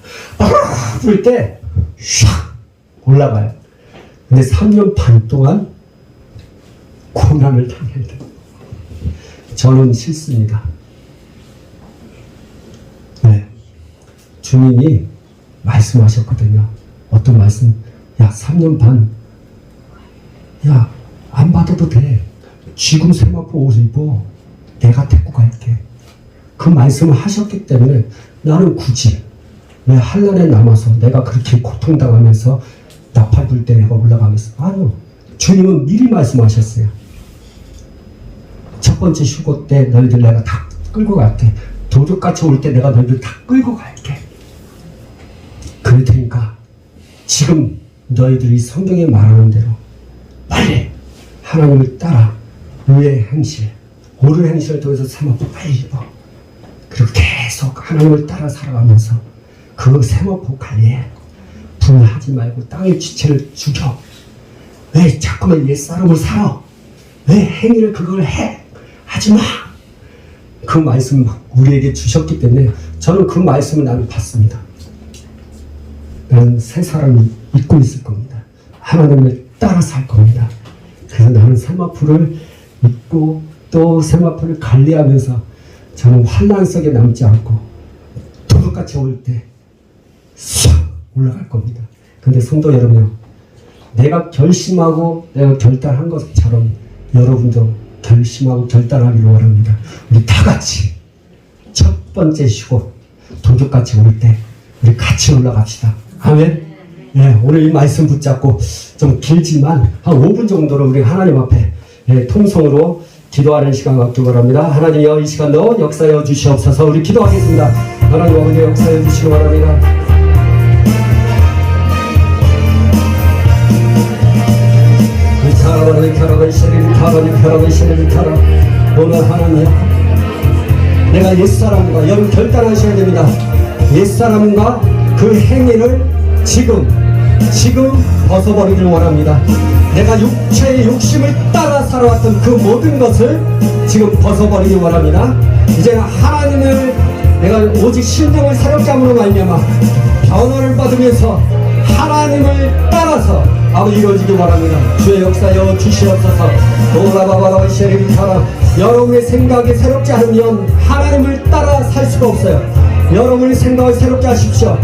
불 때 샥 올라가요. 근데 3년 반 동안 고난을 당해야 돼요. 저는 싫습니다. 네. 주님이 말씀하셨거든요. 어떤 말씀? 야, 3년 반. 야, 안 받아도 돼. 지금 세마포 옷을 입어. 내가 데리고 갈게. 그 말씀을 하셨기 때문에 나는 굳이 왜 한란에 남아서 내가 그렇게 고통당하면서 나팔 불 때 내가 올라가면서. 아니요. 주님은 미리 말씀하셨어요. 첫 번째 휴고 때 너희들 내가 다 끌고 갈게. 도둑같이 올 때 내가 너희들 다 끌고 갈게. 그럴 테니까 지금 너희들이 성경에 말하는 대로 빨리 하나님을 따라 의의 행실, 옳은 행실을 통해서 세마포 빨리 입어. 그리고 계속 하나님을 따라 살아가면서 그 세마포 관리에 분하지 말고 땅의 지체를 죽여. 왜 자꾸만 옛사람을 살아? 왜 행위를 그걸 해? 하지 마. 그 말씀 우리에게 주셨기 때문에 저는 그 말씀을 나는 받습니다. 나는 새 사람을 입고 있을 겁니다. 하나님을 따라 살 겁니다. 그래서 나는 세마포를 입고 또 세마포를 관리하면서 저는 환난 속에 남지 않고 도둑같이 올 때 싹 올라갈 겁니다. 근데 성도 여러분요, 내가 결심하고 내가 결단한 것처럼 여러분도 결심하고 결단하기를 원합니다. 우리 다 같이 첫 번째 쉬고 도둑같이 올 때 우리 같이 올라갑시다. 아멘. 네, 오늘 이 말씀 붙잡고 좀 길지만 한 5분 정도로 우리 하나님 앞에 통성으로 기도하는 시간 갖기 바랍니다. 하나님여, 이 시간도 역사여 주시옵소서. 우리 기도하겠습니다. 하나님 아버지 역사여 주시기 바랍니다. 오늘 하나님, 내가 옛사람과 여러분 결단하셔야 됩니다. 옛사람과 그 행위를 지금 벗어버리길 원합니다. 내가 육체의 욕심을 따라 살아왔던 그 모든 것을 지금 벗어버리길 원합니다. 이제 하나님을 내가 오직 심령을 새롭게 함으로 말미암아 변화를 받으면서 하나님을 따라서 아버지 이루어지길 원합니다. 주의 역사여 주시옵소서. 노라바바라바 쉐리비타라. 여러분의 생각이 새롭지 않으면 하나님을 따라 살 수가 없어요. 여러분의 생각을 새롭게 하십시오.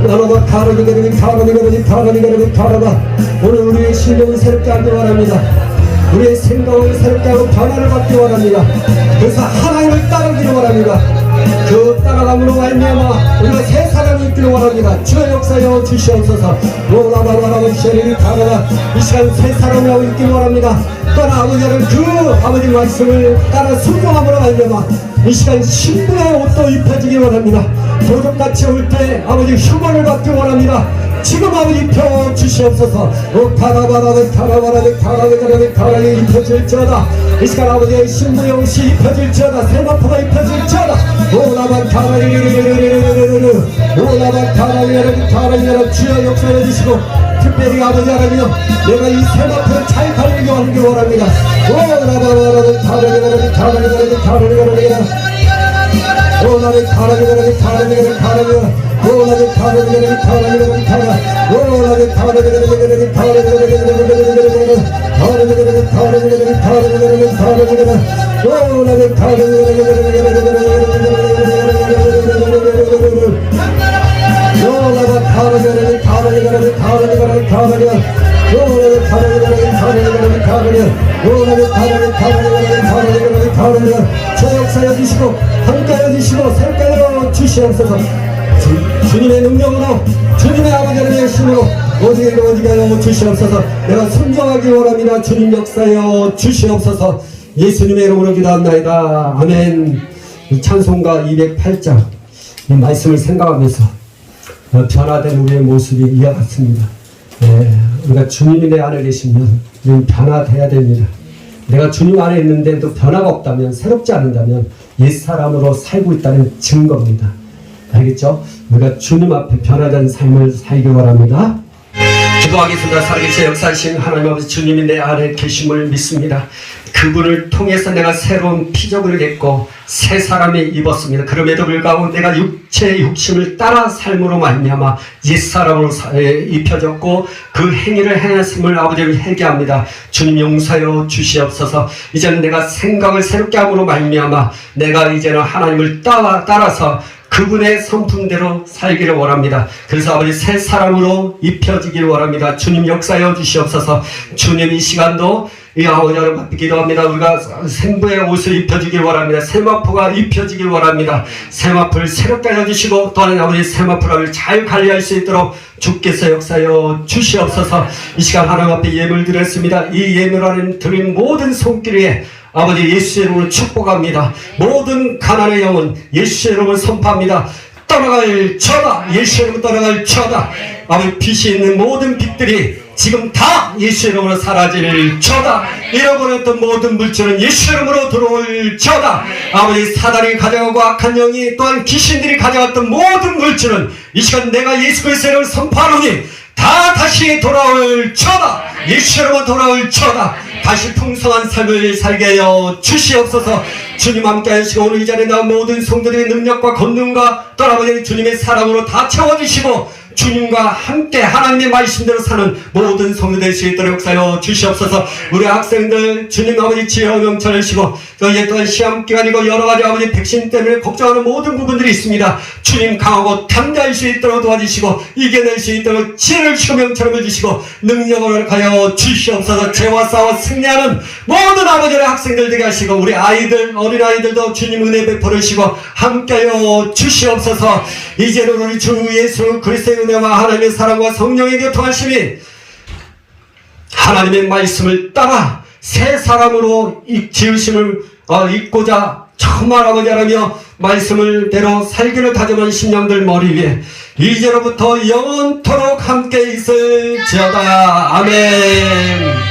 여러분 오늘 우리의 심령을 새롭게 하길 원합니다. 우리의 생각을 새롭게 하고 변화를 받기 원합니다. 그래서 하나님을 따르기를 원합니다. 그 따라감으로 말미암아 우리가 새 사람이 있기를 원합니다. 주의 역사여 주시옵소서. 이 시간 새 사람이라고 있기를 원합니다. 또한 아버지는 그 아버지 말씀을 따라 순종함으로 말미암아 이 시간 신부의 옷도 입혀지기 원합니다. 도둑같이 올 때 아버지 휴먼을 받기 원합니다. 지금 아버지 입혀 주시옵소서. 타라바라베 입혀질지어다. 이 시간 아버지의 신부의 옷이 입혀질지어다. 세마포가 입혀질지어다. 오라반 타라리라리라리라리라리라리 주여 역사해 주시고 특별히 아버지 하나님 내가 이 세마포를 잘 관리하기 원합니다. 오라바라베 타라리라리라리라리라리 오라베 타라리라리 타라리라리 타라리라리 오라베 타라리라리 타라리라리 타라 오라베 타라리라리 타라리라리 타라리라리 저 역사여 주시고 함께하여 주시고 새롭게 주시옵소서. 주님의 능력으로 주님의 아버지 하나님의 힘으로 오직에 하여 주시옵소서. 내가 순종하기 원합니다. 주님 역사여 주시옵소서. 예수님의 이름으로 기도합나이다. 아멘. 찬송가 208장 이 말씀을 생각하면서 변화된 우리의 모습이 이와 같습니다. 우리가 주님이 내 안에 계시면 우리는 변화돼야 됩니다. 내가 주님 안에 있는데도 변화가 없다면, 새롭지 않는다면 옛사람으로 살고 있다는 증거입니다. 알겠죠? 우리가 주님 앞에 변화된 삶을 살기 바랍니다. 기도하겠습니다. 살아계신 역사하신 하나님 아버지, 주님이 내 안에 계심을 믿습니다. 그분을 통해서 내가 새로운 피조물을 했고 새 사람이 입었습니다. 그럼에도 불구하고 내가 육체의 육심을 따라 삶으로 말미암아 옛사람으로 입혀졌고 그 행위를 행했음을 아버지를 회개합니다. 주님 용서하여 주시옵소서. 이제는 내가 생각을 새롭게 함으로 말미암아 내가 이제는 하나님을 따라서 그분의 성품대로 살기를 원합니다. 그래서 아버지 새 사람으로 입혀지길 원합니다. 주님 역사하여 주시옵소서. 주님 이 시간도 이 아버지 여러분 앞에 기도합니다. 우리가 생부의 옷을 입혀주길 원합니다. 세마포가 입혀지길 원합니다. 세마포를 새롭게 해주시고 또한 아버지 세마포를 잘 관리할 수 있도록 주께서 역사하여 주시옵소서. 이 시간 하나님 앞에 예물 드렸습니다. 이 예물 안에 드린 모든 손길 위에 아버지 예수의 이름으로 축복합니다. 모든 가난의 영혼 예수의 이름을 선포합니다. 떠나갈 처다. 예수의 이름으로 떠나갈 처다. 아버지 빛이 있는 모든 빛들이 지금 다 예수의 이름으로 사라질 처다. 잃어버렸던 모든 물질은 예수의 이름으로 들어올 처다. 아버지 사단이 가져가고 악한 영이 또한 귀신들이 가져갔던 모든 물질은 이 시간 내가 예수 그리스도의 이름을 선포하노니 다 다시 돌아올 처다. 예수의 이름으로 돌아올 처다. 다시 풍성한 삶을 살게 하여 주시옵소서. 주님 함께 하시고 오늘 이 자리에 나온 모든 성도들의 능력과 권능과 또 아버지 주님의 사랑으로 다 채워주시고 주님과 함께 하나님의 말씀대로 사는 모든 성도 될 수 있도록 역사하여 주시옵소서. 우리 학생들 주님 아버지 지혜와 명철을 주시고 또 이제 또한 시험기간이고 여러가지 아버지 백신 때문에 걱정하는 모든 부분들이 있습니다. 주님 강하고 담대할 수 있도록 도와주시고 이겨낼 수 있도록 지혜를 주시고 명철을 주시고 능력을 하여 주시옵소서. 죄와 싸워 승리하는 모든 아버지의 학생들 되게 하시고 우리 아이들 어린아이들도 주님 은혜 베풀으시고 함께하여 주시옵소서. 이제는 우리 주 예수 그리스도의 은혜와 하나님의 사랑과 성령의 교통하심이 하나님의 말씀을 따라 새 사람으로 지으심을 잊고자 정말 아버지 하나며 말씀을 대로 살기를 다짐한 심령들 머리 위에 이제로부터 영원토록 함께 있을지어다. 아멘.